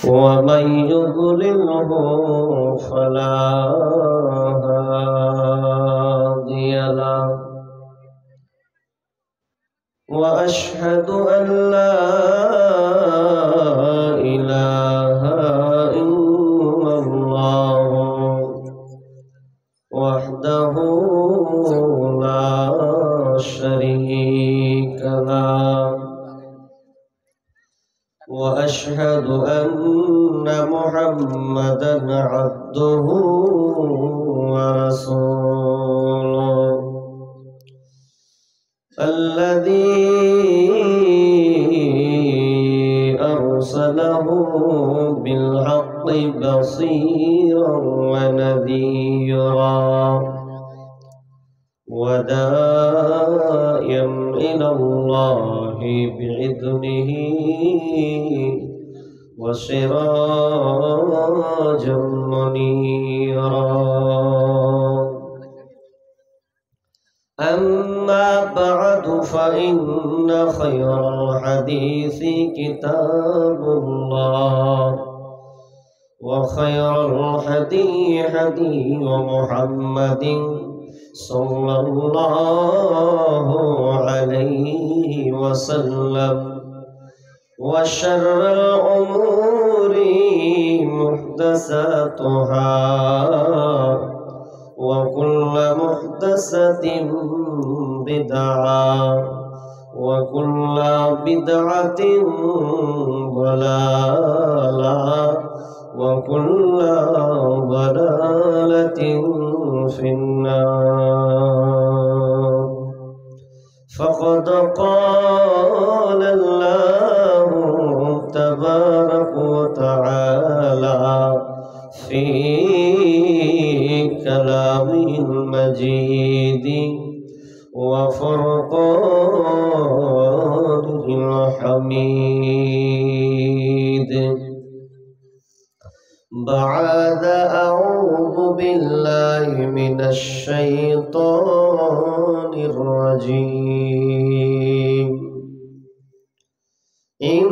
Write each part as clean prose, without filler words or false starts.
ومن يضلله فلا هادي له وأشهد أن لا إله إلا الله وحده لا شريك له وأشهد أن محمدا عبده ورسوله الذي أرسله بالحق بصيرا ونذيرا وداعيا إلى الله بإذنه وسراجا منيرا أما بعد فإن خير الحديث كتاب الله وخير الهدي هدي محمد صلى الله عليه وسلم وشر الأمور محدثاتها وكل محدثة بدعة وكل بدعة ضلالة وكل ضلالة في النار فقد قال الله تبارك وتعالى في كلامه المجيد وفرقانه الحميد بعد أعوذ بالله من الشيطان الرجيم إن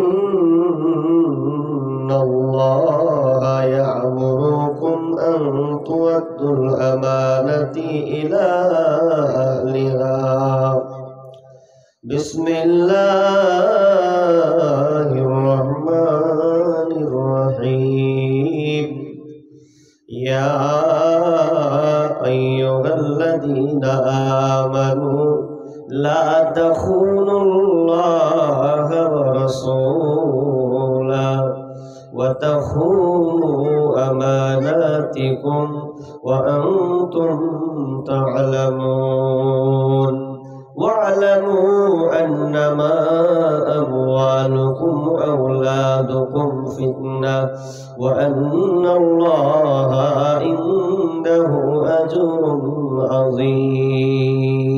الله يأمركم أن تؤدوا الأمانة إلى أهلها بسم الله الرحمن الرحيم يا أيها الذين آمنوا لا تخونوا الله ورسوله وتخونوا أماناتكم وأنتم تعلمون واعلموا أنما أموالكم وأولادكم فتنة وأن الله عنده أجر عظيم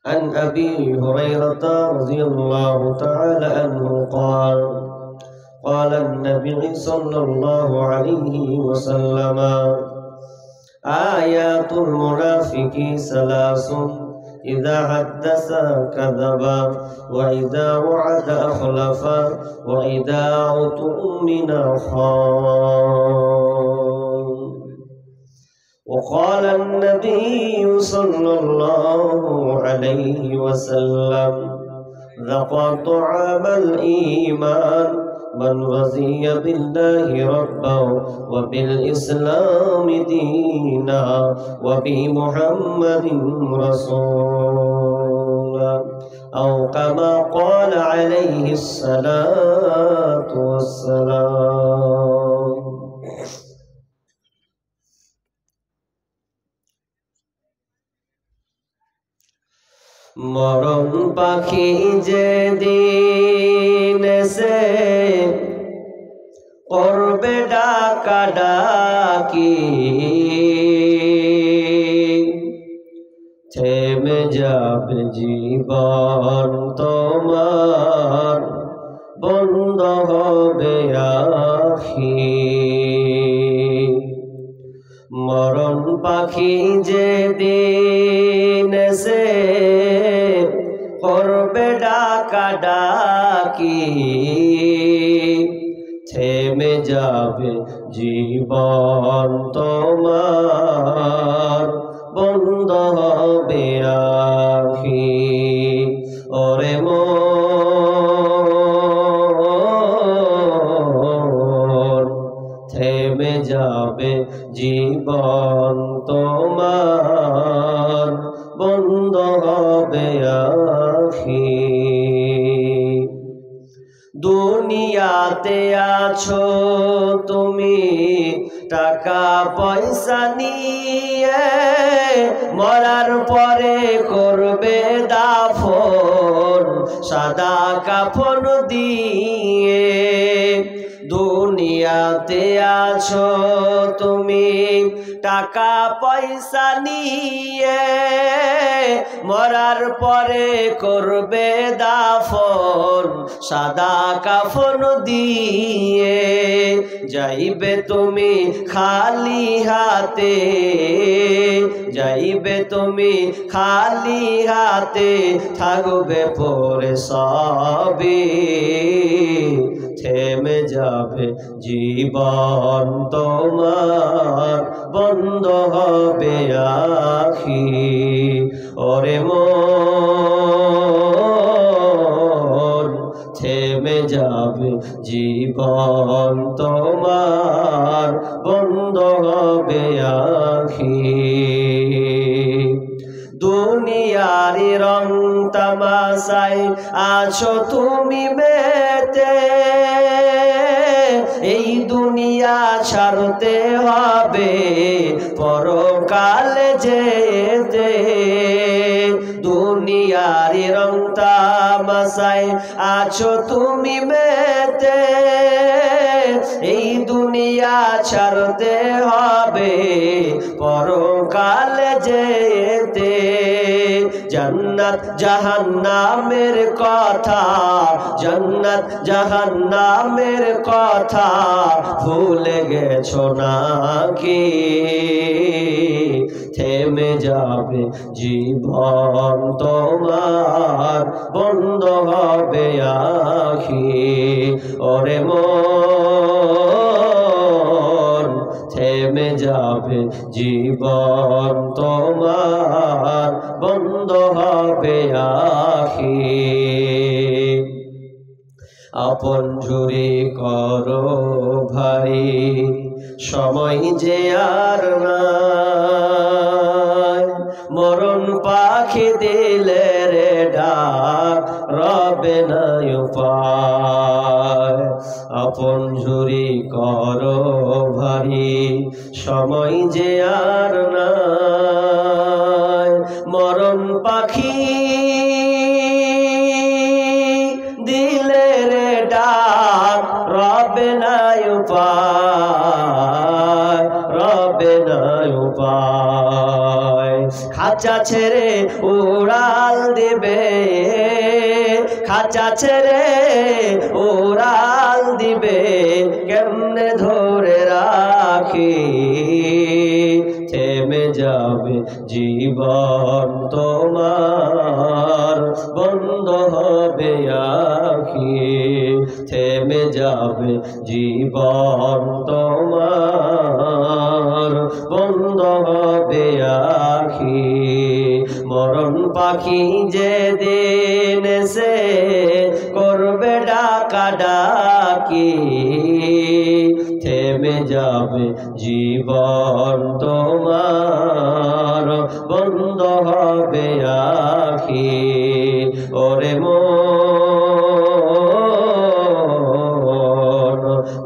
عن أبي هريرة رضي الله تعالى عنه قال النبي صلى الله عليه وسلم آيات المنافق ثلاث إذا حدث كذب وإذا وعد أخلف وإذا اؤتمن خان وقال النبي صلى الله عليه وسلم ذاق طعام الإيمان من رضي بالله ربا وبالإسلام دينا وبمحمد رسولا أو كما قال عليه الصلاة والسلام মরণ পাখি যেদিন সে করবে ডাকা ডাকি থেমে যাবে জীবন তোমার বন্ধ হবে আখি মরণ পাখি যেদিন সে করবে ডাকা ডাকি কি থেমে যাবে জীবন তোমার বন্ধ হবে আখি ওরে মন থেমে যাবে জীবন তোমার বন্ধ হবে আখি দুনিয়াতে আছো তুমি টাকা পয়সা নিয়ে মরার পরে করবে দাফন সাদা কাফন দিয়ে দুনিয়াতে আছো তুমি টাকা পয়সা নিয়ে মরার পরে করবে দাফন সাদা কাফন দিয়ে যাইবে তুমি খালি হাতে যাইবে তুমি খালি হাতে থাকবে পরে সবে থেমে যাবে জীবন তোমার বন্ধ হবে আখি ওরে মন থেমে যাবে জীবন তোমার বন্ধ হবে আখি দুনিয়ার রং তামাশায় আছো তুমি মেতে এই দুনিয়া ছাড়তে হবে পরকালে যেতে দুনিয়ার রং তামাশায় আছো তুমি মেতে এই দুনিয়া ছাড়তে হবে পরকালে যেতে जन्नत जहन्नामेर कथा जन्नत जहन्नामेर कथा भूले गेछो नाकि থেমে যাবে জীবন তোমার বন্ধ হবে আখি ওরে মন থেমে যাবে জীবন তোমার বন্ধ হবে আখি আপন ঝুরি করো ভাই সময় যে আর নাই মরণ পাখি দিলে রে ডাক রবে না উপায় আপন ঝুরি করো ভাই সময় যে আর নাই মরণ পাখি দিলে রে ডাক রবে না উপায় রবে না উপায় খাঁচা ছেড়ে উড়াল দিবে খাঁচা ছেড়ে উড়াল দিবে কেমনে ধরে রাখি থেমে যাবে জীবন তোমার বন্ধ হবে আখি থেমে যাবে জীবন তোমার বন্ধ হবে আখি মরণ পাখি যেদিন সে করবে ডাকা ডাকি থেমে যাবে জীবন তোমার বন্ধ হবে আখি ওরে মন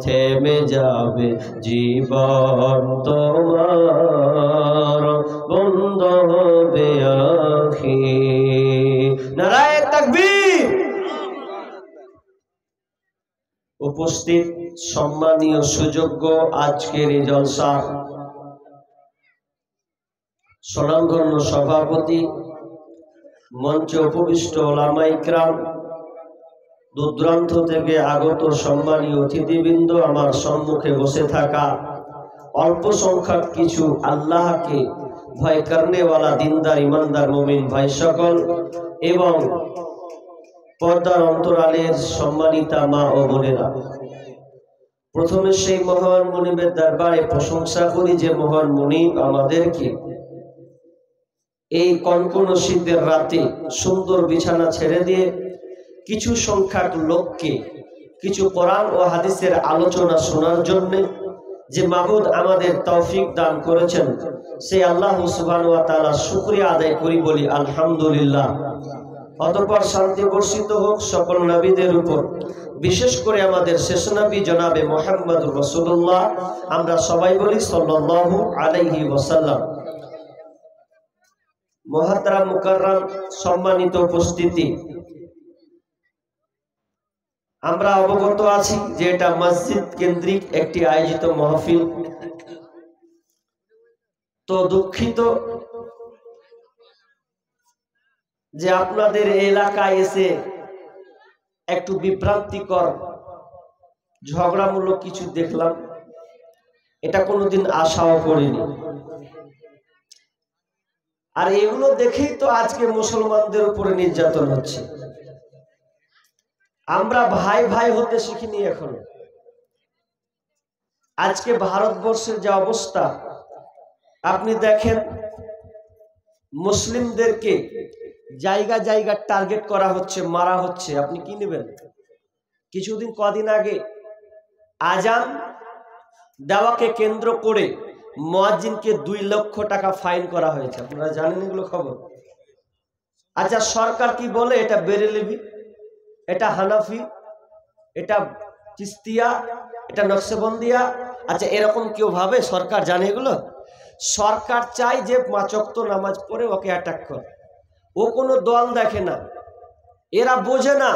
থেমে যাবে জীবন তোমার বন্ধ হবে আখি নারায়ে তাকবীর উপস্থিত সম্মানীয় সুযোগ্য আজকের এই জলসা স্বনামধন্য সভাপতি মঞ্চে উপবিষ্ট ওলামা ইকরাম দূরদূরান্ত থেকে আগত সম্মানীয় অতিথিবৃন্দ আমার সম্মুখে বসে থাকা অল্প সংখ্যক কিছু আল্লাহকে ভয় করনেওয়ালা দিনদার ইমানদার মুমিন ভাই সকল এবং পর্দার অন্তরালের সম্মানিতা মা ও বোনেরা, প্রথমে সেই মহান মুনিবের দরবারে প্রশংসা করি যে মহান মুনিব আমাদেরকে এই কনকন শীতের রাতে সুন্দর বিছানা ছেড়ে দিয়ে কিছু সংখ্যক লোককে কিছু কোরআন ও হাদিসের আলোচনা শোনার জন্য যে মাবুদ আমাদের তৌফিক দান করেছেন, সেই আল্লাহ সুবহানাহু ওয়া তাআলা শুকরিয়া আদায় করি, বলি আলহামদুলিল্লাহ। অতঃপর শান্তি বর্ষিত হোক সকল নবীদের উপর, বিশেষ করে আমাদের শেষ নবী জনাবে মুহাম্মদুর রাসূলুল্লাহ, আমরা সবাই বলি সাল্লাল্লাহু আলাইহি ওয়াসাল্লাম। মুহতারাম মুকাররম, সম্মানিত উপস্থিতি, আমরা অবগত আছি যে এটা মসজিদ কেন্দ্রিক একটি আয়োজিত মাহফিল। তো দুঃখিত যে আপনাদের এলাকায় এসে একটু বিভ্রান্তিকর ঝগড়ামূলক কিছু দেখলাম, এটা কোনোদিন আশাও করিনি। আর এগুলো দেখেই তো আজকে মুসলমানদের উপরে নির্যাতন হচ্ছে। আমরা ভাই ভাই হতে শিখিনি এখনো। আজকে ভারতবর্ষের যে অবস্থা আপনি দেখেন, মুসলিমদেরকে জায়গা জায়গা টার্গেট করা হচ্ছে, মারা হচ্ছে। আপনি কি নেবেন? কদিন আগে আজান দেওয়াকে কেন্দ্র করে মুয়াজ্জিনকে 2 লক্ষ টাকা ফাইন করা হয়েছে। আপনারা জানেন এগুলো খবর? আচ্ছা, সরকার কি বলে? এটা বেরেলভি, এটা হানাফি, এটা চিস্তিয়া, এটা নকশবন্দিয়া। আচ্ছা, এরকম কেউ ভাবে? সরকার জানে এগুলো? সরকার চায় যে 5 ওয়াক্ত নামাজ পড়ে ওকে অ্যাটাক করে। ও কোনো দল দেখে না, এরা বোঝে না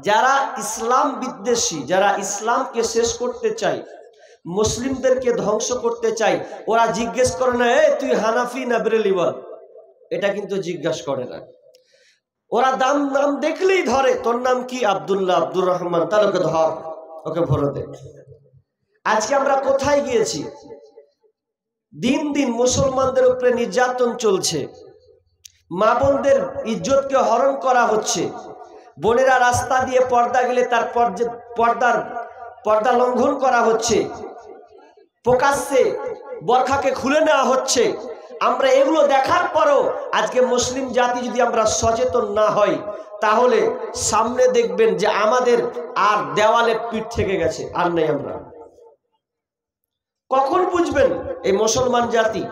যারা ইসলাম বিদ্বেষী, যারা ইসলামকে শেষ করতে চায়, মুসলিমদেরকে ধ্বংস করতে চায়, ওরা জিজ্ঞেস করে না এই তুই হানাফি না বেরেলি বল। এটা কিন্তু জিজ্ঞাসা করে না। ওরা নাম দেখলেই ধরে, তোর নাম কি? আব্দুল্লাহ, আব্দুর রহমান, তার ওকে ধর, ওকে ভরে দে। আজকে আমরা কোথায় গিয়েছি? দিন দিন মুসলমানদের উপরে নির্যাতন চলছে, মা বোনদের ইজ্জতকে হরণ করা হচ্ছে। বোনেরা রাস্তা দিয়ে পর্দা গেলে তার পর্দা লঙ্ঘন করা হচ্ছে, প্রকাশ্যে বরখাকে খুলে নেওয়া হচ্ছে। আমরা এগুলো দেখার পরও আজকে মুসলিম জাতি যদি আমরা সচেতন না হই, তাহলে সামনে দেখবেন যে আমাদের আর দেওয়ালে পিঠ থেকে গেছে, আর নেই। আমরা কখন বুঝবেন এই মুসলমান জাতি?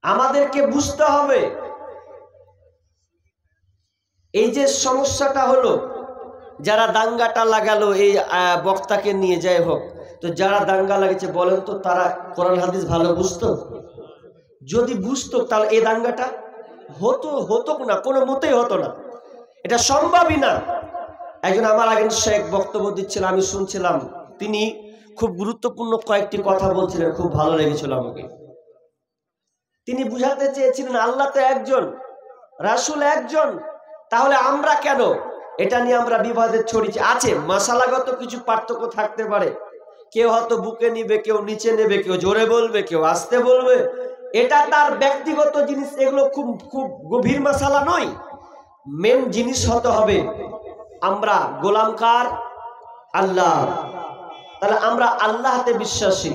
আমাদেরকে বুঝতে হবে এই যে সমস্যাটা হলো, যারা দাঙ্গাটা লাগালো এই বক্তাকে নিয়ে, যাই হোক, তো যারা দাঙ্গা লাগিয়েছে বলেন তো তারা কোরআন হাদিস ভালো বুঝতো? যদি বুঝতো তাহলে এই দাঙ্গাটা হতো না, কোনো মতেই হতো না। এটা সম্ভবই না। একজন আমার আগে শেখ বক্তব্য দিচ্ছিলেন, আমি শুনছিলাম, তিনি খুব গুরুত্বপূর্ণ কয়েকটি কথা বলছিলেন, খুব ভালো লেগেছিল আমাকে। তিনি বুঝাতে চেয়েছিলেন আল্লাহ তো একজন, রাসূল একজন, তাহলে আমরা কেন? এটা নিয়ে আমরা বিবাদের ছড়িয়েছি। আছে মাসালাগত কিছু পার্থক্য থাকতে পারে, কেউ হয়তো বুকে নিবে, কেউ নিচে নেবে, কেউ জোরে বলবে, কেউ আস্তে বলবে, এটা তার ব্যক্তিগত জিনিস। এগুলো খুব খুব গভীর মাসালা নয়। মেন জিনিস হতে হবে আমরা গোলাম কার? আল্লাহ। তাহলে আমরা আল্লাহতে বিশ্বাসী।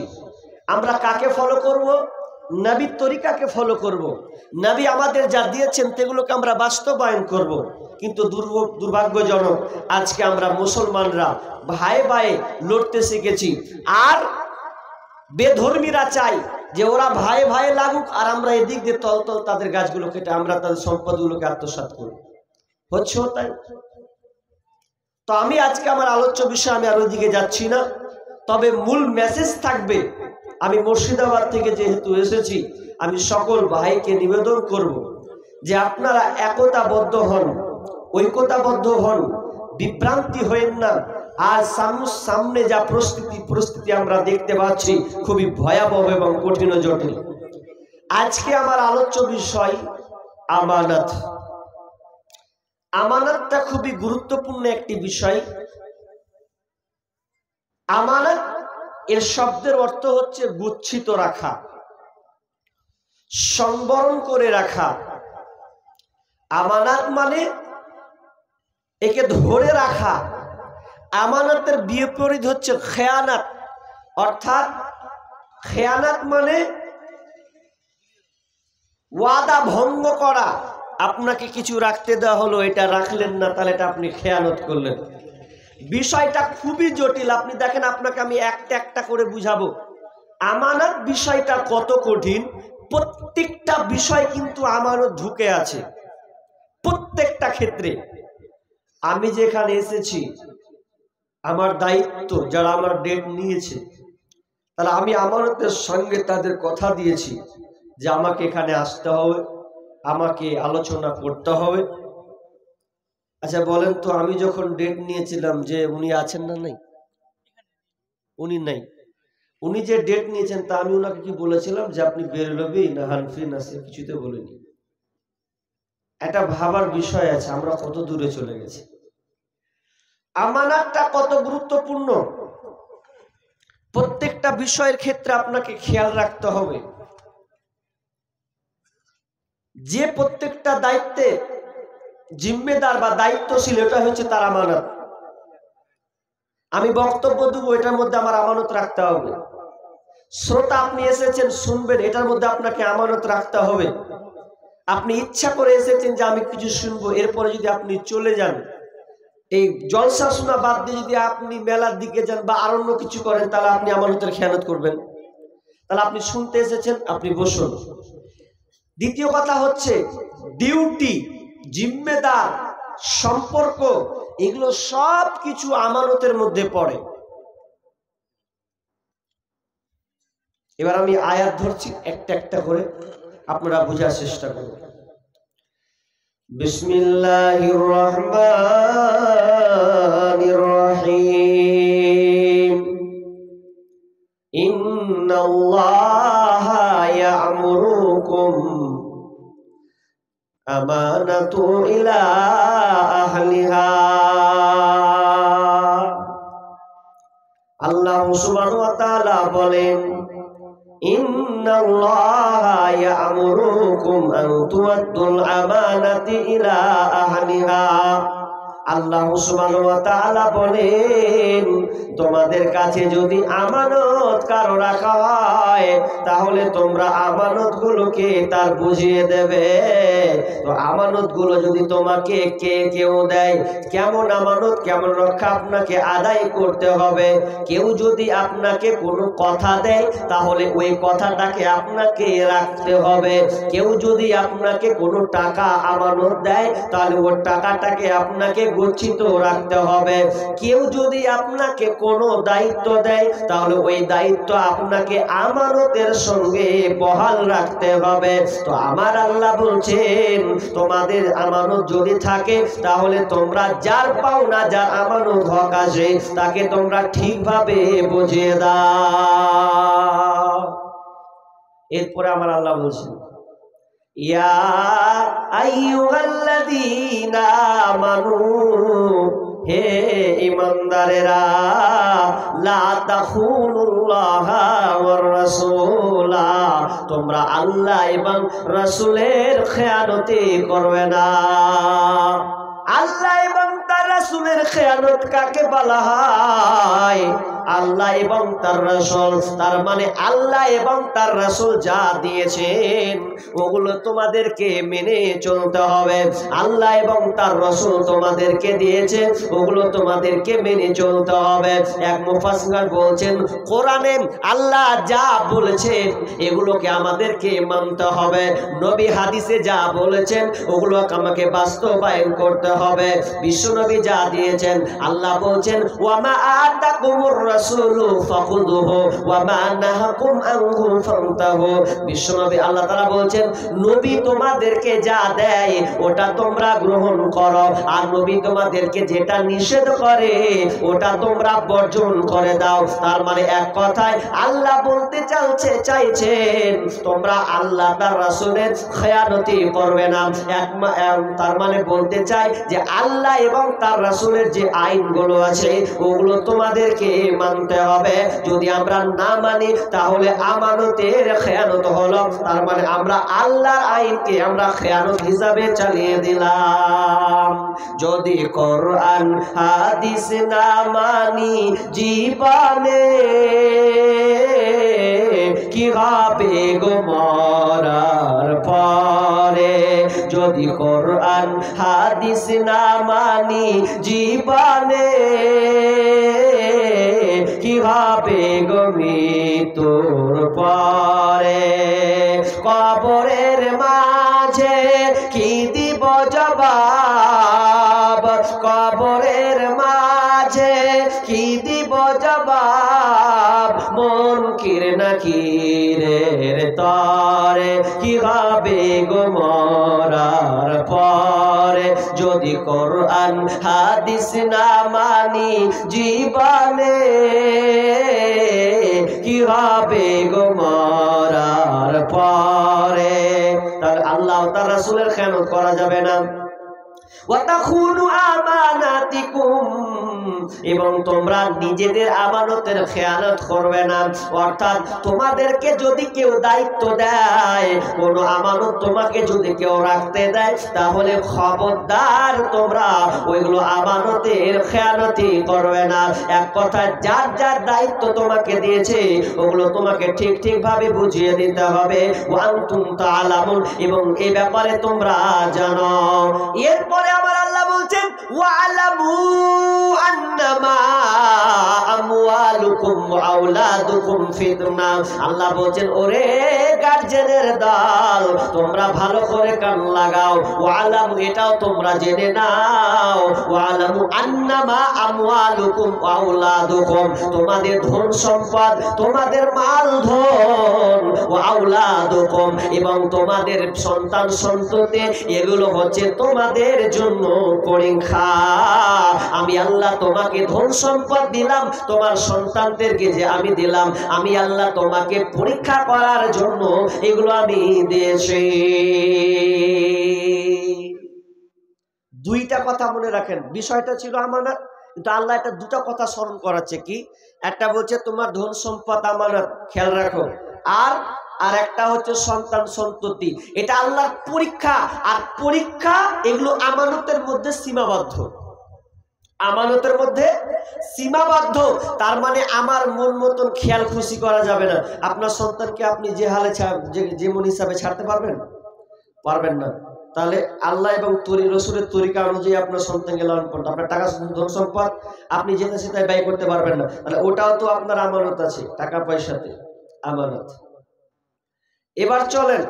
আমরা কাকে ফলো করব? নবীর তরিকাকে ফলো করব। নবী আমাদের যা দিয়েছেন সেগুলোকে আমরা বাস্তবায়ন করব। কিন্তু দুর্ভাগ্যজনক আজকে আমরা মুসলমানরা ভাই ভাই লড়তে শিখেছি। আর বেধর্মীরা চাই যে ওরা ভাই ভাই লাগুক, আর আমরা এদিক দিয়ে তল তাদের গাছগুলো কেটে আমরা তাদের সম্পদগুলোকে আত্মসাৎ করি। হচ্ছে তাই। তো আমি আজকে আমার আলোচ্য বিষয়, আমি আর ওইদিকে যাচ্ছি না, তবে মূল মেসেজ থাকবে। আমি মুর্শিদাবাদ থেকে যেহেতু এসেছি, আমি সকল ভাইকে নিবেদন করব যে আপনারা একতাবদ্ধ হন, ঐক্যতাবদ্ধ হন, বিভ্রান্তি হয়েন না। আর সামনে যা পরিস্থিতি আমরা দেখতে পাচ্ছি খুবই ভয়াবহ এবং কঠিন ও জটিল। আজকে আমার আলোচ্য বিষয় আমানত। আমানতটা খুবই গুরুত্বপূর্ণ একটি বিষয়। আমানত এর শব্দের অর্থ হচ্ছে গচ্ছিত রাখা, সংবরণ করে রাখা। আমানত মানে একে ধরে রাখা। আমানতের বিপরীত হচ্ছে খেয়ানাত, অর্থাৎ খেয়ানাত মানে ওয়াদা ভঙ্গ করা। আপনাকে কিছু রাখতে দেওয়া হলো, এটা রাখলেন না, তাহলে এটা আপনি খেয়ানত করলেন। বিষয়টা খুবই জটিল। আপনি দেখেন, আপনাকে আমি একটা একটা করে বুঝাবো। আমানত বিষয়টা কত কঠিন। প্রত্যেকটা বিষয় কিন্তু আমানত ঢুকে আছে, প্রত্যেকটা ক্ষেত্রে। আমি যেখানে এসেছি, আমার দায়িত্ব, যারা আমার ডেট নিয়েছে, তাহলে আমি আমানতের সঙ্গে তাদের কথা দিয়েছি যে আমাকে এখানে আসতে হবে, আমাকে আলোচনা করতে হবে। আচ্ছা বলেন তো, আমি যখন ডেট নিয়েছিলাম যে উনি আছেন না? নাই, উনি নাই। উনি যে ডেট নিয়েছেন তা আমি ওনাকে কি বলেছিলাম যে আপনি বেরলবি না হানফি না সে কিছুতে বলিনি। এটা ভাবার বিষয় আছে, আমরা কত দূরে চলে গেছি। আমানতটা কত গুরুত্বপূর্ণ, প্রত্যেকটা বিষয়ের ক্ষেত্রে আপনাকে খেয়াল রাখতে হবে। যে প্রত্যেকটা দায়িত্বে জিম্মেদার বা দায়িত্বশীল, এটা হচ্ছে তার আমানত। আমি বক্তব্য দেবো, এটার মধ্যে আমার আমানত রাখতে হবে। শ্রোতা, আপনি এসেছেন শুনবেন, এটার মধ্যে আপনাকে আমানত রাখতে হবে। আপনি ইচ্ছা করে এসেছেন যে আমি কিছু শুনবো, এরপরে যদি আপনি চলে যান, এই জলসা শোনা বাদ দিয়ে যদি আপনি মেলার দিকে যান বা আর অন্য কিছু করেন, তাহলে আপনি আমানতের খেয়ানত করবেন। তাহলে আপনি শুনতে এসেছেন, আপনি বসুন। দ্বিতীয় কথা হচ্ছে ডিউটি, জিম্মেদার, সম্পর্ক, এগুলো সব কিছু আমানতের মধ্যে পড়ে। এবার আমি আয়াত ধরছি, একটা একটা করে আপনারা বোঝার চেষ্টা করুন। বিসমিল্লাহির রহমানির রহিম। ইন্নাল্লাহা ইয়া'মুরুকুম আমানাতু ইলা আহলিহা। আল্লাহ সুবহানাহু ওয়া তাআলা বলেন, ইন্নাল্লাহা ইয়া'মুরুকুম আন তু'আদ্দুল আমানাতি ইলা আহলিহা। আল্লাহ সুবহানাহু ওয়া তাআলা বলেন, তোমাদের কাছে যদি আমানত কারো রাখা হয়, তাহলে তোমরা আমানতগুলোকে তার বুঝিয়ে দেবে। তো আমানতগুলো যদি তোমাকে কেউ দেয়, কেমন আমানত, কেমন রক্ষা আপনাকে আদায় করতে হবে। কেউ যদি আপনাকে কোনো কথা দেয়, তাহলে ওই কথাটাকে আপনাকে রাখতে হবে। কেউ যদি আপনাকে কোনো টাকা আমানত দেয়, তাহলে ওই টাকাটাকে আপনাকে গচ্ছিত রাখতে হবে। কেউ যদি আপনাকে কোনো দায়িত্ব দেয়, তাহলে ওই দায়িত্ব আপনাকে আমানতের সঙ্গে বহাল রাখতে হবে। তো আমার আল্লাহ বলছেন, তোমাদের আমানত যদি থাকে, তাহলে তোমরা যার পাওনা, যার আমানত হক আছে, তাকে তোমরা ঠিকভাবে বুঝিয়ে দাও। এরপরে আমার আল্লাহ বলছেন, ইয়া আইয়ুহাল্লাযীনা আমানু, হে ঈমানদারেরা, লা তাখুনুল্লাহা ওয়ার রাসূলা, তোমরা আল্লাহ এবং রাসূলের খেয়ানতি করবে না। আল্লাহ এবং তার রাসূলের খেয়ানত কাকে বলা হয়? আল্লাহ এবং তার রাসূল, তার মানে আল্লাহ এবং তার রাসূল যা দিয়েছেন ওগুলো তোমাদেরকে মেনে চলতে হবে। আল্লাহ এবং তার রাসূল তোমাদেরকে দিয়েছে, ওগুলো তোমাদেরকে মেনে চলতে হবে। এক মুফাসসির বলছেন, কোরআনে আল্লাহ যা বলেছেন এগুলোকে আমাদেরকে মানতে হবে। নবী হাদিসে যা বলেছেন ওগুলোকে আমাকে বাস্তবায়ন করতে হবে। বিশ্বনবী যা দিয়েছেন, আল্লাহ বলছেন, ওয়ামা আতাকুমুর রাসূলু ফাখুযুহু ওয়ামা নাহাকুম আনহু ফান্তাহু। বিশ্বনবী আল্লাহ তাআলা বলছেন, নবী তোমাদেরকে যা দেয় ওটা তোমরা গ্রহণ করো, আর নবী তোমাদেরকে যেটা নিষেধ করে ওটা তোমরা বর্জন করে দাও। তার মানে এক কথায় আল্লাহ বলতে চাইছেন তোমরা আল্লাহ তার রাসূলের খেয়ানতি করবে না। তার মানে বলতে চাই যে আল্লাহ এবং তার রাসূলের যে আইনগুলো আছে ওগুলো তোমাদেরকে মানতে হবে। যদি আমরা না মানি তাহলে আমানতের খেয়ানত হলো, তার মানে আমরা আল্লাহর আইনকে আমরা খেয়ানত হিসাবে চালিয়ে দিলাম। যদি কোরআন হাদিস না মানি জীবনে কি হবে গো মরার পরে, যদি কোরআন হাদিস না মানি জীবনে কি হবে গো মৃত্যুর পরে। কবরের মাঝে কি দিব জবাব, কবরের মাঝে কি দিব জবাব, মুনকির নাকিরের তরে কি হবে গো মরার পরে। যদি কোরআন হাদিস না মানি জীবনে কি হবে গো মরার পরে। তাহলে আল্লাহ তার রাসূলের খেয়ানত করা যাবে না। ওয়াতাখুনু আমানাতিকুম, এবং তোমরা নিজেদের আমানতের খেয়ানত করবে না। অর্থাৎ তোমাদেরকে যদি কেউ দায়িত্ব দেয়, কোন আমানত তোমাকে যদি কেউ রাখতে দেয়, তাহলে খবরদার তোমরা ওইগুলো আমানতের খেয়ানতি করবে না। এক কথা, যার যার দায়িত্ব তোমাকে দিয়েছে ওগুলো তোমাকে ঠিক ঠিক ভাবে বুঝিয়ে দিতে হবে। ওয়া আনতুম তাআলামুন, এবং এই ব্যাপারে তোমরা জানো। এরপরে আমার আল্লাহ বলছেন ওয়ালামু আন্নামা আমওয়ালুকুম ওয়া আওলাদুকুম ফিতনা। আল্লাহ বলছেন ওরে গার্জেনের দল, তোমরা ভালো করে কান লাগাও। ওয়ালামু, এটাও তোমরা জেনে নাও, ওয়ালামু আন্নামা আমওয়ালুকুম ওয়া আওলাদুকুম, তোমাদের ধন সম্পদ, তোমাদের মাল ধন, ওয়া আওলাদুকুম, এবং তোমাদের সন্তান সন্ততি, এগুলো হচ্ছে তোমাদের জন্য পরীক্ষা। আমি আল্লাহ তোমাকে ধন সম্পদ দিলাম, তোমার সন্তানদেরকে যে আমি দিলাম, আমি আল্লাহ তোমাকে পরীক্ষা করার জন্য এগুলো আমি দিয়েছি। দুইটা কথা মনে রাখেন, বিষয়টা ছিল আমানত, কিন্তু আল্লাহ এটা দুটা কথা স্মরণ করাচ্ছে। কি? একটা বলছে তোমার ধন সম্পদ আমানত, খেয়াল রাখো, আর একটা হচ্ছে সন্তান সন্ততি, এটা আল্লাহর পরীক্ষা। আর পরীক্ষা এগুলো আমানতের মধ্যে সীমাবদ্ধ, আমানতের মধ্যে সীমাবদ্ধ। তার মানে আমার মন মতন খেয়াল খুশি করা যাবে না। আপনার সন্তানকে আপনি যে হালে যেমন হিসাবে ছাড়তে পারবেন? পারবেন না। তাহলে আল্লাহ এবং রসুলের তরিকা অনুযায়ী আপনার সন্তানকে লালন পালন, আপনার টাকা ধন সম্পদ আপনি যেটা সেটাই ব্যয় করতে পারবেন না, তাহলে ওটাও তো আপনার আমানত আছে, টাকা পয়সাতে আমানত। এবার চলেন,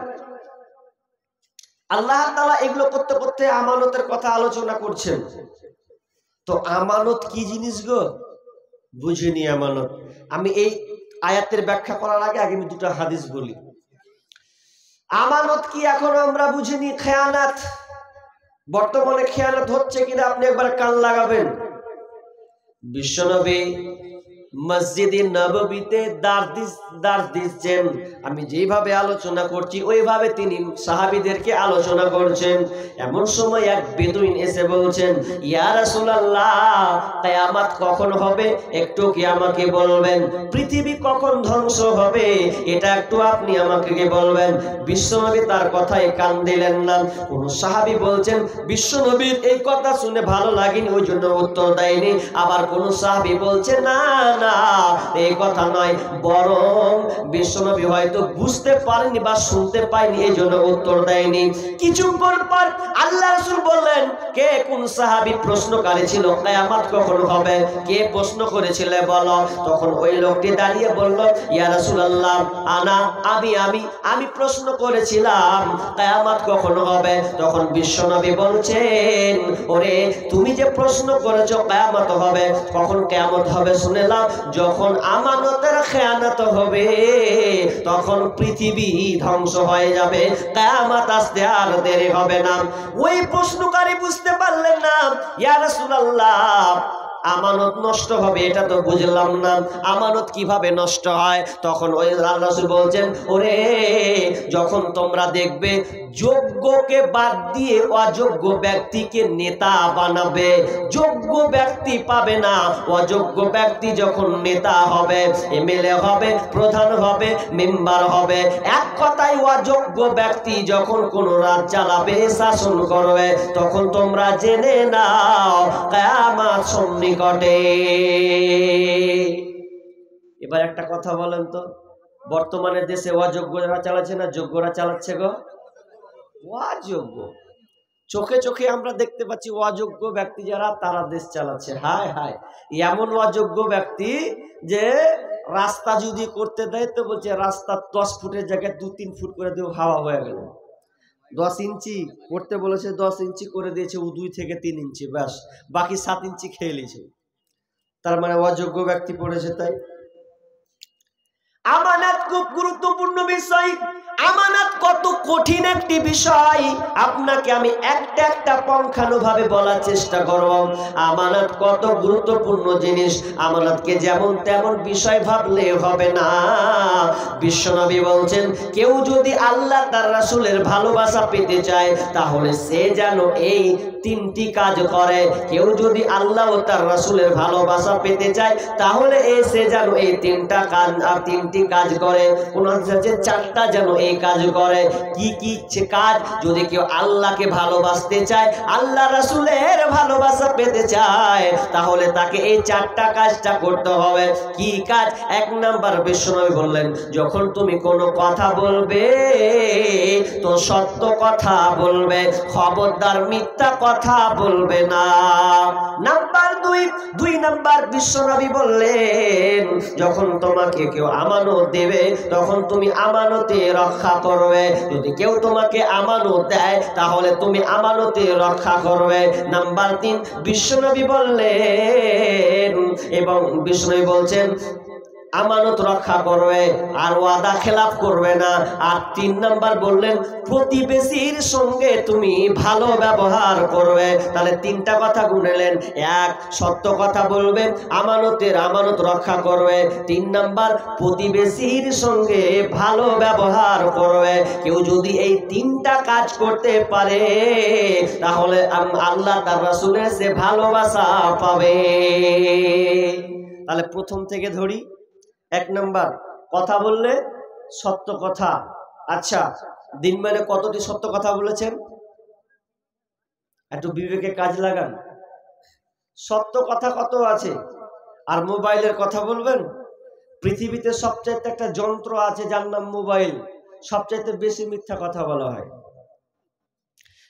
আল্লাহ তাআলা এগুলো করতে করতে আমানতের কথা আলোচনা করছেন। তো আমানত কি জিনিস গো? বুঝিনি আমানত। আমি এই আয়াতের ব্যাখ্যা করার আগে আমি দুটো হাদিস বলি। আমানত কি এখনো আমরা বুঝিনি। খেয়ানত, বর্তমানে খেয়ানত হচ্ছে কিনা আপনি একবার কান লাগাবেন। বিশ্বনবী মসজিদে নববীতে দার্স দিচ্ছেন, আমি যেভাবে আলোচনা করছি ওইভাবে তিনি সাহাবীদেরকে আলোচনা করছেন। এমন সময় এক বেদুইন এসে বলছেন, ইয়া রাসূলুল্লাহ, কিয়ামত কখন হবে একটু কি আমাকে বলবেন? পৃথিবী কখন ধ্বংস হবে এটা একটু আপনি আমাকে বলবেন। বিশ্বনবী তার কথায় কান দিলেন না। কোন সাহাবী বলছেন বিশ্বনবীর এই কথা শুনে ভালো লাগেনি, ওই জন্য উত্তর দেয়নি। আবার কোন সাহাবী বলছে না না, এই কথা নয়, বরং বিশ্বনবী হয়তো বুঝতে পারেনি বা শুনতে পায়নি, এই জন্য উত্তর দেয়নি। কিছুক্ষণ পর আল্লাহ রাসূল বললেন, কে কোন সাহাবী প্রশ্নকারী ছিল, কিয়ামত কখন হবে? কে প্রশ্ন করেছিল বলো? তখন ওই লোকটি দাঁড়িয়ে বলল, ইয়া রাসূলুল্লাহ, আমি প্রশ্ন করেছিলাম কিয়ামত কখন হবে। তখন বিশ্বনবী বলছেন, ওরে তুমি যে প্রশ্ন করেছো কিয়ামত হবে, কখন কিয়ামত হবে শুনে নাও, যখন আমানতের খেয়ানত হবে তখন পৃথিবী ধ্বংস হয়ে যাবে, কিয়ামত আসতে আর দেরি হবে না। ওই প্রশ্নকারী বুঝতে পারলেন না, ইয়া রাসূলুল্লাহ, আমানত নষ্ট হবে, এটা তো বুঝলাম না, আমানত কিভাবে নষ্ট হয়? তখন ওই আল্লাহ রাসূল বলছেন, ওরে যখন তোমরা দেখবে যোগ্যকে বাদ দিয়ে অযোগ্য ব্যক্তিকে নেতা বানাবে, যোগ্য ব্যক্তি পাবে না, অযোগ্য ব্যক্তি যখন নেতা হবে, এমএলএ হবে, প্রধান হবে, মেম্বার হবে, এক কথায় অযোগ্য ব্যক্তি যখন কোন রাজ চালাবে, শাসন করবে, তখন তোমরা জেনে নাও কিয়ামত সন্নিকটে। এবার একটা কথা বলেন তো, বর্তমানে দেশে অযোগ্যরা চালাচ্ছে না যোগ্যরা চালাচ্ছে গো? অযোগ্য। চোখে চোখে আমরা দেখতে পাচ্ছি অযোগ্য ব্যক্তি যারা, তারা দেশ চালাচ্ছে। হায় হায়, এমন অযোগ্য ব্যক্তি যে রাস্তা যদি করতে দেয় তো বলছে রাস্তা 10 ফুটের জায়গায় 2-3 ফুট করে দেও, হাওয়া হয়ে গেল। 10 ইঞ্চি করতে বলেছে, 10 ইঞ্চি করে দিয়েছে, ও 2 থেকে 3 ইঞ্চি, ব্যাস বাকি 7 ইঞ্চি খেয়ে নিয়েছে। তার মানে অযোগ্য ব্যক্তি পড়েছে। তাই আমানত খুব গুরুত্বপূর্ণ বিষয়। আমানত কত কঠিন একটি বিষয়, আপনাকে আমি একটা একটা পঙ্খানুভাবে বলার চেষ্টা করব। আমানত কত গুরুত্বপূর্ণ জিনিস, আমানতকে যেমন তেমন বিষয় ভাবলে হবে না। বিশ্বনবী বলছেন, কেউ যদি আল্লাহ তার রাসূলের ভালোবাসা পেতে চায় তাহলে সে যেন এই 3টি কাজ করে। কেউ যদি আল্লাহ ও তার রাসূলের ভালোবাসা পেতে চায় তাহলে সে যেন এই 3টি কাজ করে। কোন হচ্ছে 4টা যেন এই কাজ করে। কি কি কাজ? যদি কেউ আল্লাহকে ভালোবাসতে চায়, আল্লাহ রাসূলের ভালোবাসা পেতে চায়, তাহলে তাকে এই 4টা কাজটা করতে হবে। কি কাজ? 1 নাম্বার বিশ্বনবী বললেন, যখন তুমি কোনো কথা বলবে তো সত্য কথা বলবে, খবরদার মিথ্যা কথা বলবে না। নাম্বার 2 নাম্বার বিশ্বনবী বললেন, যখন তোমাকে কেউ আমানত দেবে তখন তুমি আমানতে রক্ষা করবে। যদি কেউ তোমাকে আমানত দেয় তাহলে তুমি আমানতে রক্ষা করবে। নাম্বার 3 বিশ্বনবী বললেন, এবং বিশ্বনবী বলছেন আমানত রক্ষা করবে আর ওয়াদা খেলাফ করবে না। আর 3 নাম্বার বললেন, প্রতিবেশীর সঙ্গে তুমি ভালো ব্যবহার করবে। তাহলে 3টা কথা গুনলেন। 1 সত্য কথা বলবে, আমানত রক্ষা করবে। 3 নাম্বার প্রতিবেশীর সঙ্গে ভালো ব্যবহার করবে। কেউ যদি এই 3টা কাজ করতে পারে তাহলে আল্লাহ তার রাসূলের সে ভালোবাসা পাবে। তাহলে প্রথম থেকে ধরি। 1 নাম্বার, কথা বললে সত্য কথা। আচ্ছা, দিন মানে কতটি সত্য কথা বলেছেন? একটু বিবেকে কাজ লাগান। সত্য কথা কত আছে? আর মোবাইলের কথা বলবেন? পৃথিবীতে সবচাইতে একটা যন্ত্র আছে যার নাম মোবাইল, সবচাইতে বেশি মিথ্যা কথা বলা হয়।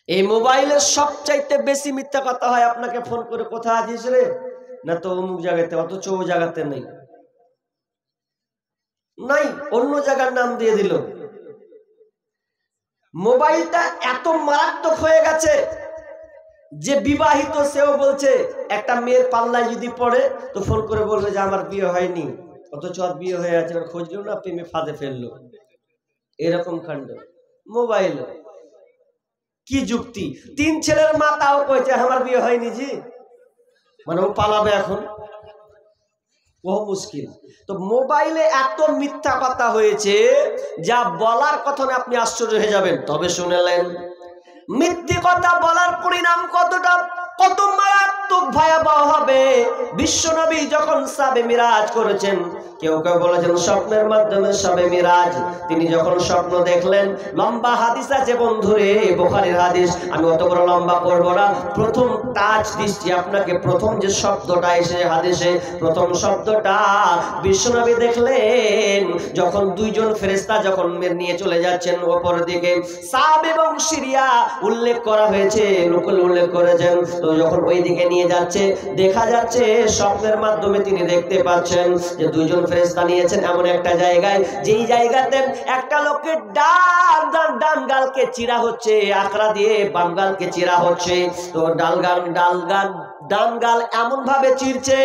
এই মোবাইলের সবচাইতে বেশি মিথ্যা কথা হয়। আপনাকে ফোন করে, কোথায় আছিস রে? না তো অমুক জায়গাতে, অথচ ও জায়গাতে নেই, অন্য জায়গার নাম দিয়ে দিল। মোবাইলটা এত মারাত্মক হয়ে গেছে যে বিবাহিত সেও বলছে, একটা মেয়ের পাল্লায় যদি পড়ে তো ফোন করে বলবে যে আমার বিয়ে হয়নি, অথচ আর বিয়ে হয়ে আছে, খুঁজলো না, প্রেমে ফাঁদে ফেললো। এরকম কাণ্ড মোবাইল। কি যুক্তি? 3 ছেলের মা তাও কইছে আমার বিয়ে হয়নি জি, মানে ও পালাবে এখন, বহু মুশকিল। তো মোবাইলে এত মিথ্যা কথা হয়েছে যা বলার কথা না, আপনি আশ্চর্য হয়ে যাবেন। তবে শুনেলেন, মিথ্যে কথা বলার পরিণাম কত মারাত্মক ভয়াবহ হবে। বিশ্বনবী যখন শবে মিরাজ করেছেন, কেউ কেউ বলেছেন স্বপ্নের মাধ্যমে শবে মিরাজ, তিনি যখন স্বপ্ন দেখলেন, লম্বা হাদিস আছে বন্ধুরে, বুখারীর হাদিস, আমি অত বড় লম্বা করব না। প্রথম টাচ দিচ্ছি আপনাকে, প্রথম যে শব্দটা এসে হাদিসে, প্রথম শব্দটা বিশ্বনবী দেখলেন যখন 2 জন ফেরেশতা যখন নিয়ে চলে যাচ্ছেন উপরের দিকে। সাব এবং সিরিয়া উল্লেখ করা হয়েছে, নকল উল্লেখ করেছেন। তো যখন ওই দিকে নিয়ে যাচ্ছে, দেখা যাচ্ছে স্বপ্নের মাধ্যমে তিনি দেখতে পাচ্ছেন যে 2 জন ফেরেশতা নিয়েছেন এমন একটা জায়গায়, যেই জায়গাতে একটা লোকের ডান গালকে চিরা হচ্ছে, আকড়া দিয়ে বাম গালকে চিরা হচ্ছে। তো ডান গাল এমন ভাবে চিরছে,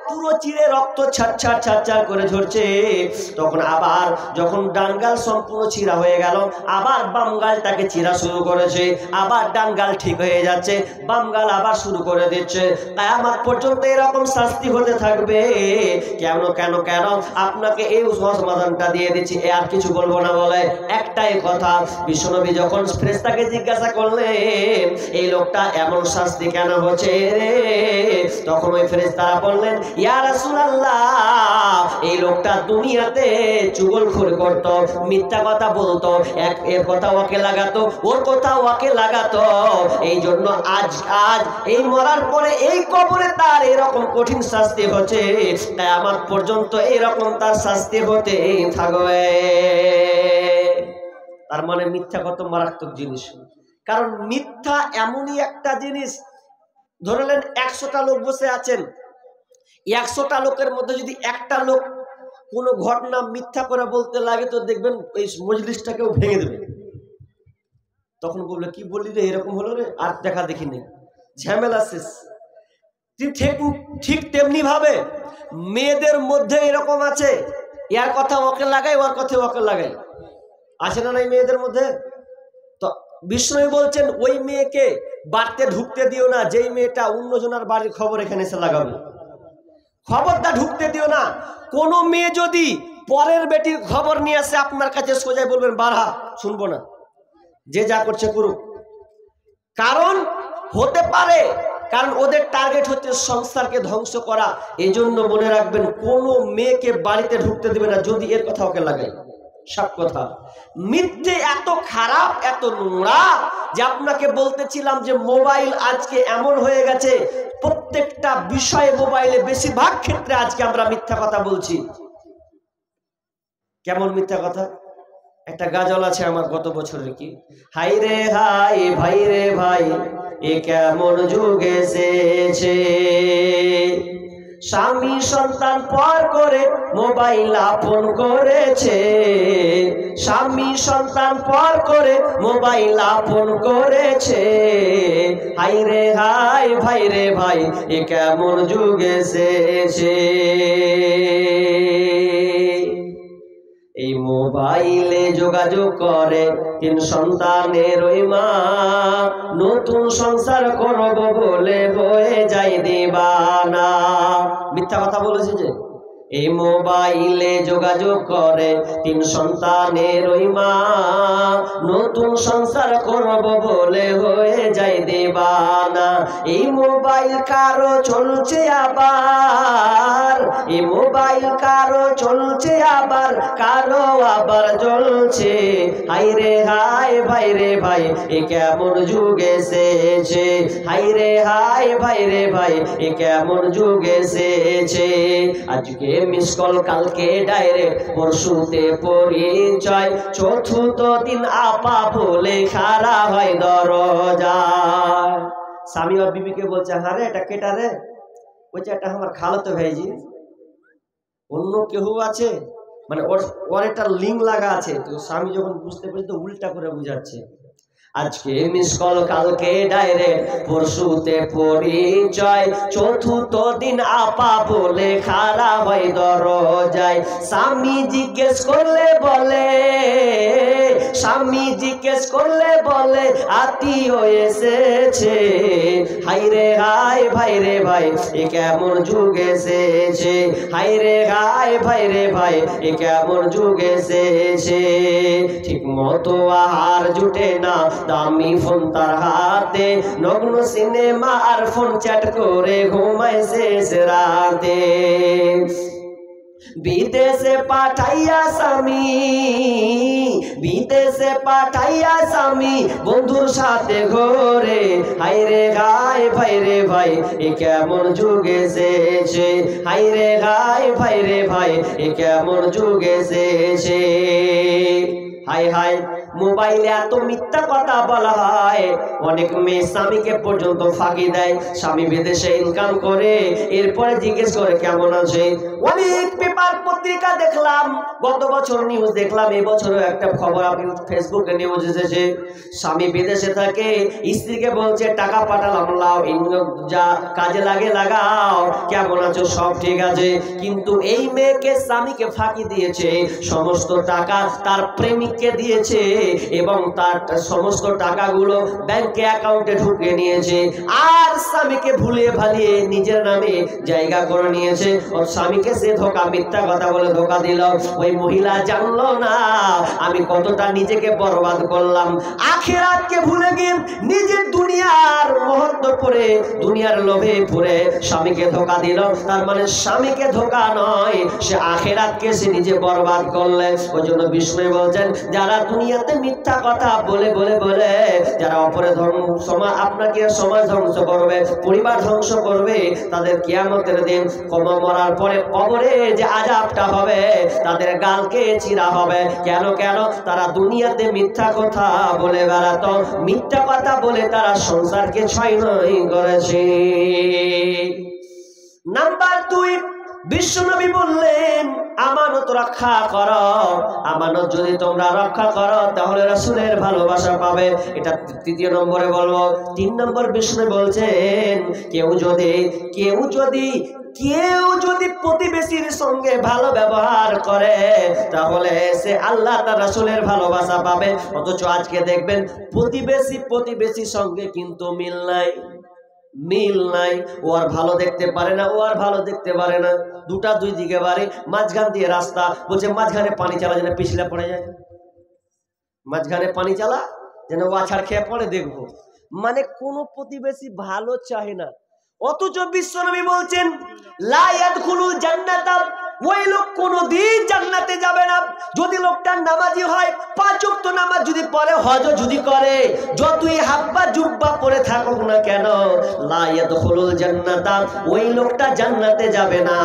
পুরো চিরে রক্ত ছাড় করে ঝরছে। তখন আবার যখন ডান গাল সম্পূর্ণ চিরা হয়ে গেল, আবার বাম গালটাকে চিরা শুরু করেছে, আবার ডান গাল ঠিক হয়ে যাচ্ছে, বাম গাল আবার শুরু করে দিচ্ছে। কিয়ামত পর্যন্ত এরকম শাস্তি হতে থাকবে। কেন কেন কেন আপনাকে এই সমাধানটা দিয়ে দিচ্ছি, আর কিছু বলবো না বলে একটাই কথা। বিশ্বনবী যখন ফেরেশতাকে জিজ্ঞাসা করলেন এই লোকটা এমন শাস্তি কেন হচ্ছে রে, তখন ওই ফেরেশতারা বললেন ইয়া রাসূলুল্লাহ, এই লোকটা দুনিয়াতে চুগলখড়ি করত, মিথ্যা কথা বলতো, এর কথা ওকে লাগাতো, ওর কথা ওকে লাগাতো, এই জন্য আজ এই মরার পরে এই কবরে তার এরকম কঠিন শাস্তি হচ্ছে, কিয়ামত পর্যন্ত এরকম তার শাস্তি হতে থাকবে। তার মানে মিথ্যা কত মারাত্মক জিনিস। কারণ মিথ্যা এমনই একটা জিনিস, ধরলেন 100টা লোক বসে আছেন, 100টা লোকের মধ্যে যদি একটা লোক কোনো ঘটনা মিথ্যা করে বলতে লাগে তো দেখবেন এই মজলিসটাকেও ভেঙে দেবে। তখন বলবে কি বললি রে, এরকম হলো রে, আর দেখা দেখি নেই, ঝামেলা শেষ। ঠিক তেমনি ভাবে মেয়েদের মধ্যে এরকম আছে, ইয়ার কথা ওকে লাগাই, ওর কথা ওকে লাগাই, আছে না নাই মেয়েদের মধ্যে? তো বিষ্ণু বলছেন ওই মেয়েকে বাড়িতে ঢুকতে দিও না, যেই মেয়েটা অন্যজনের বাড়ির খবর এখানে এসে লাগাবে, খবরটা ঢুকতে দিও না। কোনো মেয়ে যদি পরের বেটির খবর নিয়ে আসে আপনার কাছে, সোজাই বলবেন বাড়া, শুনবো না, যে যা করছে করুক। কারণ হতে পারে, কারণ ওদের টার্গেট হচ্ছে সংসারকে ধ্বংস করা। এই জন্য মনে রাখবেন কোনো মেয়েকে বাড়িতে ঢুকতে দেবে না যদি এর কথা ওকে লাগায়। সব কথা মিথ্যে এত খারাপ, এত নোংরা যে আপনাকে বলতেছিলাম যে মোবাইল আজকে এমন হয়ে গেছে, প্রত্যেকটা বিষয়ে মোবাইলে বেশিরভাগ ক্ষেত্রে আজকে আমরা মিথ্যা কথা বলছি। কেমন মিথ্যা কথা? একটা গাজল আছে আমার গত বছরের, কি হাই রে হাই, ভাই রে ভাই, এ কেমন যুগ এসেছে, স্বামী সন্তান পর করে মোবাইল আপন করেছে, স্বামী সন্তান পর করে মোবাইল আপন করেছে, হাই রে হাই, ভাই রে ভাই, এ কেমন যুগ এসেছে। এই মোবাইলে যোগাযোগ করে 3 সন্তানের ওই মা, নতুন সংসার করব বলে হয়ে যায় দিবানা। মিথ্যা কথা বলেছে যে এই মোবাইলে যোগাযোগ করে 3 সন্তানের ওই মা, নতুন সংসার করব বলে হয়ে যায় দিবানা। এই মোবাইল কারো চলছে আবার, এই মোবাইল কারো চলছে আবার, কারো আবার জ্বলছে, হাই রে হাই, ভাই রে ভাই, এ কেমন যুগ এসেছে, হাই রে হাই, ভাই রে ভাই, এ কেমন যুগ এসেছে। আজকে মিস কল, কালকে ডাইরেক্ট, পরশুতে পরিচয়, চতুর্থ দিন আপা বলে খাড়া হয় দরজা। স্বামী আর বিবিকে বলছে হ্যাঁ রে এটা কেটা রে, বলছে এটা আমার খালাতো ভাইজি। অন্য কেউ আছে, মানে ওর একটা লিঙ্ক লাগা আছে। তো স্বামী যখন বুঝতে পারছে তো উল্টা করে বুঝাচ্ছে, আজকে মিস কল, কালকে ডাইরেক্ট, পরশুতে পরিচয়, চতুর্থ দিন আপা বলে খাড়া হয় দরজায়। স্বামী জিজ্ঞেস করলে বলে, স্বামী জিজ্ঞেস করলে বলে আত্মীয় এসেছে, হাই রে হাই, ভাই রে ভাই, এ কেমন যুগ এসেছে, হাই রে হাই, ভাই রে ভাই, এ কেমন যুগ এসেছে। ঠিক মতো আহার জুটে না, দামি ফোন তার হাতে, নগ্ন সিনেমা আর ফোন চ্যাট করে ঘুমায় শেষ রাতে। বিদেশে পাঠাইয়া স্বামী, বিদেশে পাঠাইয়া স্বামী, বন্ধুর সাথে ঘরে, হাই রে হাই, ভাই রে ভাই, এ কেমন যুগ এসেছে, হাই রে হাই, ভাই রে ভাই, এ কেমন যুগ এসেছে। হাই হাই, মোবাইলে এত মিথ্যা কথা বলা হয়, অনেক মেয়ে স্বামীকে পর্যন্ত ফাঁকি দেয়। স্বামী বিদেশে ইনকাম করে, এরপরে জিজ্ঞেস করে কেমন আছে। অনেক পেপার পত্রিকা দেখলাম, গত বছর নিউজ দেখলাম, এবছরও একটা খবর আমি ফেসবুকে নিউজ এসেছে, স্বামী বিদেশে থাকে, স্ত্রীকে বলছে টাকা পাঠালাম, লাও যা কাজে লাগে লাগাও, কেমন আছো, সব ঠিক আছে। কিন্তু এই মেয়েকে স্বামীকে ফাঁকি দিয়েছে, সমস্ত টাকা তার প্রেমিককে দিয়েছে এবং তার সমস্ত টাকাগুলো ব্যাংকে অ্যাকাউন্টে ঢুকিয়ে নিয়েছে, আর স্বামীকে ভুলিয়ে ভালিয়ে নিজের নামে জায়গা করে নিয়েছে। ওর স্বামীকে সে ধোকা, মিথ্যা কথা বলে ধোকা দিল। ওই মহিলা জানলো না আমি কতটা নিজেকে বরবাদ করলাম, আখিরাতকে ভুলে গিয়ে নিজের দুনিয়ার মহত্ব পড়ে, দুনিয়ার লোভে পড়ে স্বামীকে ধোকা দিল। তার মানে স্বামীকে ধোকা নয়, সে আখিরাতকে সে নিজে বরবাদ করলে। ওই জন্য বিষ্ণু বলছেন, যারা দুনিয়াতে মিথ্যা কথা বলে বলে বলে যারা অপরে সমাজ আপনাকে সমাজ ধ্বংস করবে, পরিবার ধ্বংস করবে, তাদের কিয়ামতের দিন মরার পরে কবরে যে আযাবটা হবে, তাদের গালকে চিরা হবে। কেন কেন? তারা দুনিয়াতে মিথ্যা কথা বলে বেড়াতো, মিথ্যা কথা বলে তারা সংসারকে ছয়নই করেছে। নাম্বার 2, বিশ্বনবী বললেন আমানত রক্ষা করো। আমানত যদি তোমরা রক্ষা করো তাহলে রাসূলের ভালোবাসা পাবে। এটা 3 নম্বরে বলবো। 3 নম্বর বিষ্ণু বলছেন, কেউ যদি প্রতিবেশীর সঙ্গে ভালো ব্যবহার করে তাহলে সে আল্লাহ তার রাসূলের ভালোবাসা পাবে। অথচ আজকে দেখবেন প্রতিবেশীর সঙ্গে কিন্তু মিল নাই। ও আর ভালো দেখতে পারে না, ও আর ভালো দেখতে পারে না। দুই দিকে বাড়ি, মাঝখান দিয়ে রাস্তা, বলছে মাঝখানে পানি চালা যেন পিছলে পড়ে যায়, মাঝখানে পানি চালা যেন ও আছাড় খেয়ে পড়ে দেখবো। মানে কোনো প্রতিবেশী ভালো চায় না। অথচ বিশ্বনবী বলছেন লা ইয়াদখুলুল জান্নাতা, ওই লোক কোনোদিন জান্নাতে যাবে না। যদি লোকটা নামাজি হয়, 5 ওয়াক্ত নামাজ যদি পড়ে, হজ যদি করে, যতই হাব্বা জুব্বা পরে থাকুক না কেন, লা ইয়াদখুলুল জান্নাতা, ওই লোকটা জান্নাতে যাবে না।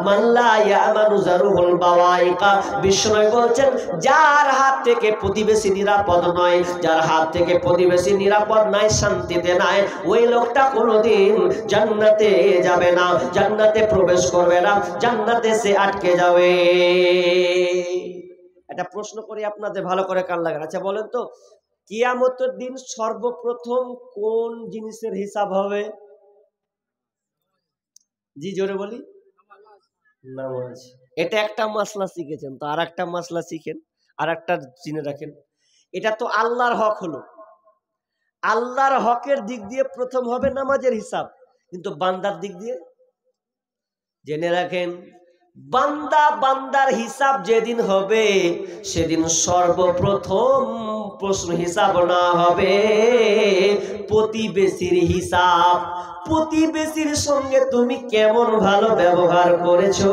মান লা ইয়ামানু জারুহুল বাওয়াইকা, বিষ্ণু বলছেন যার হাত থেকে প্রতিবেশী নিরাপদ নয়, যার হাত থেকে প্রতিবেশী নিরাপদ নাই, শান্তিতে নাই, ওই লোকটা কোনোদিন জান্নাতে যাবে না, জান্নাতে প্রবেশ করবে না, জান্নাতে সে আটকে যাবে। একটা প্রশ্ন করি আপনাদের, ভালো করে কান লাগান। আচ্ছা বলেন তো, কিয়ামতের দিন সর্বপ্রথম কোন জিনিসের হিসাব হবে? জি জোরে বলি, নামাজ। এটা একটা মাসলা শিখেছেন, তো আর একটা মাসলা শিখেন, আর একটা চিনে রাখেন। এটা তো আল্লাহর হক হলো, আল্লাহর হকের দিক দিয়ে প্রথম হবে নামাজের হিসাব, কিন্তু বান্দার দিক দিয়ে জেনে রাখেন, বান্দার হিসাব যেদিন হবে সেদিন সর্বপ্রথম প্রশ্ন হিসাব না হবে প্রতিবেশীর হিসাব। প্রতিবেশীর সঙ্গে তুমি কেমন ভালো ব্যবহার করেছো,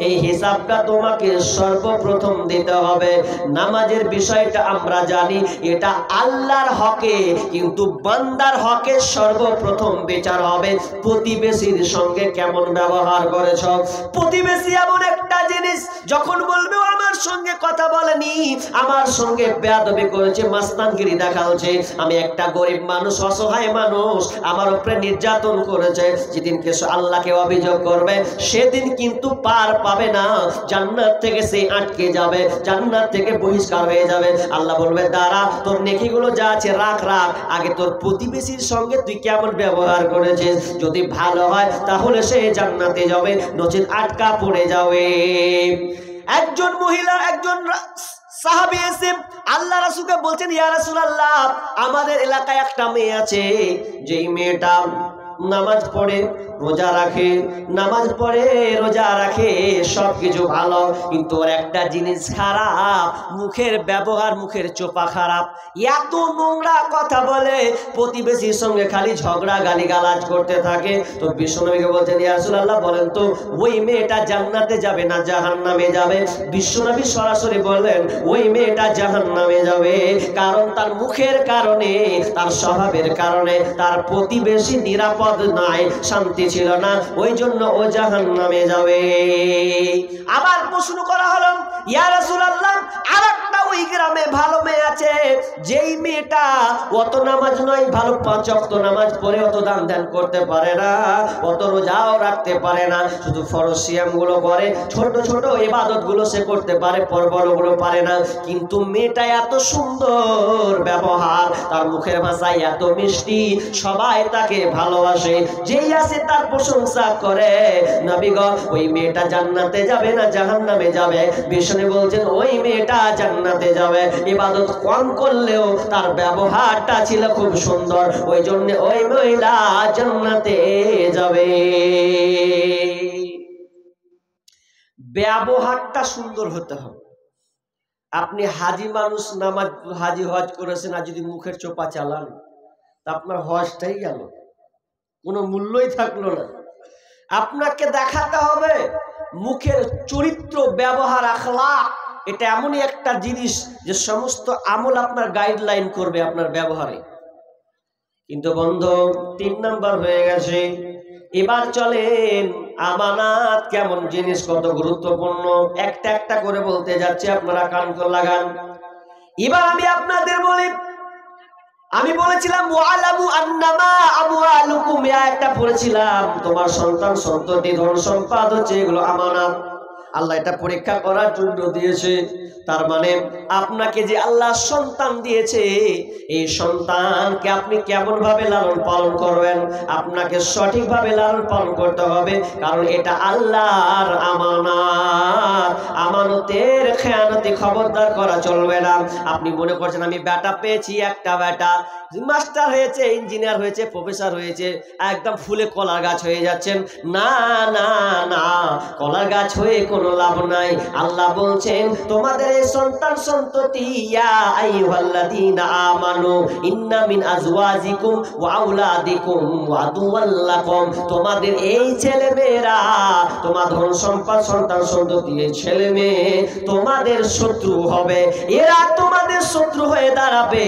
এই হিসাবটা তোমাকে সর্বপ্রথম দিতে হবে। নামাজের বিষয়টা আমরা জানি এটা আল্লাহর হকে, কিন্তু বান্দার হকে সর্বপ্রথম বিচার হবে প্রতিবেশীর সঙ্গে কেমন ব্যবহার করেছো। প্রতিবেশী এমন একটা জিনিস, যখন বলবে আমার সঙ্গে কথা বলেনি, আমার সঙ্গে বেয়াদবি করেছে, মাস্তানগিরি দেখাচ্ছে, আমি একটা গরিব মানুষ, অসহায় মানুষ, আমার উপরে নির্যাতন করেছে, যেদিনকে আল্লাহকে অভিযোগ করবে সেদিন কিন্তু পার পাবে না, জান্নাত থেকে সে আটকে যাবে, জান্নাত থেকে বহিষ্কার হয়ে যাবে। আল্লাহ বলবে দাঁড়া, তোর নেকিগুলো যা আছে রাখ, আগে তোর প্রতিবেশীর সঙ্গে তুই কেমন ব্যবহার করেছিস, যদি ভালো হয় তাহলে সে জান্নাতে যাবে, নচেত আটকা পড়ে যাবে। একজন মহিলা, একজন সাহাবী এসে আল্লাহ রাসূলকে বলছেন, ইয়া রাসূলুল্লাহ, আমাদের এলাকায় একটা মেয়ে আছে, যেই মেয়েটা নামাজ পড়ে, রোজা রাখে, নামাজ পড়ে, রোজা রাখে, সবকিছু ভালো, কিন্তু ওর একটা জিনিস খারাপ, মুখের ব্যবহার, মুখের চোপা খারাপ, এত নোংরা কথা বলে, প্রতিবেশীর সঙ্গে খালি ঝগড়া গালিগালাজ করতে থাকে। তো বিশ্বনবীকে বলছেন, ইয়া রাসূলুল্লাহ, বলেন তো ওই মেয়েটা জান্নাতে যাবে না জাহান্নামে যাবে? বিশ্বনবী সরাসরি বললেন ওই মেয়েটা জাহান্নামে যাবে, কারণ তার মুখের কারণে, তার স্বভাবের কারণে তার প্রতিবেশী নিরাপদ নাই, শান্তি ছিল না, ওই জন্য ও জাহান্নামে যাবে। আবার প্রশ্ন করা হলো, ইয়া রাসূলুল্লাহ, আরেকটা ওই গ্রামে ভালো মেয়ে আছে, যেই মেয়েটা অত নামাজ নয়, ভালো 5 ওয়াক্ত নামাজ পড়ে অত দান ধ্যান করতে পারে না, অত রোজাও রাখতে পারে না, শুধু ফরজ সিয়াম গুলো করে, ছোট ছোট ইবাদত গুলো সে করতে পারে, বড় গুলো পারে না, কিন্তু মেয়েটা এত সুন্দর ব্যবহার, তার মুখের ভাষায় এত মিষ্টি, সবাই তাকে ভালোবাসে, যেই আসে তার প্রশংসা করে। নবী গো, ওই মেয়েটা জান্নাতে যাবে না জাহান্নামে যাবে? বিষ্ণু বলছেন ওই মেয়েটা জান্নাতে যাবে, ইবাদত কম করলেও তার ব্যবহারটা ছিল খুব সুন্দর, ওই জন্য ওই মহিলা জান্নাতে যাবে। ব্যবহারটা সুন্দর হতে হবে। আপনি হাজি মানুষ, নামাজ হাজি হজ করেছেন, আর যদি মুখের চোপা চালান তা আপনার হজটাই গেল, কোনো মূল্যই থাকলো না। আপনাকে দেখাতে হবে মুখের চরিত্র, ব্যবহার, আখলাক, এটা এমনই একটা জিনিস যে সমস্ত আমল আপনার গাইডলাইন করবে আপনার ব্যবহারে। কিন্তু বন্ধু 3 নাম্বার হয়ে গেছে। এবার চলেন আমানত কেমন জিনিস, কত গুরুত্বপূর্ণ, একটা একটা করে বলতে যাচ্ছি, আপনারা কান করে লাগান। এবার আমি আপনাদের বলি, আমি বলেছিলাম ওয়ালামু আন্নামা আমওয়ালুকুম, একটা পড়েছিলাম, তোমার সন্তান সন্ততি ধন সম্পদ হচ্ছে এগুলো আমানত, আল্লাহ এটা পরীক্ষা করার জন্য দিয়েছে। তার মানে আপনাকে যে আল্লাহ সন্তান দিয়েছে, এই সন্তানকে আপনি কেমন ভাবে লালন পালন করবেন, আপনাকে সঠিক ভাবে লালন পালন করতে হবে, কারণ এটা আল্লাহর আমানত। আমানতের খেয়ানতি খবরদার করা চলবে না। আপনি মনে করছেন আমি বেটা পেয়েছি, একটা বেটা মাস্টার হয়েছে, ইঞ্জিনিয়ার হয়েছে, প্রফেসর হয়েছে, একদম ফুলে কলার গাছ হয়ে যাচ্ছেন, না না না, কলার গাছ হয়ে কোনো লাভ নাই। আল্লাহ বলছেন তোমাদের এই সন্তান সন্ততি, ইয়া আইয়ুহাল্লাযীনা আমানু ইন্না মিন আজওয়াজিকুম ওয়া আওলাদিকুম আদুওয়াল লাকুম, তোমাদের এই ছেলে মেয়েরা, তোমার ধন সম্পদ সন্তান সন্ততি, এই ছেলে মেয়ে তোমাদের শত্রু হবে, এরা তোমাদের শত্রু হয়ে দাঁড়াবে।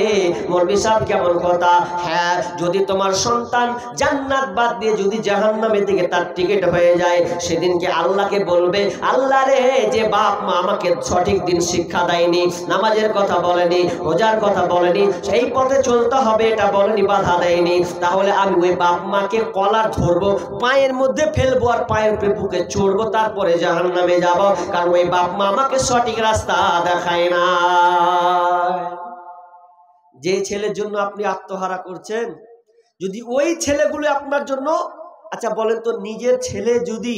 মৌলভী সাহেব কেমন কথা? হ্যাঁ, যদি তোমার সন্তান জান্নাত বাদ দিয়ে যদি জাহান্নামের দিকে তার টিকিট হয়ে যায়, সেদিনকে আল্লাহকে বলবে, আল্লাহ রে, যে বাপ মা আমাকে সঠিক দিন শিক্ষা দেয়নি, নামাজের কথা বলেনি, রোজার কথা বলেনি, সেই পথে চলতে হবে এটা বলেনি, বাধা দেয়নি, তাহলে আমি ওই বাপ মাকে কলার ধরবো, পায়ের মধ্যে ফেলবো, আর পায়ের বুকে চড়বো, তারপরে জাহান্নামে যাব, কারণ ওই বাপ মা আমাকে সঠিক রাস্তা দেখায় না। যে ছেলের জন্য আপনি আত্মহারা করছেন, যদি ওই ছেলেগুলো আপনার জন্য, আচ্ছা বলেন তো, নিজের ছেলে যদি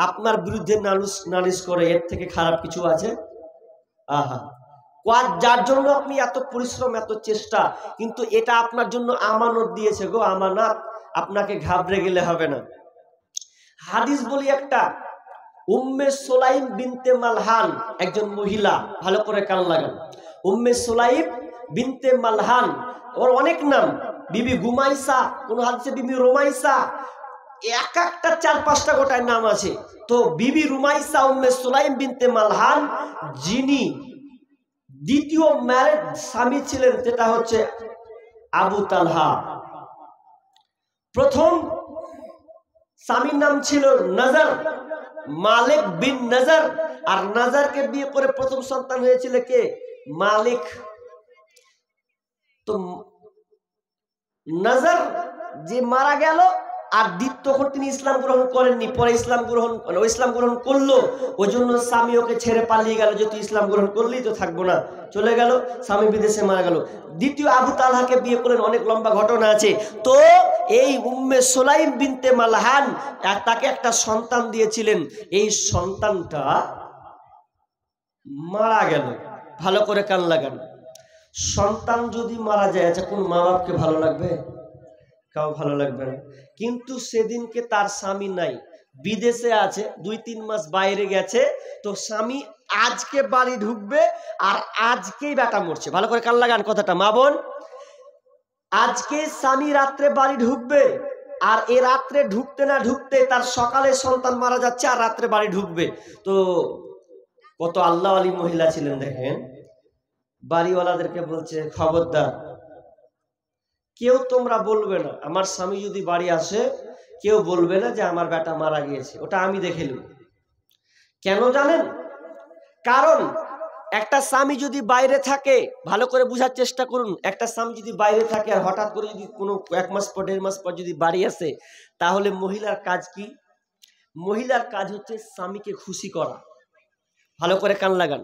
আপনার বিরুদ্ধে নালিশ করে, এর থেকে খারাপ কিছু আছে? আহা, যার জন্য আপনি এত পরিশ্রম, এত চেষ্টা, কিন্তু এটা আপনার জন্য আমানত দিয়েছে গো, আমানত, আপনাকে ঘাবড়ে গেলে হবে না। হাদিস বলি একটা, উম্মে সুলাইম বিনতে মালহান, একজন মহিলা, ভালো করে কান লাগান, উম্মে সুলাইম বিনতে মালহান, ওর অনেক নাম, বিবি গুমাইসা, কোন হাদিসে বিবি রোমাইসা, এক একটা 4-5টা গোটায় নাম আছে। তো বিবি রুমাইসা উম্মে সুলাইম বিনতে মালহান, যিনি দ্বিতীয় ম্যারেড স্বামী ছিলেন, যেটা হচ্ছে আবু তালহা। প্রথম স্বামীর নাম ছিল নজর, মালিক বিন নজর, আর নজরকে বিয়ে করে প্রথম সন্তান হয়েছিল কে? মালিক। তো নজর যে মারা গেল, আর তখন তিনি ইসলাম গ্রহণ করেননি, পরে ইসলাম গ্রহণ করলো, ওই জন্য স্বামী ওকে ছেড়ে পালিয়ে গেল, যে তুই ইসলাম গ্রহণ করলি তো থাকবো না, চলে গেল, স্বামী বিদেশে মারা গেল। দ্বিতীয় আবু তালহাকে বিয়ে করলেন, অনেক লম্বা ঘটনা আছে। তো এই উম্মে সুলাইম বিনতে মালহান তাকে একটা সন্তান দিয়েছিলেন, এই সন্তানটা মারা গেল। ভালো করে কান লাগান, সন্তান যদি মারা যায়, আচ্ছা কোন মা বাপকে ভালো লাগবে? কাউ ভালো লাগবে না। কিন্তু সেদিনকে তার স্বামী নাই, বিদেশে আছে, 2-3 মাস বাইরে গেছে। তো স্বামী আজকে বাড়ি ঢুকবে, আর আজকেই বেটা মরছে। ভালো করে কান লাগান কথাটা, মা বোন, আজকে স্বামী রাত্রে বাড়ি ঢুকবে, আর এ রাত্রে ঢুকতে না ঢুকতে তার সকালে সন্তান মারা যাচ্ছে, আর রাত্রে বাড়ি ঢুকবে। তো কত আল্লাহ আলী মহিলা ছিলেন দেখেন, বাড়িওয়ালাদেরকে বলছে, খবরদার, কেউ তোমরা বলবে না, আমার স্বামী যদি বাড়ি আসে কেউ বলবে না যে আমার বেটা মারা গিয়েছে, ওটা আমি দেখে নেব। কেন জানেন? কারণ একটা স্বামী যদি বাইরে থাকে, ভালো করে বোঝার চেষ্টা করুন, একটা স্বামী যদি বাইরে থাকে আর হঠাৎ করে যদি কোনো 1 মাস পর 1.5 মাস পর যদি বাড়ি আসে, তাহলে মহিলার কাজ কি? মহিলার কাজ হচ্ছে স্বামীকে খুশি করা। ভালো করে কান লাগান,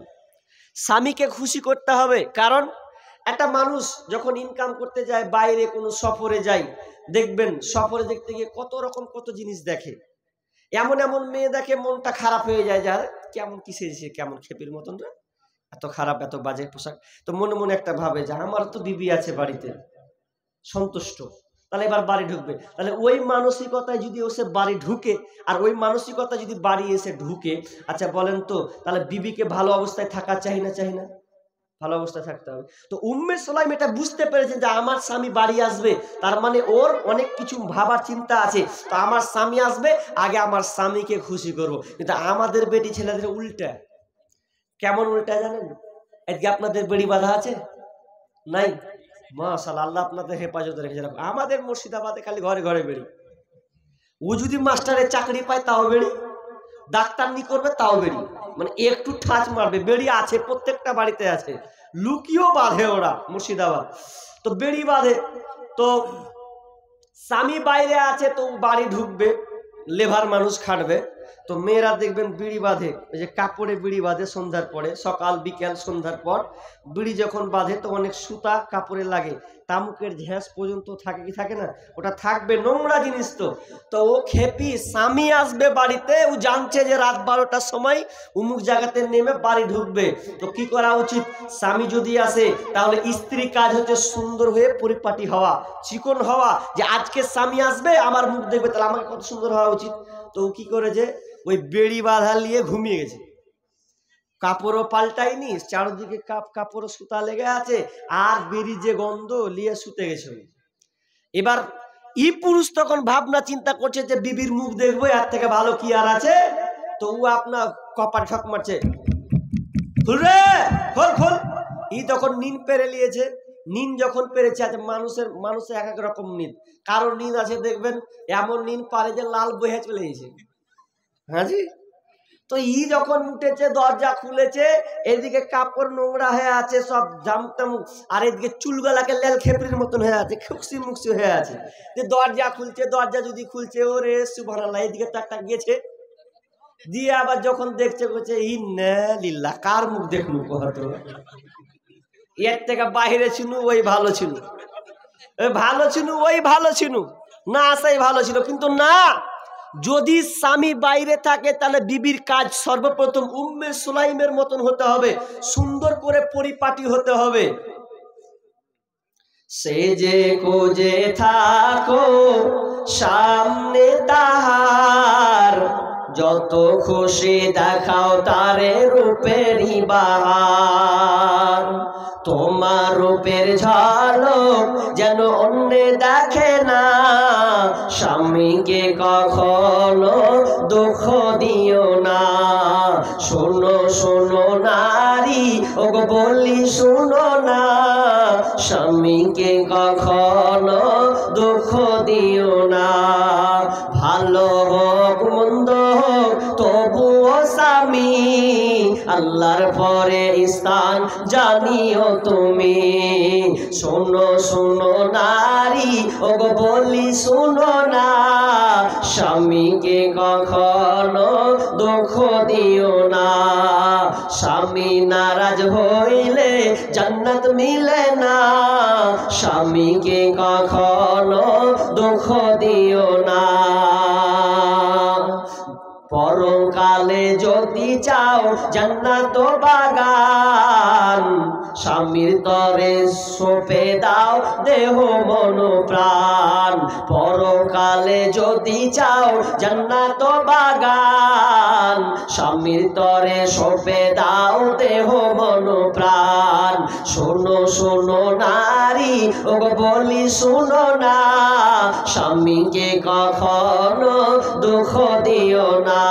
স্বামীকে খুশি করতে হবে। কারণ একটা মানুষ যখন ইনকাম করতে যায়, বাইরে কোনো সফরে যায়, দেখবেন সফরে দেখতে গিয়ে কত রকম কত জিনিস দেখে, এমন এমন মেয়ে দেখে মনটা খারাপ হয়ে যায়, যার কেমন কি সেজেছে, কেমন খেপির মতন রে, এত খারাপ, এত বাজে পোশাক। তো মনে মনে একটা ভাবে যে আমার তো বিবি আছে বাড়িতে, সন্তুষ্ট, তাহলে এবার বাড়ি ঢুকবে। তাহলে ওই মানসিকতায় যদি সে বাড়ি ঢুকে, আর ওই মানসিকতা যদি বাড়ি এসে ঢুকে, আচ্ছা বলেন তো, তাহলে বিবিকে ভালো অবস্থায় থাকা চাই না? চাই না? ভালো অবস্থায় থাকতে হবে। তো উম্মে সুলাইম এটা বুঝতে পেরেছেন যে আমার স্বামী বাড়ি আসবে, তার মানে ওর অনেক কিছু ভাবার চিন্তা আছে। তো আমার স্বামী আসবে, আগে আমার স্বামীকে খুশি করব। কিন্তু আমাদের বেটি ছেলেদের উল্টা। কেমন উল্টা জানেন? আজকে আপনাদের বেড়ি বাঁধা আছে নাই? মাশাআল্লাহ, আল্লাহ আপনাদের হেফাজতে রেখেছে। আমাদের মুর্শিদাবাদে খালি ঘরে ঘরে বেড়ি। ও যদি মাস্টারের চাকরি পায় তাও বেড়ি, ডাক্তার নি করবে তাও বেড়ি, মানে একটু ঠাঁচ মারবে বেড়ি আছে, প্রত্যেকটা বাড়িতে আছে। লুকিয়েও বাঁধে ওরা মুর্শিদাবাদ, তো বেড়ি বাঁধে। তো স্বামী বাইরে আছে, তো বাড়ি ঢুকবে, লেভার মানুষ খাটবে। তো মেয়েরা দেখবেন বিড়ি বাঁধে, ওই যে কাপড়ে বিড়ি বাঁধে সন্ধ্যার পরে, সকাল বিকেল সন্ধ্যার পর বিড়ি যখন বাঁধে তো অনেক সুতা কাপড়ে লাগে, তামুকের ঝ্যাঁস পর্যন্ত থাকে কি থাকে না? ওটা থাকবে, নোংরা জিনিস। তো ও খেপি, স্বামী আসবে বাড়িতে, ও জানছে যে রাত 12টার সময় উমুক জায়গাতে নেমে বাড়ি ঢুকবে। তো কি করা উচিত? স্বামী যদি আসে, তাহলে স্ত্রী কাজ হচ্ছে সুন্দর হয়ে পরিপাটি হওয়া, চিকন হওয়া, যে আজকে স্বামী আসবে আমার মুখ দেখবে, তাহলে আমাকে কত সুন্দর হওয়া উচিত। তো ও কি করেছে? ওই বেড়ি বাঁধা নিয়ে ঘুমিয়ে গেছে, কাপড়ও পাল্টায়নি, চারদিকে কাপড় সুতা লেগে আছে, আর বেরি যে গন্ধ নিয়ে শুতে গেছে। এবার ই পুরুষ তখন ভাবনা চিন্তা করছে যে বিবির মুখ দেখবো, এর থেকে ভালো কি আর আছে। তো ও আপনার কপাল ঠক মারছে, খুল রে, খোল খোল। ই তখন নিন পেরে নিয়েছে। নিন যখন পেরেছে, আছে মানুষের এক এক রকম নিন। কারোর নিন আছে দেখবেন এমন নিন পারে যে লাল বহে চলে গেছে। হ্যাঁ জি। তো ই যখন উঠেছে, দরজা খুলেছে, এদিকে কাপড় নোংরা হয়ে আছে সব জামতাম, আর এদিকে চুলগুলাকে লেল খেপড়ির মতন হয়ে আছে, খুকসি মুকসি হয়ে আছে। যে দরজা খুলছে, দরজা যদি খুলছে, ওরে সুবহানাল্লাহ, এদিকে তো একটা গেছে দিয়ে, আবার যখন দেখছে বলছে ইন্না লিল্লাহ, কার মুখ দেখলু কহতো, এর থেকে বাহিরে ছিনু ওই ভালো ছিল, ভালো ছিল ওই ভালো ছিল না, আসাই ভালো ছিল। কিন্তু না, যদি স্বামী বাইরে থাকে তাহলে বিবির কাজ সর্বপ্রথম উম্মে সুলাইমের মতন হতে হবে, সুন্দর করে পরিপাটি হতে হবে। সেজে কোজে থাকো সামনে তাহার, যত খুশি দেখাও তারে রূপেরই বাহার। তোমার রূপের ঝলক যেন অন্যে দেখে না, স্বামীকে কখনো দুঃখ দিও না। শোনো শোনো নারী, ওগো বলি শোনো না, স্বামীকে কখনো দুঃখ দিও না। ভালো হোক মন্দ হোক তবুও স্বামী, আল্লাহর পরে স্থান জানিও তুমি। শোনো শোনো নারী, ওগো বলি শোনো না, স্বামীকে কখনো দুঃখ দিও না। স্বামী নারাজ হইলে জান্নাত মিলে না, স্বামীকে কখনো দুঃখ দিও না। পরকালে যদি চাও জান্নাত বাগান, স্বামীর তরে সঁপে দাও দেহ মন প্রাণ। পরকালে যদি চাও জান্নাত বাগান, স্বামীর তরে সঁপে দাও দেহ মন প্রাণ। শোনো শোনো নারী, ওগো বলি শোনো না, স্বামীকে কখনো দুঃখ দিও না।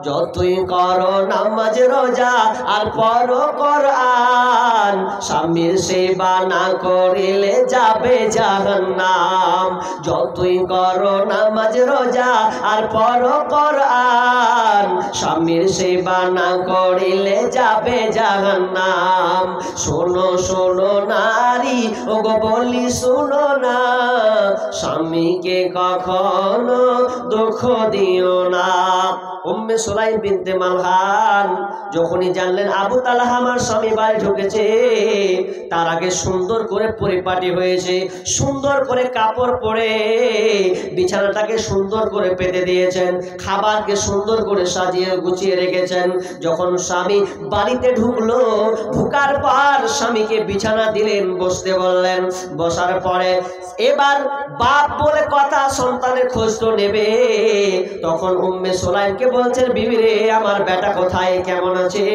যতই করো নামাজ রোজা আর পড়ো কোরআন, স্বামীর সেবা না করিলে যাবে জাহান্নাম। যতই করো নামাজ রোজা আর পড়ো কোরআন, স্বামীর সেবা না করিলে যাবে জাহান্নাম। শোনো শোনো নারী, ওগো বলি শোনো না, স্বামীকে কখনো দুঃখ দিও না। উম্মে সুলাইম বিনতে মালহান যখনই জানলেন আবু তালহা আমার স্বামী বাড়ি ঢুকেছে, তার আগে সুন্দর করে পরিপাটি হয়েছে, সুন্দর করে কাপড় পরে বিছানাটাকে সুন্দর করে পেতে দিয়েছেন, খাবারকে সুন্দর করে সাজিয়ে গুছিয়ে রেখেছেন। যখন স্বামী বাড়িতে ঢুকলো, ঢুকার পর স্বামীকে বিছানা দিলেন, বসতে বললেন। বসার পরে এবার বাপ বলে কথা, সন্তানের খোঁজ তো নেবে। তখন উম্মে সুলাইমকে বলছেন, বিবি রে আমার বেটা কোথায়, কেমন আছে?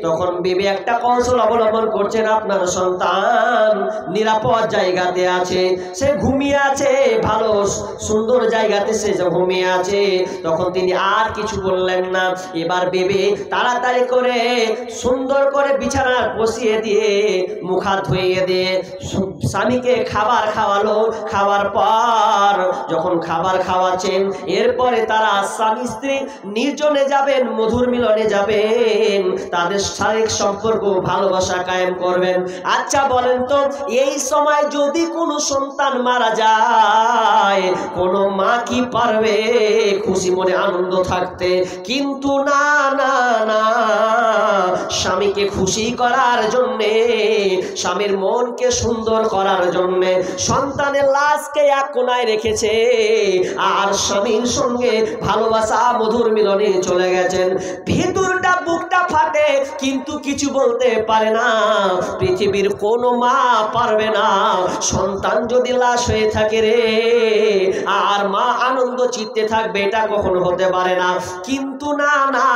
তখন বিবি একটা কৌশল অবলম্বন করছেন, আপনার সন্তান নিরাপদ জায়গাতে আছে, সে ঘুমিয়ে আছে, ভালো সুন্দর জায়গাতে সে ঘুমিয়ে আছে। তখন তিনি আর কিছু বললেন না। এবার বিবি তাড়াতাড়ি করে সুন্দর করে বিছানা বসিয়ে দিয়ে মুখ হাত ধুইয়ে দিয়ে স্বামীকে খাবার খাওয়ালো। খাওয়ার পর যখন খাবার খাওয়াচ্ছেন, এরপরে তারা স্বামী স্ত্রী নির্জনে যাবেন, মধুর মিলনে যাবেন, তাদের শারীরিক সম্পর্ক ভালোবাসা কায়েম করবেন। আচ্ছা বলেন তো, এই সময় যদি কোনো সন্তান মারা যায়, কোনো মা কি পারবে খুশি মনে আনন্দ থাকতে? কিন্তু না না না, স্বামীকে খুশি করার জন্যে, স্বামীর মনকে সুন্দর করার জন্যে সন্তানের লাশকে এক কোনায় রেখেছে আর স্বামীর সঙ্গে ভালোবাসা মধুর মিলনে চলে গেছেন। ভিতরটা বুকটা ফাটে, কিন্তু কিছু বলতে পারে না। পৃথিবীর কোনো মা পারবে না, সন্তান যদি লাশ হয়ে থাকে রে আর মা আনন্দ চিত্তে থাকবে, এটা কখনো হতে পারে না। কিন্তু না না,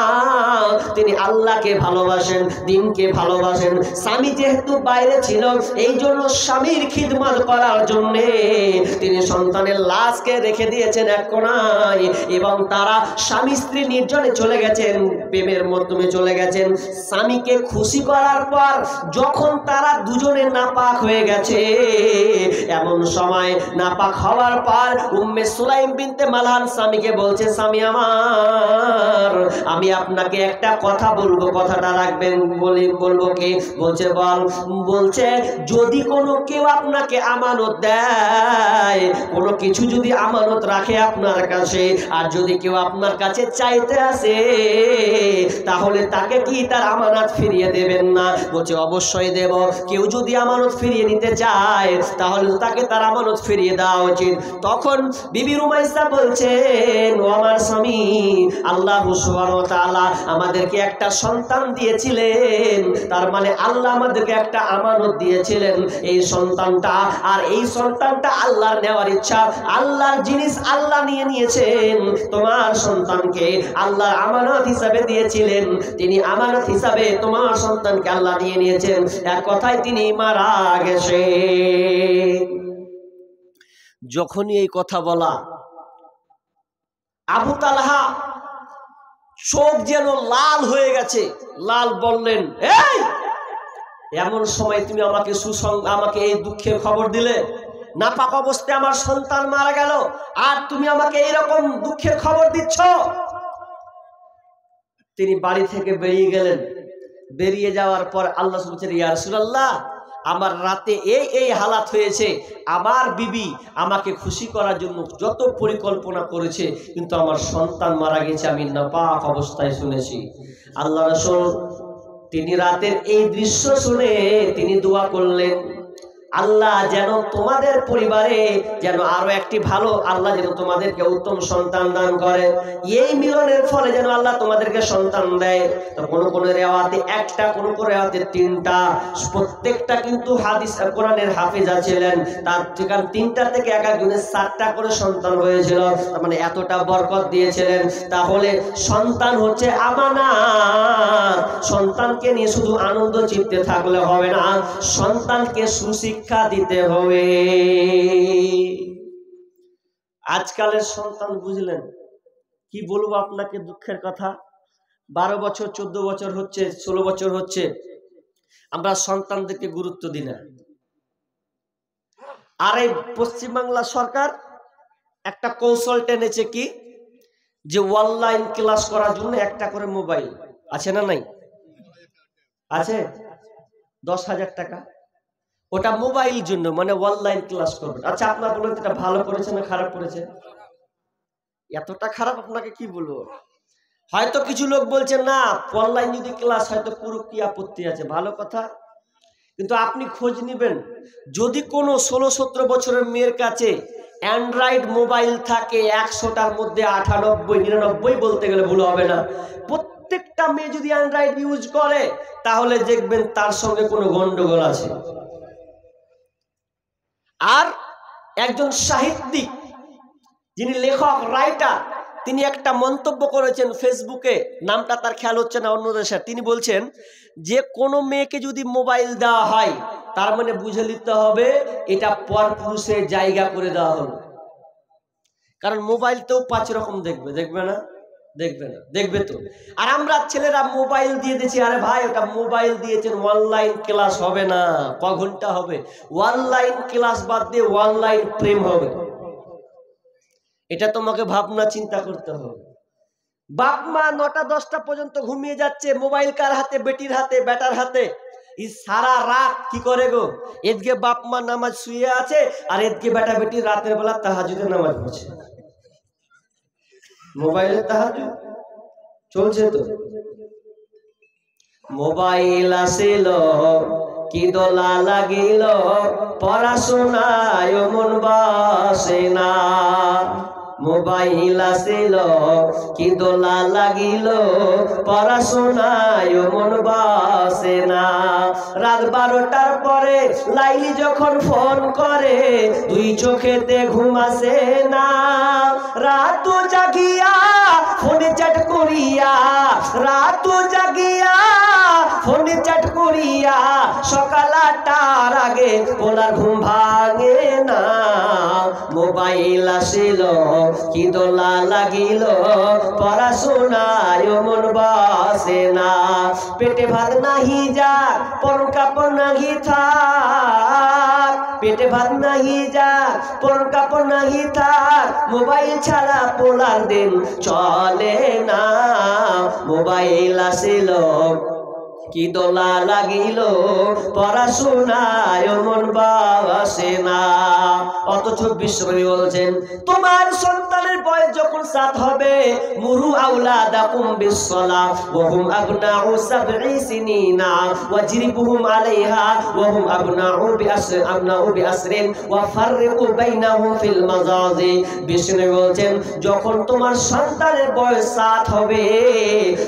তিনি আল্লাহকে ভালোবাসেন, দিনকে ভালোবাসেন। স্বামী যেহেতু বাইরে ছিল, এই জন্য স্বামীর খিদমত করার জন্যে তিনি সন্তানের লাশকে রেখে দিয়েছেন এক কোণায়, এবং তারা স্বামী স্ত্রী নির্জনে চলে গেছেন, প্রেমের মাধ্যমে চলে গেছেন। স্বামীকে খুশি করার পর যখন তারা দুজনে নাপাক হয়ে গেছে, এমন সময় নাপাক হওয়ার পর উম্মে সুলাইম বিনতে মালহান স্বামীকে বলছে, স্বামী আমার, আমি আপনাকে একটা কথা বলবো, কথাটা রাখবেন। বলবো কি? বলছে বল। বলছে, যদি কোনো কেউ আপনাকে আমানত দেয়, কোনো কিছু যদি আমানত রাখে আপনার কাছে, আর যদি কেউ আপনার কাছে চাইতে আসে, তাহলে তাকে কি তার আমানত ফিরিয়ে দেবেন না? বলছে অবশ্যই দেব। কেউ যদি আমানত ফিরিয়ে নিতে চায়, তাহলে তাকে তার আমানত ফিরিয়ে দেওয়া উচিত। তখন বিবি রুমাইসা বলছেন, ও আমার স্বামী, আল্লাহ সুবহানাহু ওয়া তাআলা আমাদেরকে একটা সন্তান দিয়েছিলেন, তার মানে আল্লাহ আমাদেরকে একটা আমানত দিয়েছিলেন। এই সন্তানটা, আর এই সন্তানটা আল্লাহর নেওয়ার ইচ্ছা, আল্লাহর জিনিস আল্লাহ নিয়ে নিয়েছেন। তোমার সন্তানকে আল্লাহর আমানত হিসাবে দিয়েছিলেন, তিনি আমানত হিসাবে তোমার সন্তানকে আল্লাহ নিয়ে নিয়েছেন। এক কথায় তিনি মারা গেছে। যখনই এই কথা বলা, আবু তালহা চোখ যেন লাল হয়ে গেছে। লাল বললেন, এই এমন সময় তুমি আমাকে এই দুঃখের খবর দিলে? নাপাক অবস্থায় আমার সন্তান মারা গেল, আর তুমি আমাকে এইরকম দুঃখের খবর দিচ্ছ? তিনি বাড়ি থেকে বেরিয়ে গেলেন। বেরিয়ে যাওয়ার পর আল্লাহ বলছেন, ইয়া রাসূলুল্লাহ, আমার রাতে এই হালাত হয়েছে, আমার বিবি আমাকে খুশি করার জন্য যত পরিকল্পনা করেছে, কিন্তু আমার সন্তান মারা গেছে, আমি নাপাক অবস্থায় শুনেছি। আল্লাহ রাসূল তিনি রাতের এই দৃশ্য শুনে তিনি দোয়া করলেন, আল্লাহ যেন তোমাদের পরিবারে যেন আরো একটি ভালো, আল্লাহ যেন তোমাদেরকে উত্তম সন্তান দান করে। এই মিলনের ফলে যেন আল্লাহ তোমাদেরকে সন্তান দেয়। তো কোন রেওয়াতে একটা, কোন রেওয়াতে তিনটা, প্রত্যেকটা কিন্তু হাদিস কোরআনের হাফেজা ছিলেন। তার ঠিকান তিনটা থেকে এক একজনের 7টা করে সন্তান হয়েছিল। তার মানে এতটা বরকত দিয়েছিলেন। তাহলে সন্তান হচ্ছে আমানত। সন্তানকে নিয়ে শুধু আনন্দ চিত্তে থাকলে হবে না, সন্তানকে সুশিক্ষা দিতে হবে। আজকালের সন্তান, বুঝলেন কি বলবো আপনাকে, দুঃখের কথা, 12 বছর 14 বছর হচ্ছে, 16 বছর হচ্ছে, আমরা সন্তানদেরকে গুরুত্ব দিই না। আর এই পশ্চিমবাংলা সরকার একটা কৌশল টেনেছে কি, যে অনলাইন ক্লাস করার জন্য একটা করে মোবাইল আছে না নাই? আছে 10,000 টাকা, ওটা মোবাইল জন্য, মানে অনলাইন ক্লাস করবেন। আচ্ছা আপনার বলুন এটা ভালো করেছে না খারাপ করেছে? এতটা খারাপ আপনাকে কি বলবো। হয়তো কিছু লোক বলছে না অনলাইন যদি ক্লাস হয় তো পুরো কি আপত্তি আছে, ভালো কথা। কিন্তু আপনি খোঁজ নেবেন, যদি কোনো 16-17 বছরের মেয়ের কাছে অ্যান্ড্রয়েড মোবাইল থাকে 100টার মধ্যে 98-99 বলতে গেলে ভুল হবে না, প্রত্যেকটা মেয়ে যদি অ্যান্ড্রয়েড ইউজ করে তাহলে দেখবেন তার সঙ্গে কোনো গন্ডগোল আছে। আর একজন সাহিত্যিক, যিনি লেখক রাইটার, তিনি একটা মন্তব্য করেছেন ফেসবুকে, নামটা তার খেয়াল হচ্ছে না, অন্য দেশের। তিনি বলছেন যে কোনো মেয়েকে যদি মোবাইল দেওয়া হয় তার মানে বুঝে নিতে হবে এটা পরপুরুষের জায়গা করে দেওয়া হলো। কারণ মোবাইলতেও 5 রকম দেখবে, দেখবে না? দেখবে না, দেখবে তো। আর আমরা ছেলেরা মোবাইল দিয়ে দিয়েছি, আরে ভাই ওটা মোবাইল দিয়েছেন, অনলাইন ক্লাস হবে না। ক ঘন্টা হবে? অনলাইন ক্লাস বাদ দিয়ে অনলাইন প্রেম হবে। এটা তোমাকে ভাবনা চিন্তা করতে হবে। বাপ মা 9টা 10টা পর্যন্ত ঘুমিয়ে যাচ্ছে, মোবাইল কার হাতে? বেটির হাতে, বেটার হাতে। এই সারা রাত কি করে গো? এদিকে বাপ মা নামাজ শুয়ে আছে, আর এদিকে বেটা বেটি রাতের বেলা তাহাজ্জুদে নামাজ পড়ছে। মোবাইলে তাহাজ্জুদ চলছে তো। মোবাইল আসিল কি দোলা লাগিল, পড়াশোনায় মন বসে না। মোবাইল আসিল কি দোলা লাগিল, পড়াশোনায় মন বসে না। রাত 12টার পরে লাইলি যখন ফোন করে, 2 চোখেতে ঘুম আসে না। রাত জাগিয়া ফোনে চ্যাট করিয়া, রাত জাগিয়া ফোনে চ্যাট করিয়া, সকাল 8টার আগে পোলার ঘুম ভাঙে না। মোবাইল আসিল কি দোলা লাগিল, পড়াশোনায় মন বসে না। পেটে ভাত নাহি যাক, পরন কাপড় নাহি থাক, পেটে ভাত নাহি যাক, পরন কাপড় নাহি থাক, মোবাইল ছাড়া পোলার দিন চলে না। মোবাইল আসিল কি দোলা লাগিল, পড়াশোনায় মন বসে না। অথচ বিশ্বকবি বলছেন তোমার সন্তানের বয়স যখন 7 হবে, মুরু আওলাদাকুম বিসসালাহ ওয়া হুম আবনাউ 7 সিনিনা ওয়াজরিবুহুম আলাইহা ওয়া হুম আবনাউ বিআসরিন ওয়া ফাররিকু বাইনাহুম ফিল মাজাজি। বিশ্বকবি বলছেন যখন তোমার সন্তানের বয়স 7 হবে,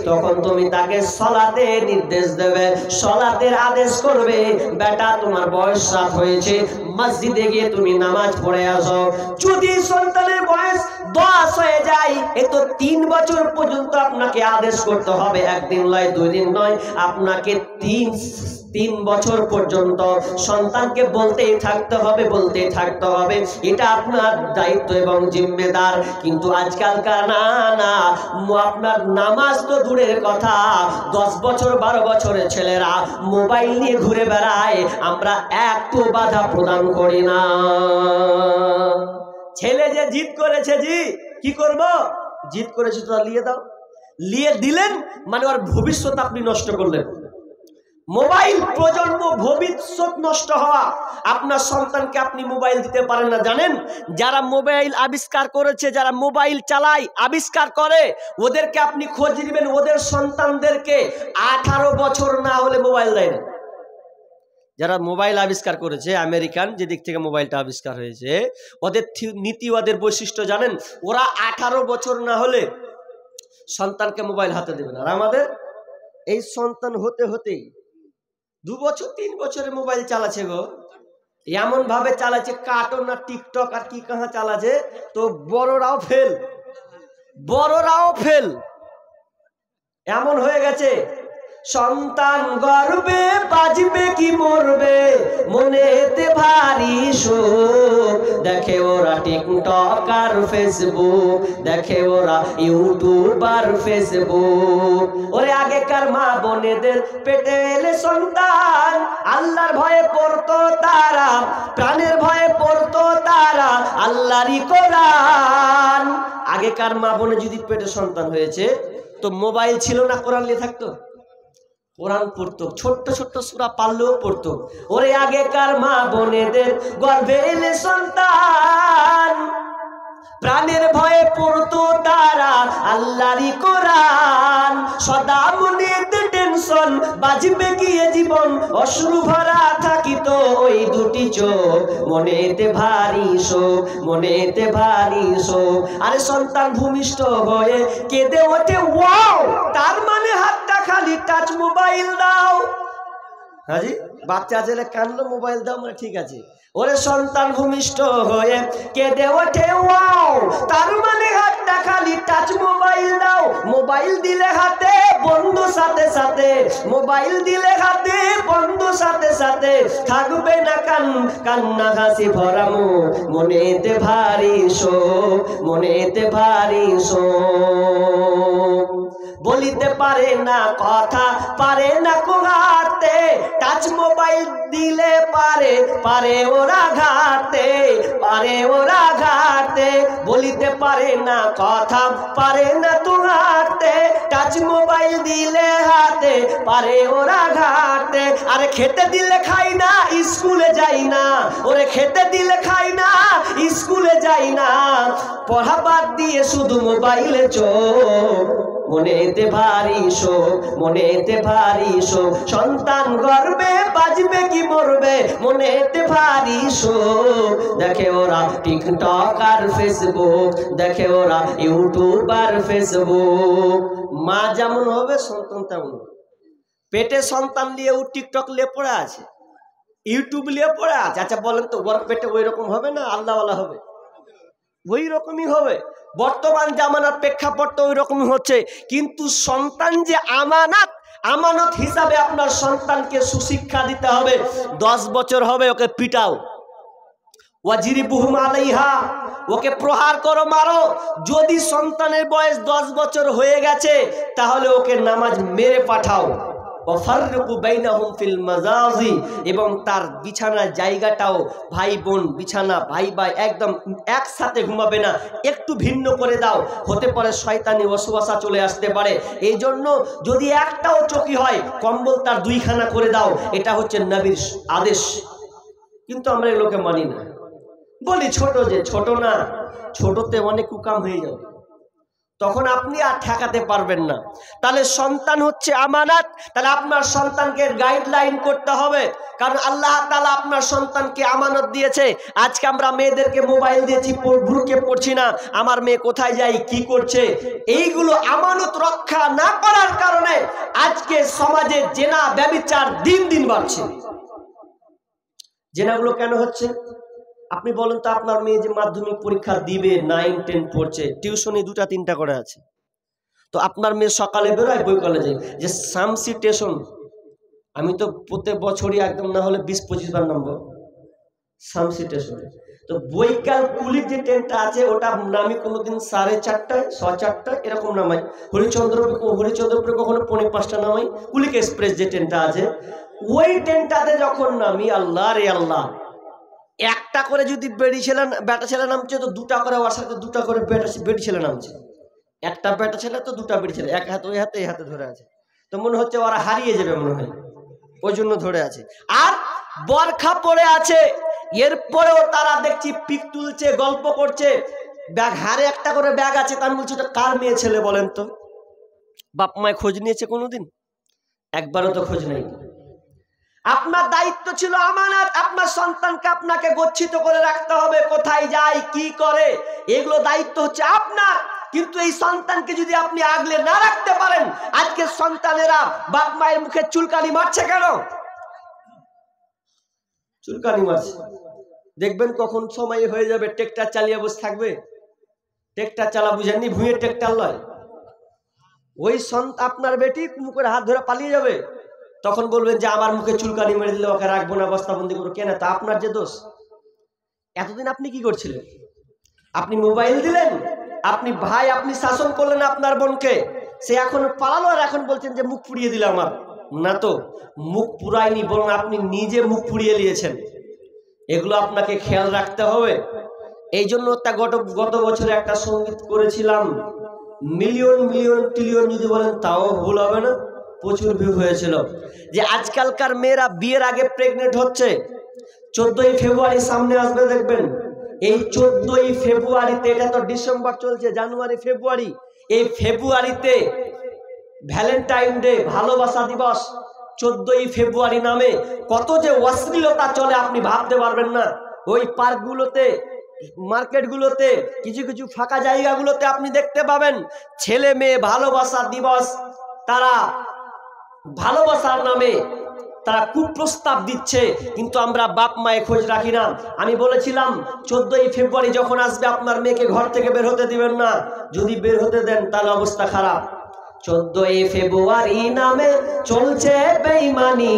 তখন তুমি তাকে সালাতে নির্দেশ দেবে, সালাতের আদেশ করবে। বেটা তোমার বয়স 7 হয়েছে, মসজিদে গিয়ে তুমি নামাজ পড়ে আসো। যদি সন্তানের বয়স 10 হয়ে যায়, এ তো 3 বছর পর্যন্ত আপনাকে আদেশ করতে হবে, একদিন নয় 2 দিন নয়, আপনাকে 3 বছর পর্যন্ত সন্তানকে বলতেই থাকতে হবে, বলতেই থাকতে হবে। এটা আপনার দায়িত্ব এবং জিম্মেদার। কিন্তু আজকালকার না আপনার নামাজ তো দূরের কথা, 10 বছর 12 বছরের ছেলেরা মোবাইল নিয়ে ঘুরে বেড়ায়, আমরা একটু বাধা প্রদান করি না। ছেলে যে জিদ করেছে, জি কি করব, জিদ করেছে তো নিয়ে দাও। নিয়ে দিলেন মানে ওর ভবিষ্যৎ আপনি নষ্ট করলেন। মোবাইল প্রজন্ম ভবিষ্যৎ নষ্ট হওয়া। আপনার সন্তানকে আপনি মোবাইল দিতে পারেন না, জানেন? যারা মোবাইল আবিষ্কার করেছে, যারা মোবাইল চালায়, আবিষ্কার করে, ওদেরকে আপনি খোঁজ নেবেন, ওদের সন্তানদেরকে 18 বছর না হলে মোবাইল দেয় না। যারা মোবাইল আবিষ্কার করেছে, আমেরিকান যে দিক থেকে মোবাইলটা আবিষ্কার হয়েছে, ওদের নীতি, ওদের বৈশিষ্ট্য জানেন? ওরা 18 বছর না হলে সন্তানকে মোবাইল হাতে দেবে না। আর আমাদের এই সন্তান হতে হতেই 2 বছর 3 বছরে মোবাইল চালাচ্ছে গো, এমন ভাবে চালাচ্ছে, কার্টুন আর টিকটক আর কি কাহা চালাচ্ছে, তো বড়রাও ফেল, বড়রাও ফেল, এমন হয়ে গেছে। সন্তান গর্বে বাজবে কি মরবে মনেতে ভারী শোক। দেখে ওরা টিকটক আর ফেসবুক, দেখে ওরা ইউটিউব আর ফেসবুক। ওরে আগেকার মা বোনেদের পেটে এলে সন্তান আল্লাহর ভয়ে পড়তো তারা, প্রাণের ভয়ে পড়তো তারা আল্লাহরই কোরআন। আগেকার মা বোনে যদি পেটে সন্তান হয়েছে তো মোবাইল ছিল না, কোরআন নিয়ে থাকতো, কোরআন পড়তো, ছোট্ট ছোট্ট সূরা পারলেও পড়তো। ওরে আগেকার মা বোনেদের গর্ভে এলে সন্তান প্রাণের ভয়ে পড়তো তারা আল্লাহরই কোরআন। সদা মনেতে টেনশন বাজবে গিয়ে জীবন, অশ্রু ভরা থাকিত ওই দুটি চোখ, মনেতে ভারী শোক, মনেতে ভারী শোক। আরে সন্তান ভূমিষ্ঠ হয়ে কেঁদে ওঠে ওয়াও, তার মানে হাতটা খালি টাচ মোবাইল দাও। হাজি বাচ্চা ছেলে কানলো মোবাইল দাও মানে ঠিক আছে। ওরে সন্তান ভূমিষ্ঠ হয়ে কেঁদে ওঠে ওয়াও, তার মানে হাতটা খালি টাচ মোবাইল দাও। মোবাইল দিলে হাতে বন্ধু সাথে সাথে, মোবাইল দিলে হাতে বন্ধু সাথে সাথে, থাকবে না কান্না হাসি ভরা মুখ, মনেতে ভারী শোক, মনেতে ভারী শোক। বলিতে পারে না কথা, পারে না কুহাতে, টাচ মোবাইল দিলে পারে পারে ওরা ঘাটতে, পারে ওরা ঘাটতে। বলিতে পারে না কথা, পারে না তুহাতে, টাচ মোবাইল দিলে হাতে পারে ওরা ঘাটতে। আরে খেতে দিলে খাই না, স্কুলে যাই না, ওরে খেতে দিলে খাই না, স্কুলে যাই না, পড়া বাদ দিয়ে শুধু মোবাইলে চোখ, মনেতে ভারী শোক, মনেতে ভারী শোক। সন্তান গর্বে বাজবে কি মরবে মনেতে ভারী শোক। দেখে ওরা টিকটক আর ফেসবুক, দেখে ওরা ইউটিউব আর ফেসবুক। মা যেমন হবে সন্তান তেমন হবে। পেটে সন্তান নিয়ে ও টিকটক নিয়ে পড়ে আছে, ইউটিউব নিয়ে পড়ে আছে। আচ্ছা বলেন তো ওর পেটে ওই রকম হবে না আল্লাহওয়ালা হবে? ওই রকমই হবে। বর্তমান জামানার প্রেক্ষাপট ওই রকমই হচ্ছে। কিন্তু সন্তান যে আমানত, আমানত হিসাবে আপনার সন্তানকে সুশিক্ষা দিতে হবে। 10 বছর হবে ওকে পিটাও, ওয়াজিরিবুহুম আলাইহা, ওকে প্রহার করো, মারো। যদি সন্তানের বয়স 10 বছর হয়ে গেছে তাহলে ওকে নামাজ মেরে পাঠাও। এবং তার বিছানার জায়গাটাও ভাই বোন বিছানা ভাই ভাই একদম একসাথে ঘুমাবে না, একটু ভিন্ন করে দাও, হতে পারে শয়তানি ওয়াসওয়াসা চলে আসতে পারে। এই জন্য যদি একটাও চকি হয় কম্বল তার 2খানা করে দাও, এটা হচ্ছে নবীর আদেশ। কিন্তু আমরা এগুলোকে মানি না, বলি ছোট, যে ছোট না, ছোটতে অনেক কুকাম হয়ে যাবে, তখন আপনি আর ঠেকাতে পারবেন না। তাহলে সন্তান হচ্ছে আমানত। তাহলে আপনার সন্তানকে গাইডলাইন করতে হবে, কারণ আল্লাহ তাআলা আপনার সন্তানকে আমানত দিয়েছে। আজকে আমরা মেয়েদেরকে মোবাইল দিয়েছি, বুকে পড়ছি না, আমার মেয়ে কোথায় যায় কি করছে, এইগুলো আমানত রক্ষা না করার কারণে আজকে সমাজে জেনা ব্যভিচার দিন দিন বাড়ছে। জেনাগুলো কেন হচ্ছে আপনি বলেন তো? আপনার মেয়ে যে মাধ্যমিক পরীক্ষা দিবে, 9, 10 পড়ছে, টিউশনি 2টা 3টা করে আছে, তো আপনার মেয়ে সকালে বেরোয় বই কলেজে, যে শামসি টেশন, আমি তো প্রত্যেক বছরই একদম না হলে 20-25 বার নামবো শামসি টেশনে। তো বৈকাল কুলির যে ট্রেনটা আছে ওটা নামি কোনোদিন 4:30, 4:30 এরকম নামাই। হরিচন্দ্রপুরে কখনো 4:45 নামাই। কুলিক এক্সপ্রেস যে ট্রেনটা আছে ওই ট্রেনটাতে যখন নামি, আল্লাহ রে আল্লাহ, একটা করে যদি বেটা ছেলে নামছে তো 2টা করে ওর সাথে 2টা করে বেটি ছেলে নামছে। একটা বেটা ছেলে তো 2টা বেটি ছেলে, এক হাতে ওই হাতে এই হাতে ধরে আছে, তো মনে হচ্ছে ওরা হারিয়ে যাবে মনে হয়, ওই জন্য ধরে আছে। আর বরখা পড়ে আছে, এরপরেও তারা দেখছি পিক তুলছে, গল্প করছে, ব্যাগ হারে একটা করে ব্যাগ আছে। তার বলছে এটা কার মেয়ে ছেলে বলেন তো? বাপ মায় খোঁজ নিয়েছে কোনোদিন? একবারও তো খোঁজ নেই। আপনার দায়িত্ব ছিল আমানত, আপনার সন্তানকে আপনাকে গচ্ছিত করে রাখতে হবে, কোথায় যায় কি করে এগুলো দায়িত্ব হচ্ছে আপনার। কিন্তু এই সন্তানকে যদি আপনি আগলে না রাখতে পারেন, আজকে সন্তানেরা বাপ মায়ের মুখে চুলকানি মারছে কেন? চুলকানি মারছে, দেখবেন কখন সময় হয়ে যাবে ট্রেক্টর চালিয়ে বসে থাকবে। ট্রেক্টর চালা বুঝেননি? ভুঁইয়ের ট্রেক্টর লয়, ওই আপনার বেটি মুখের হাত ধরে পালিয়ে যাবে, তখন বলবেন যে আমার মুখে চুলকানি মেরে দিলে ওকে রাখবো না, বস্তাবন্দি করবো। কেন? তা আপনার যে দোষ। এতদিন আপনি কি করছিলেন? আপনি মোবাইল দিলেন, আপনি শাসন করলেন আপনার বোনকে, সে এখন পালালো, আর এখন বলছেন যে মুখ পুড়িয়ে দিল আমার। না তো, মুখ পুরায়নি, বরং আপনি নিজে মুখ পুড়িয়ে নিয়েছেন। এগুলো আপনাকে খেয়াল রাখতে হবে। এই জন্য গত বছরে একটা সঙ্গীত করেছিলাম, মিলিয়ন মিলিয়ন ট্রিলিয়ন যদি বলেন তাও ভুল হবে না, প্রচুর ভিউ হয়েছিল। যে আজকালকার মেয়েরা বিয়ের আগে প্রেগনেন্ট হচ্ছে। 14ই ফেব্রুয়ারি সামনে আসবে, দেখবেন এই 14ই ফেব্রুয়ারিতে, এটা তো ডিসেম্বর চলছে, জানুয়ারি ফেব্রুয়ারি, এই ফেব্রুয়ারিতে ভ্যালেন্টাইন ডে, ভালোবাসা দিবস, 14ই ফেব্রুয়ারি নামে কত যে অশ্লীলতা চলে আপনি ভাবতে পারবেন না। ওই পার্কগুলোতে, মার্কেটগুলোতে, কিছু কিছু ফাঁকা জায়গাগুলোতে আপনি দেখতে পাবেন ছেলে মেয়ে ভালোবাসা দিবস, তারা ভালোবাসার নামে তারা কুপ্রস্তাব দিচ্ছে, কিন্তু আমরা বাপ মায়ে খোঁজ রাখি না। আমি বলেছিলাম 14ই ফেব্রুয়ারি যখন আসবে আপনার মেয়েকে ঘর থেকে বের হতে দিবেন না, যদি বের হতে দেন তাহলে অবস্থা খারাপ। 14ই ফেব্রুয়ারি নামে চলছে বেঈমানি,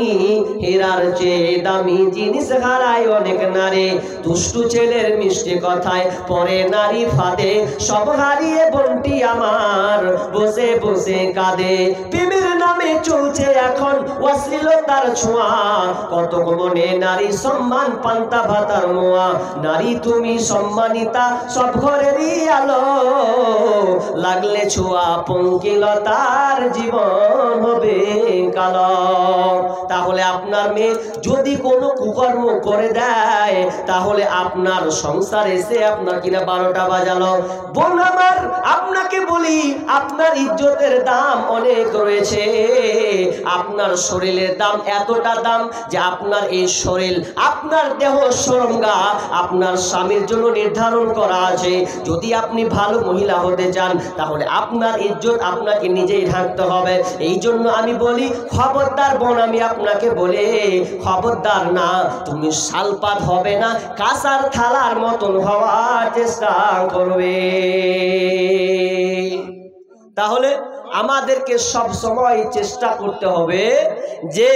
হীরার চেয়ে দামি জিনিস হারায় অনেক নারী, দুষ্টু ছেলের মিষ্টি কথায় পরে নারী ফাঁদে, সব হারিয়ে বোনটি আমার বসে বসে কাঁদে। প্রেমের নামে চলছে এখন অশ্লীলতার ছোঁয়া, কত মনে নারী সম্মান পান্তা ভাতার মোয়া, নারী তুমি সম্মানিতা সব ঘরেরই আলো, লাগলে ছোঁয়া পঙ্কিলতা তার জীবন হবে কালো। তাহলে আপনার মেয়ে যদি কোনো কুকর্ম করে দেয়, তাহলে আপনার সংসারে এসে আপনার কিনা 12টা বাজালো। বোন আমার, আপনাকে বলি, আপনার ইজ্জতের দাম অনেক রয়েছে, আপনার শরীরের দাম এতটা দাম যে আপনার এই শরীর, আপনার দেহ সুরঙ্গা আপনার স্বামীর জন্য নির্ধারণ করা আছে। যদি আপনি ভালো মহিলা হতে চান, তাহলে আপনার ইজ্জত আপনাকে নিজেই ঢাকতে হবে। এই জন্য আমি বলি, খবরদার বোন, আমি আপনাকে বলে খবরদার না, তুমি শালপাত হবে না, কাঁসার থালার মতন হওয়ার চেষ্টা করবে। তাহলে আমাদেরকে সব সময় চেষ্টা করতে হবে যে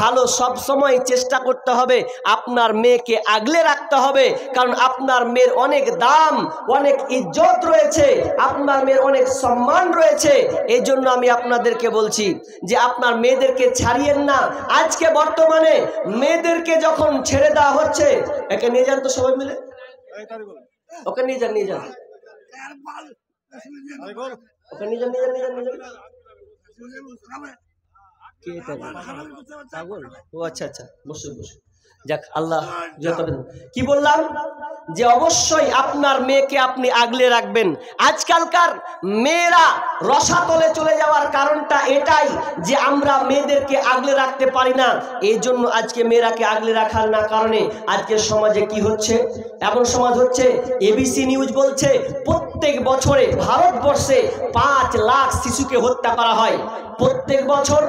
ভালো, সব সময় চেষ্টা করতে হবে আপনার মেয়েকে আগলে রাখতে হবে, কারণ আপনার মেয়ের অনেক দাম, অনেক ইজ্জত রয়েছে, আপনার মেয়ের অনেক সম্মান রয়েছে। এই জন্য আমি আপনাদেরকে বলছি যে আপনার মেয়েদেরকে ছাড়িয়েন না। আজকে বর্তমানে মেয়েদেরকে যখন ছেড়ে দেওয়া হচ্ছে, একে নিয়ে যান তো সবাই মিলে, ওকে নিয়ে যান, নিয়ে যান, ওকে নিয়ে যান, নিয়ে যান, নিয়ে যান, নিয়ে যান। ও আচ্ছা আচ্ছা, বসুন বসুন। যাক, আল্লাহ কি বললাম যে অবশ্যই আপনার মেয়েকে আপনি আগলে রাখবেন। আজকালকার মেয়েরা রসাতলে চলে যাওয়ার কারণটা এটাই যে আমরা মেয়েদেরকে আগলে রাখতে পারি না। এই জন্য আজকে মেয়েরাকে আগলে রাখার না কারণে আজকে সমাজে কি হচ্ছে, এমন সমাজ হচ্ছে, এবিসি নিউজ বলছে প্রত্যেক বছরে ভারতবর্ষে 5 লাখ শিশুকে হত্যা করা হয়। প্রত্যেক বছর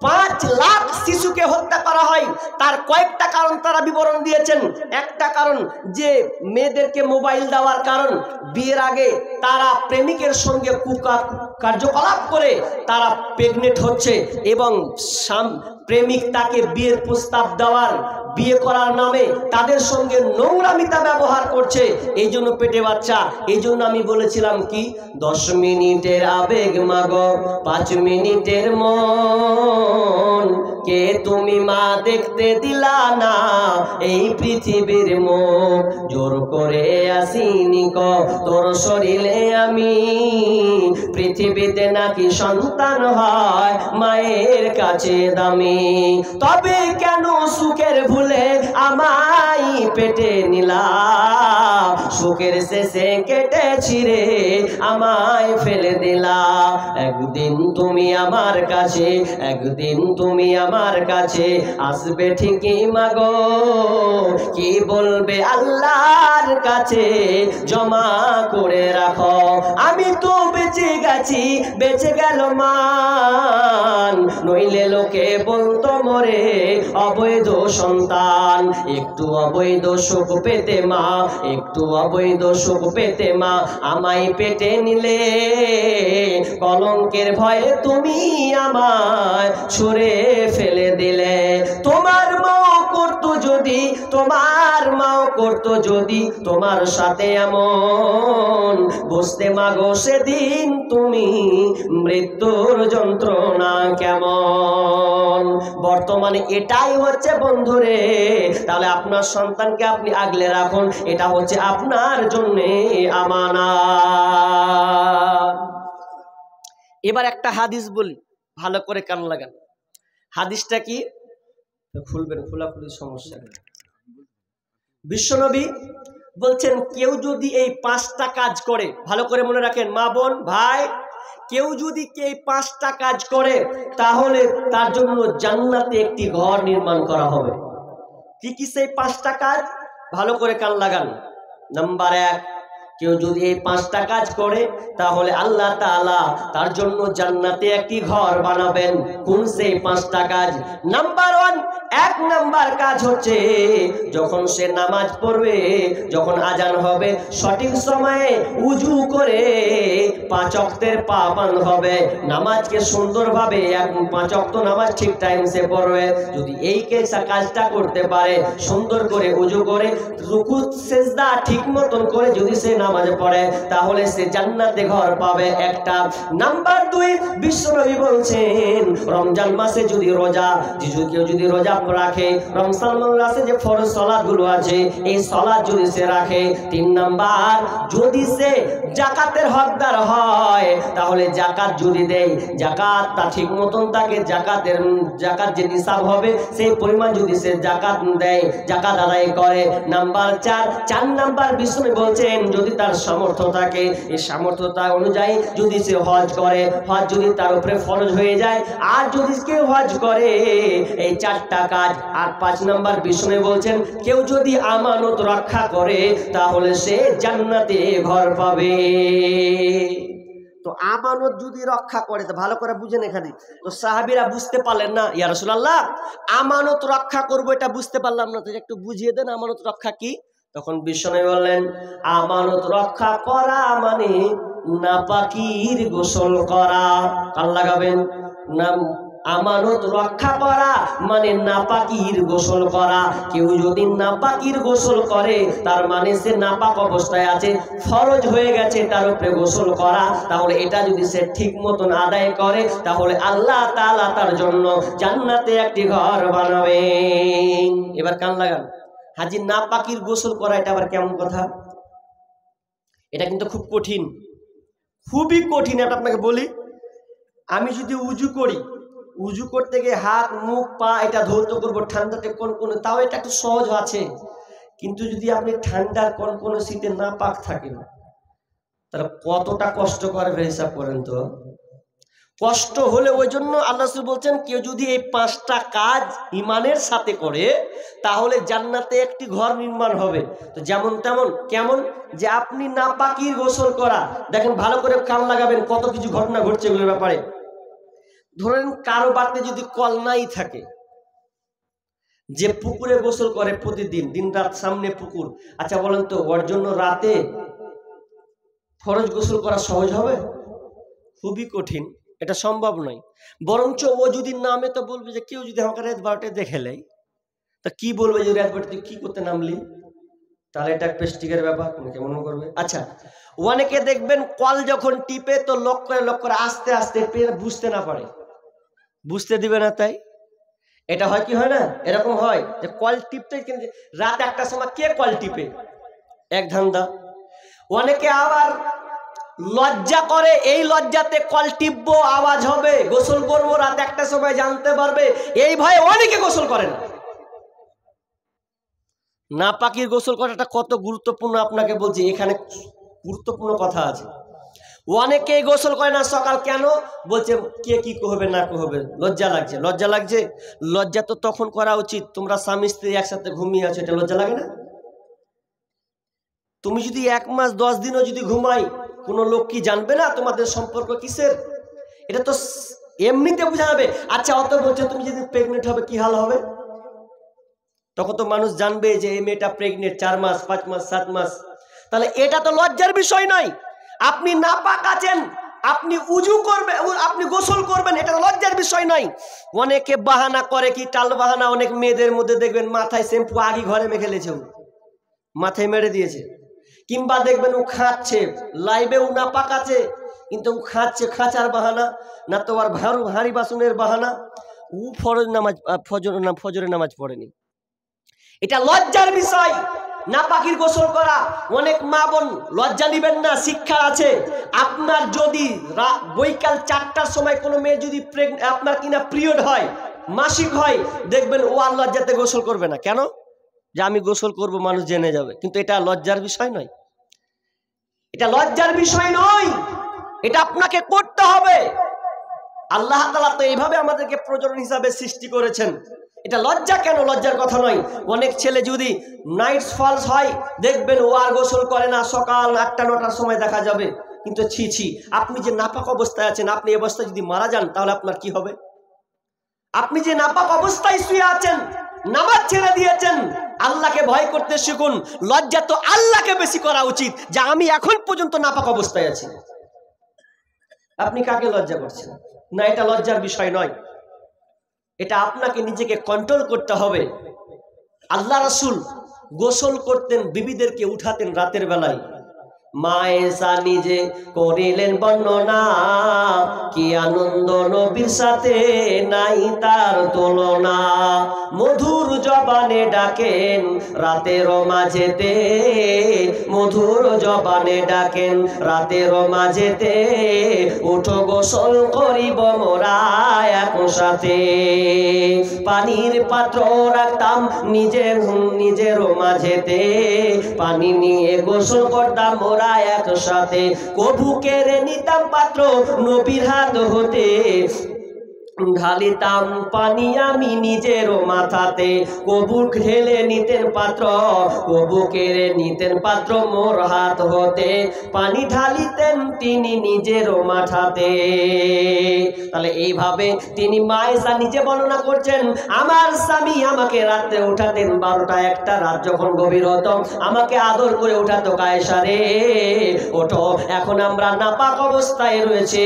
5 লাখ শিশুকে হত্যা করা হয়। তার কয়েকটা কারণ তারা বিবরণ দিয়েছেন। একটা কারণ যে মেয়েদেরকে মোবাইল দেওয়ার কারণ, বিয়ের আগে তারা প্রেমিকের সঙ্গে কার্যকলাপ করে তারা প্রেগনেন্ট হচ্ছে, এবং প্রেমিক তাকে বিয়ের প্রস্তাব দেওয়ার, বিয়ে করার নামে তাদের সঙ্গে নোংরামিতা ব্যবহার করছে, এই জন্য পেটে বাচ্চা। এই জন্য আমি বলেছিলাম কি, 10 মিনিটের আবেগ মাগো 5 মিনিটের মন, কে তুমি মা দেখতে দিলা না এই পৃথিবীর মুখ, জোর করে আসিনি ক তোর শরীরে আমি, পৃথিবীতে নাকি সন্তান হয় মায়ের কাছে দামি, তবে কেন সুখের ভুলে আমায় পেটে নিলা, সুখের শেষে কেটে ছিঁড়ে আমায় ফেলে দিলা, একদিন তুমি আমার কাছে, একদিন তুমি আমার কাছে আসবে ঠিকই মাগো, কি বলবে আল্লাহর কাছে জমা করে রাখো, আমি তো বেঁচে গেছি, বেঁচে গেল মান, নইলে লোকে বলতো মরে অবৈধ সন্তান, একটু অবৈধ সুখ পেতে মা, একটু অবৈধ সুখ পেতে মা আমায় পেটে কেটে নিলে, কলঙ্কের ভয়ে তুমি আমায় ছুঁড়ে ফেলে দিলে। তোমার মাও করতো যদি, তোমার মাও করতো যদি তোমার সাথে এমন, বুঝতে মাগো সেদিন তুমি মৃত্যুর যন্ত্রণা কেমন। বর্তমানে এটাই হচ্ছে বন্ধুরে, তাহলে আপনার সন্তানকে আপনি আগলে রাখুন, এটা হচ্ছে আপনার জন্য আমানত। এবার একটা হাদিস বলি, ভালো করে কান লাগান। হাদিসটা কি? খুলবেন, খোলাখুলি সমস্যা। বিশ্বনবী বলছেন, কেউ যদি এই 5টা কাজ করে, ভালো করে মনে রাখেন মা বোন ভাই, কেউ যদি এই 5টা কাজ করে তাহলে তার জন্য জান্নাতে একটি ঘর নির্মাণ করা হবে। কি কি সেই 5টা কাজ? ভালো করে কান লাগান। নাম্বার 1, কেউ যদি এই 5টা কাজ করে তাহলে আল্লাহ তাআলা তার জন্য জান্নাতে একটি ঘর বানাবেন। কোন সেই 5টা কাজ? নাম্বার 1 নাম্বার কাজ হচ্ছে, যখন সে নামাজ পড়বে, যখন আজান হবে, সঠিক সময়ে উজু করে 5 ওয়াক্তের পাবন্দ হবে, নামাজকে সুন্দরভাবে 5 ওয়াক্ত নামাজ ঠিক টাইম সে পড়বে। যদি এই কাজটা করতে পারে, সুন্দর করে উজু করে রুকু সিজদা ঠিক মতন করে যদি সে নামাজ পড়ে, তাহলে সে জান্নাতে ঘর পাবে একটা। নাম্বার 2, বিশ্বনবী বলছেন, রমজান মাসে যদি রোজা, কেউ যদি রোজা রাখে, রমজান মাসে যে ফরজ সালাতগুলো আছে, এই সালাত যদি সে রাখে। 3 নাম্বার, যদি সে যাকাতের হকদার হয়, তাহলে যাকাত যদি দেয়, যাকাত তা ঠিক মতন তাকে যাকাত যে নিসাব হবে সেই পরিমাণ যদি সে যাকাত দেয়, যাকাত আদায় করে। নাম্বার 4 নাম্বার বিশ্বনবী বলছেন, যদি তার সামর্থ্য থাকে, এই সামর্থ্যতা অনুযায়ী যদি সে হজ করে, হজ যদি তার উপরে ফরজ হয়ে যায়, আর যদি কেউ হজ করে, এই 4টা কাজ। আর 5 নাম্বার বিশ্বনবী বলছেন, কেউ যদি আমানত রক্ষা করে তাহলে সে জান্নাতে ঘর পাবে। তো আমানত যদি রক্ষা করে, তো ভালো করে বুঝেন এখানে। তো সাহাবীরা বুঝতে পারলেন না, ইয়া রাসূলুল্লাহ আমানত রক্ষা করব এটা বুঝতে পারলাম না, তো একটু বুঝিয়ে দেন আমানত রক্ষা কি। তখন বিশ্বনবী বললেন, আমানত রক্ষা করা মানে নাপাকির গোসল করা। কান লাগাবেন না, আমানত রক্ষা করা মানে নাপাকির গোসল করা। কেউ যদি নাপাকির গোসল করে, তার মানে সে নাপাক অবস্থায় আছে, ফরজ হয়ে গেছে তার উপরে গোসল করা। তাহলে এটা যদি সে ঠিক মতন আদায় করে, তাহলে আল্লাহ তাআলা তার জন্য জান্নাতে একটি ঘর বানাবেন। এবার কান লাগান, হাজি নাপাকির গোসল করা এটা আবার কেমন কথা? এটা কিন্তু খুব কঠিন, খুবই কঠিন। এটা আপনাকে বলি, আমি যদি উজু করি, উজু করতে গিয়ে হাত মুখ পা এটা ধৌত করবো ঠান্ডাতে কনকনে, তাও এটা একটু সহজ আছে। কিন্তু যদি আপনি ঠান্ডার কনকনে শীতে না পাক থাকেন, তাহলে কতটা কষ্ট করবে হিসাব করেন তো। কষ্ট হলে ওই জন্য আল্লাহ রাসূল বলছেন, কেউ যদি এই 5টা কাজ ইমানের সাথে করে তাহলে জান্নাতে একটি ঘর নির্মাণ হবে। তো যেমন তেমন, কেমন যে আপনি নাপাকির গোসল করা, দেখেন ভালো করে কান লাগাবেন, কত কিছু ঘটনা ঘটছে এগুলোর ব্যাপারে। ধরেন কারো বাড়িতে যদি কল নাই থাকে, যে পুকুরে গোসল করে প্রতিদিন, দিন রাত সামনে পুকুর, আচ্ছা বলেন তো ওর জন্য রাতে ফরজ গোসল করা সহজ হবে? খুবই কঠিন, এটা সম্ভব নয়। বরঞ্চ ও যদি নামে তো বলবে যে, কেউ যদি আমাকে রাত 12টায় দেখে নেয়, তা কি বলবে যে রাত 12টায় কি করতে নামলি? তাহলে এটা প্রেস্টিজের ব্যাপার, কেমন করবে। আচ্ছা, অনেকে দেখবেন কল যখন টিপে তো লক করে আস্তে আস্তে বুঝতে না পারে, বুঝতে দিবে না, তাই এটা হয় কি হয় না, এরকম হয় যে কল টিপতে রাত 1টার সময় কে কল টিপে, এক ধান্দা। অনেকে আবার লজ্জা করে, এই লজ্জাতে কল টিপবো, আওয়াজ হবে, গোসল করবো রাত 1টার সময়, জানতে পারবে, এই ভয়ে অনেকে গোসল করে না। নাপাকির গোসল করাটা কত গুরুত্বপূর্ণ আপনাকে বলছি, এখানে গুরুত্বপূর্ণ কথা আছে। অনেকেই গোসল করে না সকাল, কেন বলছে কে কি কহবে না কহবে, লজ্জা লাগছে। লজ্জা লাগছে, লজ্জা তো তখন করা উচিত তোমরা স্বামী স্ত্রী একসাথে ঘুমিয়ে আছো, এটা লজ্জা লাগে না? তুমি যদি 1 মাস 10 দিনও যদি ঘুমাই, কোনো লোক কি জানবে না তোমাদের সম্পর্ক কিসের? এটা তো এমনিতে বোঝা যাবে। আচ্ছা, অত বলছে তুমি যদি প্রেগনেন্ট হবে কি হাল হবে? তখন তো মানুষ জানবে যে এই মেয়েটা প্রেগনেন্ট, 4 মাস 5 মাস 7 মাস। তাহলে এটা তো লজ্জার বিষয় নয়। আপনি নাপাক আছেন, আপনি উজু করবেন, আপনি গোসল করবেন, এটা লজ্জার বিষয় নয়। অনেকে বাহানা করে, কি টাল বাহানা, অনেক মেয়েদের মধ্যে দেখবেন মাথায় শ্যাম্পু আগে ঘরে মেখে লেছে, মাথায় মেরে দিয়েছে, কিংবা দেখবেন ও খাচ্ছে, লাইভে ও নাপাক আছে কিন্তু ও খাচ্ছে, খাঁচার বাহানা, না তো আর ভারী বাসনের বাহানা, ও ফজরের নামাজ পড়েনি। এটা লজ্জার বিষয় নাপাকির গোসল করা। অনেক মা বোন লজ্জা নিবেন না, শিক্ষা আছে। আপনার যদি বৈকাল 4টার সময় কোনো মেয়ে যদি আপনার কিনা পিরিয়ড হয়, মাসিক হয়, দেখবেন ও আর লজ্জাতে গোসল করবে না। কেন? যে আমি গোসল করব, মানুষ জেনে যাবে। কিন্তু এটা লজ্জার বিষয় নয়, এটা লজ্জার বিষয় নয়, এটা আপনাকে করতে হবে। আল্লাহ তাআলা তো এইভাবে আমাদেরকে প্রজনন হিসাবে সৃষ্টি করেছেন। এটা লজ্জা কেন? লজ্জার কথা নয়। অনেক ছেলে যদি নাইট ফলস হয়, দেখবেন ও আর গোসল করে না, সকাল 8টা 9টার সময় দেখা যাবে। কিন্তু ছি, আপনি যে নাপাক অবস্থায় আছেন, আপনি এই অবস্থায় যদি মারা যান, তাহলে আপনার কি হবে? আপনি যে নাপাক অবস্থায় শুয়ে আছেন, নামাজ ছেড়ে দিয়েছেন, আল্লাহকে ভয় করতে শিখুন। লজ্জা তো আল্লাহকে বেশি করা উচিত, যে আমি এখন পর্যন্ত নাপাক অবস্থায় আছি। আপনি কাকে লজ্জা করছেন? না, এটা লজ্জার বিষয় নয়, এটা আপনাকে নিজেকে কন্ট্রোল করতে হবে। আল্লাহ রাসূল গোসল করতেন, বিবিদেরকে উঠাতেন রাতের বেলায়। মা এসা নিজে করিলেন বর্ণনা, কি আনন্দ নবীর সাথে নাই তার তুলনা। মধুর জবানে ডাকেন রাতের মাঝেতে, মধুর জবানে ডাকেন রাতের মাঝেতে, উঠো গোসল করিব মোরা একসাথে। পানির পাত্র রাখতাম নিজের মাঝেতে, পানি নিয়ে গোসল করতাম মোরা একসাথে। কবু কেড়ে নিতাম পাত্র নবীর হাত হতে, ঢালিতাম পানি আমি নিজের মাথাতে। কবু ঢেলে নিতেন পাত্র, কবু কেড়ে নিতেন পাত্র মোর হাত হতে, পানি ঢালিতেন তিনি নিজের মাথাতে। তাহলে এইভাবে তিনি মা আয়েশা নিজে বর্ণনা করছেন, আমার স্বামী আমাকে রাতে উঠাতেন 12টা 1টা রাত যখন গভীর হতো, আমাকে আদর করে উঠাতো, আয়েশা রে ওঠো, এখন আমরা নাপাক অবস্থায় রয়েছে,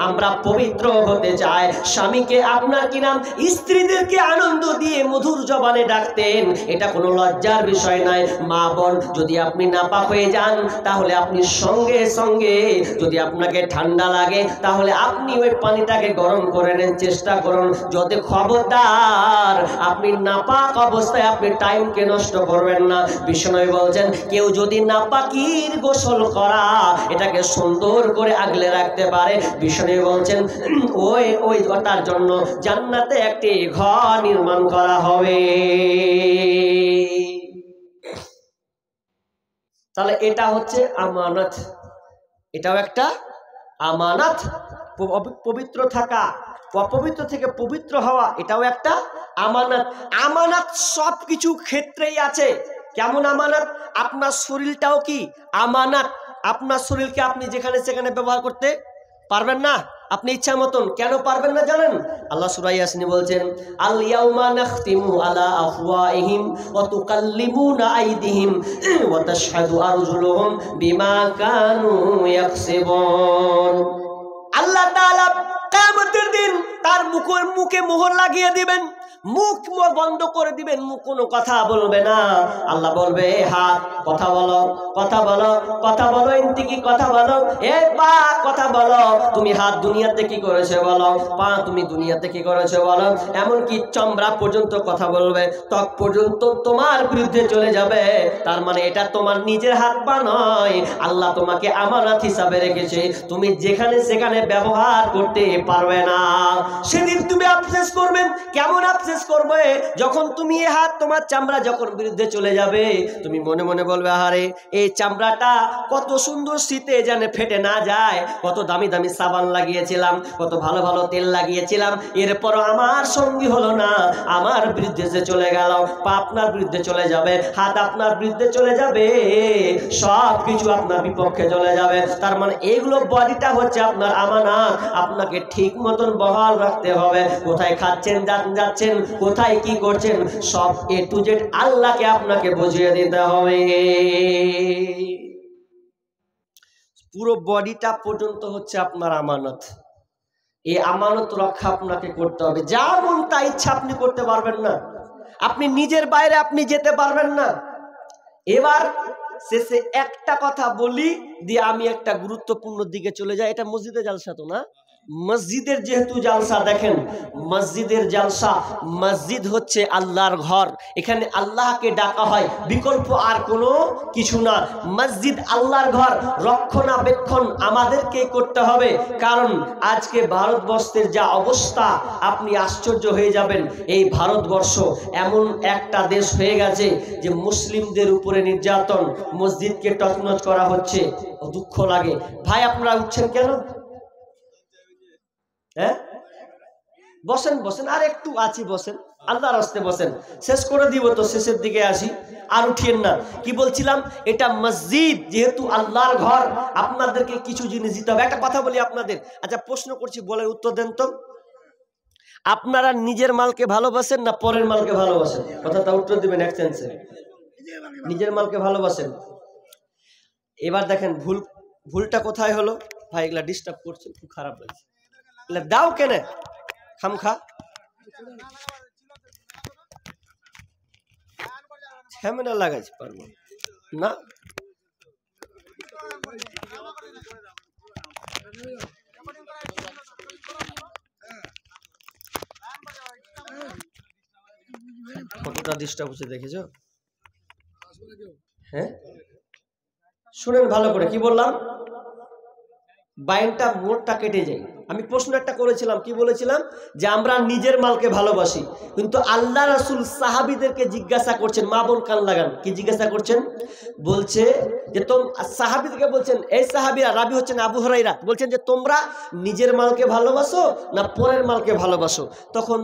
আমরা পবিত্র হতে চাই। স্বামীকে আপনার কি নাম স্ত্রীদেরকে আনন্দ দিয়ে মধুর জবানে ডাকতেন, এটা কোনো লজ্জার বিষয় নয়। মা বোন, যদি আপনি নাপাক হয়ে যান, তাহলে আপনি সঙ্গে সঙ্গে, যদি আপনাকে ঠান্ডা লাগে, তাহলে আপনি ওই পানিটাকে গরম করে নেন, চেষ্টা করুন। যদি খবরদার আপনি নাপাক অবস্থায় আপনি টাইমকে নষ্ট করবেন না। বিষ্ণু বলছেন, কেউ যদি নাপাকির গোসল করা এটাকে সুন্দর করে আগলে রাখতে পারে, বিষ্ণু বলছেন ওই তার জন্য জান্নাতে একটি ঘর নির্মাণ করা হবে। তাহলে এটা হচ্ছে আমানত, এটাও একটা আমানত। পবিত্র থাকা, অপবিত্র থেকে পবিত্র হওয়া, এটাও একটা আমানত। আমানত সব কিছু ক্ষেত্রেই আছে। কেমন আমানত? আপনার শরীরটাও কি আমানত। আপনার শরীরকে আপনি যেখানে সেখানে ব্যবহার করতে পারবেন না, আপনি ইচ্ছা মতন। কেন পারবেন না জানেন? আল্লাহ সূরা ইয়াসিনে বলছেন, আল ইয়াউমা নাখতিমু আলা আফওয়াহিম ওয়া তুকাল্লিমুনা আইদিহিম ওয়া তাশহাদু আরজুলুহুম বিমা কানু ইয়াকসিবুন। আল্লাহ তাআলা কিয়ামতের দিন তার মুখে মোহর লাগিয়ে দিবেন, মুখ বন্ধ করে দিবেন, মুখ কোনো কথা বলবে না। আল্লাহ বলবে, হাত কথা বলো, কথা বলো, কথা বলো, এমনি কি কথা বলো, এ পা কথা বলো, তুমি হাত দুনিয়াতে কি করেছো বলো, পা তুমি দুনিয়াতে কি করেছো বলো। এমনকি চামড়া পর্যন্ত কথা বলবে, ত্বক পর্যন্ত তোমার বিরুদ্ধে চলে যাবে। তার মানে এটা তোমার নিজের হাত পা নয়, আল্লাহ তোমাকে আমানত হিসাবে রেখেছে, তুমি যেখানে সেখানে ব্যবহার করতে পারবে না। সেদিন তুমি আফসোস করবে। কেমন আফসোস করবে? যখন তুমি এই হাত, তোমার চামড়া যখন বিরুদ্ধে চলে যাবে, তুমি মনে মনে বলবে, আরে এই চামড়াটা কত সুন্দর, শীতে যেন ফেটে না যায়, কত দামি দামি সাবান লাগিয়েছিলাম, কত ভালো ভালো তেল লাগিয়েছিলাম, এরপরও আমার সঙ্গী হলো না, আমার বিরুদ্ধে সে চলে গেল। পা আপনার বিরুদ্ধে চলে যাবে, হাত আপনার বিরুদ্ধে চলে যাবে, সব কিছু আপনার বিপক্ষে চলে যাবে। তার মানে এইগুলো, বডিটা হচ্ছে আপনার আমানত, আপনাকে ঠিক মতন বহাল রাখতে হবে। কোথায় খাচ্ছেন, যাচ্ছেন, কোথায় কি করছেন, সব এ টু জেড আল্লাহকে আপনাকে বুঝিয়ে দিতে হবে। পুরো বডিটা পর্যন্ত হচ্ছে আপনার আমানত। এই আমানত রক্ষা আপনাকে করতে হবে। যা মন তা ইচ্ছা আপনি করতে পারবেন না, আপনি নিজের বাইরে আপনি যেতে পারবেন না। এবার শেষে একটা কথা বলি দিয়ে আমি একটা গুরুত্বপূর্ণ দিকে চলে যাই। এটা মসজিদে জালসা তো না, মসজিদের যেহেতু জালসা, দেখেন মসজিদের জালসা, মসজিদ হচ্ছে আল্লাহর ঘর, এখানে আল্লাহকে ডাকা হয়, বিকল্প আর কোনো কিছু না। মসজিদ আল্লাহর ঘর, রক্ষণাবেক্ষণ আমাদেরকে করতে হবে। কারণ আজকে ভারতবর্ষের যা অবস্থা, আপনি আশ্চর্য হয়ে যাবেন। এই ভারতবর্ষ এমন একটা দেশ হয়ে গেছে যে মুসলিমদের উপরে নির্যাতন, মসজিদকে তছনছ করা হচ্ছে। দুঃখ লাগে। ভাই আপনারা উঠছেন কেন? হ্যাঁ, বসেন বসেন, আর একটু আছি, বসেন, আল্লাহর রাস্তে বসেন, শেষ করে দিব তো, শেষের দিকে আসি, আর উঠিয়েন না। কি বলছিলাম, এটা মসজিদ যেহেতু আল্লাহর ঘর, আপনাদেরকে কিছু জিনিস দিতে হবে। একটা কথা বলি আপনাদের, আচ্ছা প্রশ্ন করছি, বলে উত্তর দেন তো। আপনারা নিজের মালকে ভালোবাসেন না পরের মালকে ভালোবাসেন? কথাটা উত্তর দিবেন এক চান্সে। নিজের মালকে ভালোবাসেন। এবার দেখেন ভুলটা কোথায় হলো। ভাই এগুলা ডিস্টার্ব করছে, খুব খারাপ লাগছে। দাও কেনে খামখা, ঝামেলা লাগাইছে পারবো না। কতটা ডিস্টার্ব হচ্ছে দেখেছো? হ্যাঁ, শুনেন ভালো করে, কি বললাম, বাইনটা মোড়টা কেটে যায়। আমি প্রশ্ন একটা করেছিলাম, কি বলেছিলাম, যে আমরা নিজের মালকে ভালোবাসি, কিন্তু আল্লাহ রাসূল সাহাবীদেরকে জিজ্ঞাসা করছেন, মা বোন কান লাগান, কি জিজ্ঞাসা করছেন, বলছে যে সাহাবীদেরকে বলছেন, এই সাহাবীরা, রাবি হচ্ছেন আবু হুরায়রা, বলছেন যে তোমরা নিজের মালকে ভালোবাসো না পরের মালকে ভালোবাসো? তখন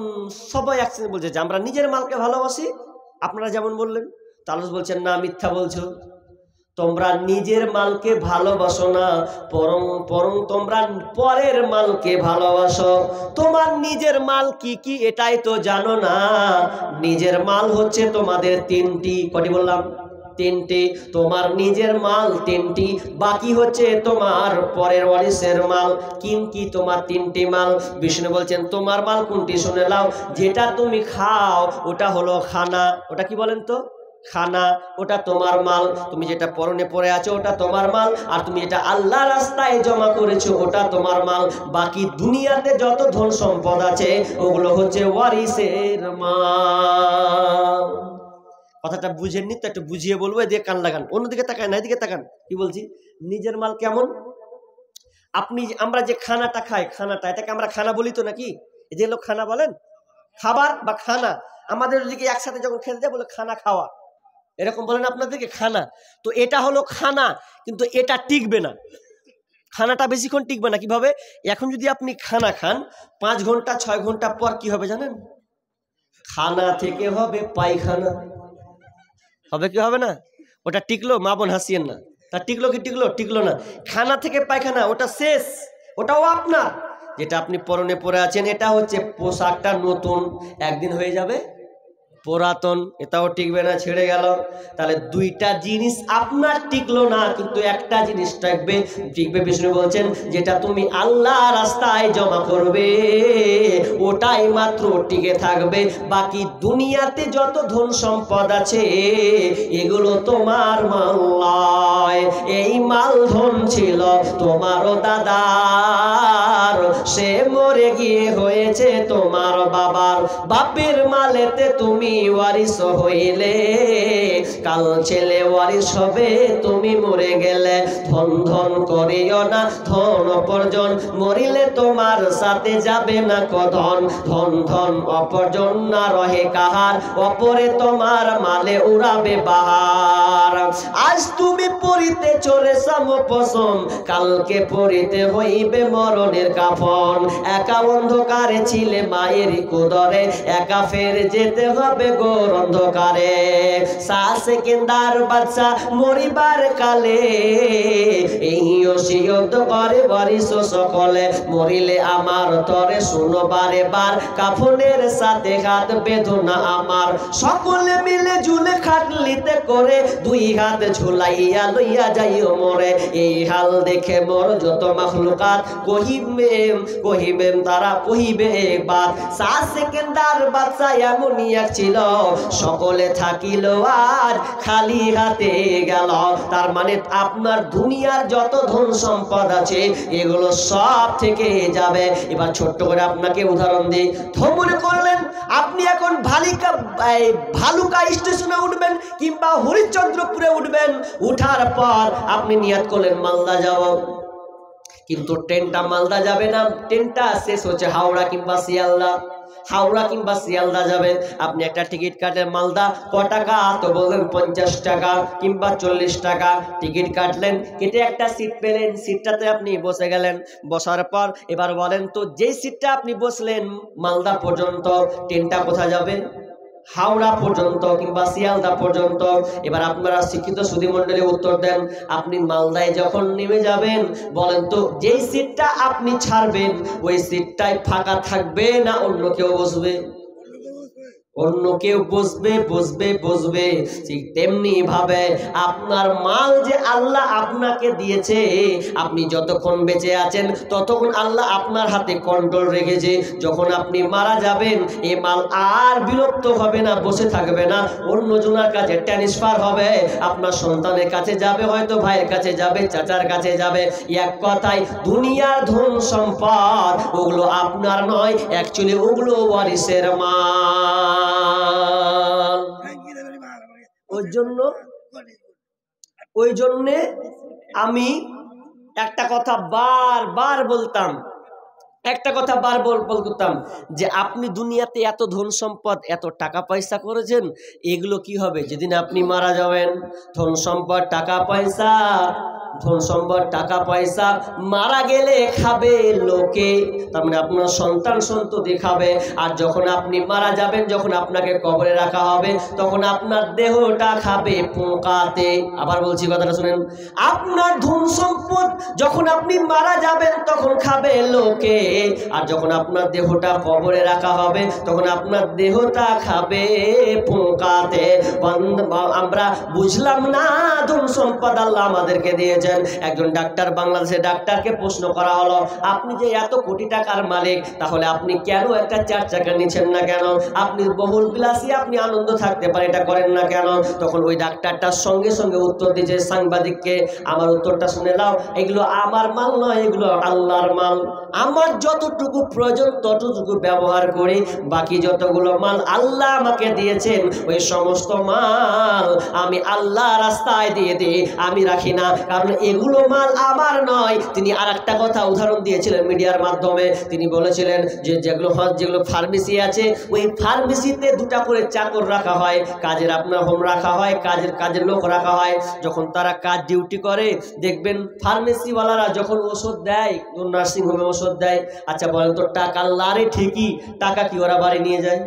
সবাই একসাথে বলছে যে আমরা নিজের মালকে ভালোবাসি। আপনারা যেমন বললেন। তাহলে বলছেন না, মিথ্যা বলছো, তোমরা নিজের মালকে ভালোবাসো না, বরং তোমরা পরের মালকে ভালোবাসো। তোমার নিজের মাল কি কি এটাই তো জানো না। নিজের মাল হচ্ছে তোমাদের তিনটি, কটি বললাম, তিনটি। তোমার নিজের মাল তিনটি, বাকি হচ্ছে তোমার পরের ওয়ারিসের মাল। কি তোমার তিনটি মাল? বিষ্ণু বলছেন তোমার মাল কোনটি শুনে নাও, যেটা তুমি খাও ওটা হলো খানা। ওটা কি বলেন তো? খানা, ওটা তোমার মাল। তুমি যেটা পরনে পরে আছো ওটা তোমার মাল, আর তুমি যেটা আল্লাহ রাস্তায় জমা করেছো ওটা তোমার মাল। বাকি দুনিয়াতে যত ধন সম্পদ আছে ওগুলো হচ্ছে ওয়ারিসের মাল। কথাটা বুঝেননি তো, একটু বুঝিয়ে বলবো, এদিকে কান লাগান, অন্যদিকে তাকান না, এদিকে তাকান। কি বলছি, নিজের মাল কেমন? আমরা যে খানাটা খাই, খানাটা, এটাকে আমরা খানা বলি তো নাকি? এই যে লোক খানা বলেন, খাবার বা খানা। আমাদের ওদিকে একসাথে যখন খেতে যায় বলে খানা খাওয়া, এরকম বলেন আপনাদেরকে, খানা। তো এটা হলো খানা, কিন্তু এটা টিকবে না, খানাটা বেশিক্ষণ টিকবে না। কিভাবে? এখন যদি আপনি খানা খান 5 ঘন্টা 6 ঘন্টা পর কি হবে জানেন? খানা থেকে হবে পায়খানা। হবে কি হবে না? ওটা টিকলো? মা বোন হাসিয়েন না, তা টিকলো কি টিকলো না। খানা থেকে পায়খানা, ওটা শেষ, ওটাও আপনার। যেটা আপনি পরনে পরে আছেন এটা হচ্ছে পোশাকটা নতুন, একদিন হয়ে যাবে পুরাতন, এটাও টিকবে না, ছেড়ে গেল। তাহলে দুইটা জিনিস আপনার টিকলো না, কিন্তু একটা জিনিস টিকবে। বিষ্ণু বলছেন যেটা তুমি আল্লাহ রাস্তায় জমা করবে ওটাই মাত্র টিকে থাকবে। বাকি দুনিয়াতে যত ধন সম্পদ আছে এগুলো তোমার মাল নয়। এই মাল ধন ছিল তোমারও দাদার, সে মরে গিয়ে হয়েছে তোমার বাবার। বাপের মালেতে তুমি ওয়ারিস হইলে, কাল ছেলে ওয়ারিস হবে তুমি মরে গেলে। ধন ধন করিও না ধন অপরজন, মরিলে তোমার সাথে যাবে না কধন। ধন ধন অপরজন না রহে কাহার, অপরে তোমার মালে উড়াবে বাহার। আজ তুমি পরিতে চলে সামপসম, কালকে পরিতে হইবে মরণের কাফন। একা অন্ধকারে ছিলে মায়ের কুদরে, একা ফের যেতে হবে হবে গোর অন্ধকারে। সেকেন্দার বাচ্চা মরিবার কালে এই ওসিয়ত করে বারিশ সকলে, মরিলে আমার তরে শুনো বারে বার, কাফনের সাথে হাত বেঁধো না আমার। সকলে মিলে ঝুলে খাটলিতে করে দুই হাত ঝুলাইয়া লইয়া যাইও মোরে। এই হাল দেখে মোর যত মাখলুকাত কহিবেন তারা কহিবে একবার। সেকেন্দার বাচ্চা এমনই এক ছিল, সকলে থাকিল আর খালি হাতে গেল। তার মানে আপনার দুনিয়ার যত ধন সম্পদ আছে এগুলো সব থেকে যাবে। এবার ছোট্ট করে আপনাকে উদাহরণ দিই। মনে করলেন আপনি এখন ভালুকা স্টেশনে উঠবেন কিংবা হরিশ্চন্দ্রপুরে উঠবেন, উঠার পর আপনি নিয়ত করলেন মালদা যাব, কিন্তু ট্রেনটা মালদা যাবে না, ট্রেনটা শেষ হচ্ছে হাওড়া কিংবা শিয়ালদা। হাওড়া কিংবা শিয়ালদা যাবেন, আপনি একটা টিকিট কাটেন মালদা, ক টাকা? তো বললেন 50 টাকা কিংবা 40 টাকা। টিকিট কাটলেন, কেটে একটা সিট পেলেন, সিটটাতে আপনি বসে গেলেন। বসার পর এবার বলেন তো, যেই সিটটা আপনি বসলেন মালদা পর্যন্ত, ট্রেনটা কোথায় যাবে? হাওড়া পর্যন্ত কিংবা শিয়ালদা পর্যন্ত। এবার আপনারা শিক্ষিত সুধী মণ্ডলী উত্তর দেন, আপনি মালদায় যখন নেমে যাবেন, বলেন তো যেই সিটটা আপনি ছাড়বেন ওই সিটটাই ফাঁকা থাকবে না অন্য কেউ বসবে? অন্য কেউ বসবে। ঠিক তেমনি ভাবে আপনার মাল যে আল্লাহ আপনাকে দিয়েছে, আপনি যতক্ষণ বেঁচে আছেন ততক্ষণ আল্লাহ আপনার হাতে কন্ট্রোল রেখেছে। যখন আপনি মারা যাবেন এই মাল আর বিলুপ্ত হবে না, বসে থাকবে না, অন্য জনের কাছে ট্রান্সফার হবে। আপনার সন্তানের কাছে যাবে, হয়তো ভাইয়ের কাছে যাবে, চাচার কাছে যাবে। এক কথায় দুনিয়ার ধন সম্পদ ওগুলো আপনার নয়, অ্যাকচুয়ালি ওগুলো ওয়ারিসের মাল। ওই জন্যে আমি একটা কথা বারবার বলতাম, যে আপনি দুনিয়াতে এত ধন সম্পদ এত টাকা পয়সা করেছেন, এগুলো কি হবে যেদিন আপনি মারা যাবেন? ধন সম্পদ টাকা পয়সা মারা গেলে খাবে লোকে, তার মানে আপনার সন্তান সন্ততি খাবে। আর যখন আপনি মারা যাবেন, যখন আপনাকে কবরে রাখা হবে, তখন আপনার দেহটা খাবে পোকাতে। আবার বলছি, কথাটা শুনেন, আপনার ধন সম্পদ যখন আপনি মারা যাবেন তখন খাবে লোকে, আর যখন আপনার দেহটা কবরে রাখা হবে তখন আপনার দেহটা খাবে পোকাতে। আমরা বুঝলাম না ধন সম্পদ আল্লাহ আমাদেরকে দিয়েছেন। একজন ডাক্তার, বাংলাদেশের ডাক্তারকে প্রশ্ন করা হলো, আপনি যে এত কোটি টাকার মালিক, তাহলে আপনি কেন একটা 4 চাকা নিচ্ছেন না কেন? আপনি বহুল বিলাসী, আপনি আনন্দ থাকতে পারে, এটা করেন না কেন? তখন ওই ডাক্তারটার সঙ্গে সঙ্গে উত্তর দিয়েছে সাংবাদিককে, আমার উত্তরটা শুনে নাও, এগুলো আমার মাল নয়, এগুলো আল্লাহর মাল। আমার যতটুকু প্রয়োজন ততটুকু ব্যবহার করি, বাকি যতগুলো মাল আল্লাহ আমাকে দিয়েছেন ওই সমস্ত মাল আমি আল্লাহ রাস্তায় দিয়ে দিই, আমি রাখি না, কারণ এগুলো মাল আমার নয়। তিনি আর একটা কথা উদাহরণ দিয়েছিলেন মিডিয়ার মাধ্যমে, তিনি বলেছিলেন যে যেগুলো ফার্মেসি আছে, ওই ফার্মেসিতে 2টা করে চাকর রাখা হয়, কাজের আপনার হোম রাখা হয়, কাজের লোক রাখা হয়। যখন তারা কাজ ডিউটি করে, দেখবেন ফার্মেসিওয়ালারা যখন ওষুধ দেয়, নার্সিং হোমে ওষুধ দেয়, আচ্ছা বলেন তো টাকা লারে ঠিকই, টাকা কি ওরা বাড়ি নিয়ে যায়?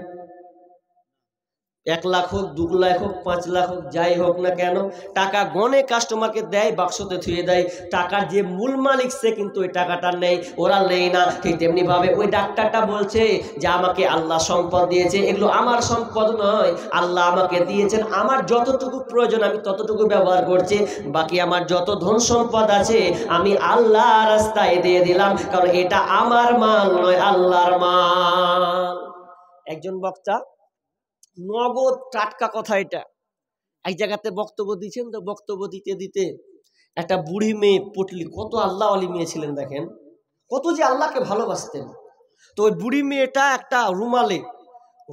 1 লাখ হোক, 2 লাখ হোক, 5 লাখ হোক, যাই হোক না কেন, টাকা গনে কাস্টমারকে দেয়, বাক্সতে থুয়ে দেয়। টাকার যে মূল মালিক সে কিন্তু ওই টাকাটা নেই, ওরা নেই না। ঠিক তেমনি ভাবে ওই ডাক্তারটা বলছে যে আমাকে আল্লাহ সম্পদ দিয়েছে, এগুলো আমার সম্পদ নয়, আল্লাহ আমাকে দিয়েছেন, আমার যতটুকু প্রয়োজন আমি ততটুকু ব্যবহার করছি, বাকি আমার যত ধন সম্পদ আছে আমি আল্লাহ রাস্তায় দিয়ে দিলাম, কারণ এটা আমার মাল নয়, আল্লাহর মাল। একজন বক্তা নগদ টাটকা কথা, এটা এক জায়গাতে বক্তব্য দিচ্ছেন, তো বক্তব্য দিতে একটা বুড়ি মেয়ে পটলি, কত আল্লাহ আলী মেয়ে ছিলেন, দেখেন কত যে আল্লাহকে ভালোবাসতেন। তো ওই বুড়ি মেয়েটা একটা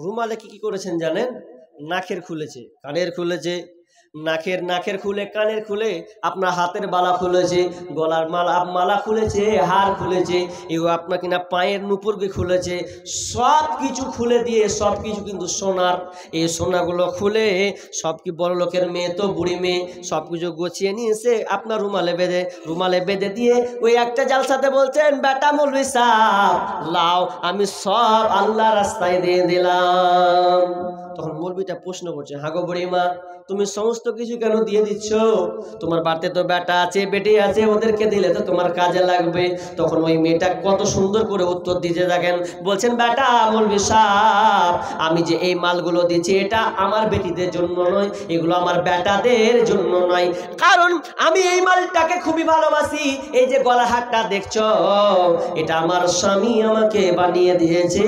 রুমালে কি করেছেন জানেন? নাকের খুলেছে, কানের খুলেছে, নাকের খুলে, কানের খুলে, আপনার হাতের বালা খুলেছে, গলার মালা খুলেছে, হার খুলেছে, এও আপনার কিনা পায়ের নুপুরকে খুলেছে, সব কিছু খুলে দিয়ে, সব কিছু কিন্তু সোনার। এই সোনাগুলো খুলে সব কি বড় লোকের মেয়ে তো, বুড়ি মেয়ে, সব কিছু গুছিয়ে নিয়ে এসে আপনার রুমালে বেঁধে দিয়ে ওই একটা জালসাতে বলছেন, বেটা মৌলভী সাহেব লাও, আমি সব আল্লাহ রাস্তায় দিয়ে দিলাম। তখন মৌলবীটা প্রশ্ন করছে, হাগো বুড়িমা, তুমি সমস্ত কিছু কেন দিয়ে দিচ্ছ? তোমার বাড়িতে তো বেটা আছে, বেটি আছে, ওদেরকে দিলে তো তোমার কাজে লাগবে। তখন ওই মেয়েটা কত সুন্দর করে উত্তর দিতে থাকেন, বলছেন, বেটা মৌলবী সাহেব, আমি যে এই মালগুলো দিচ্ছি এটা আমার বেটিদের জন্য নয়, এগুলো আমার বেটাদের জন্য নয়, কারণ আমি এই মালটাকে খুবই ভালোবাসি। এই যে গলা হারটা দেখছো, এটা আমার স্বামী আমাকে বানিয়ে দিয়েছে,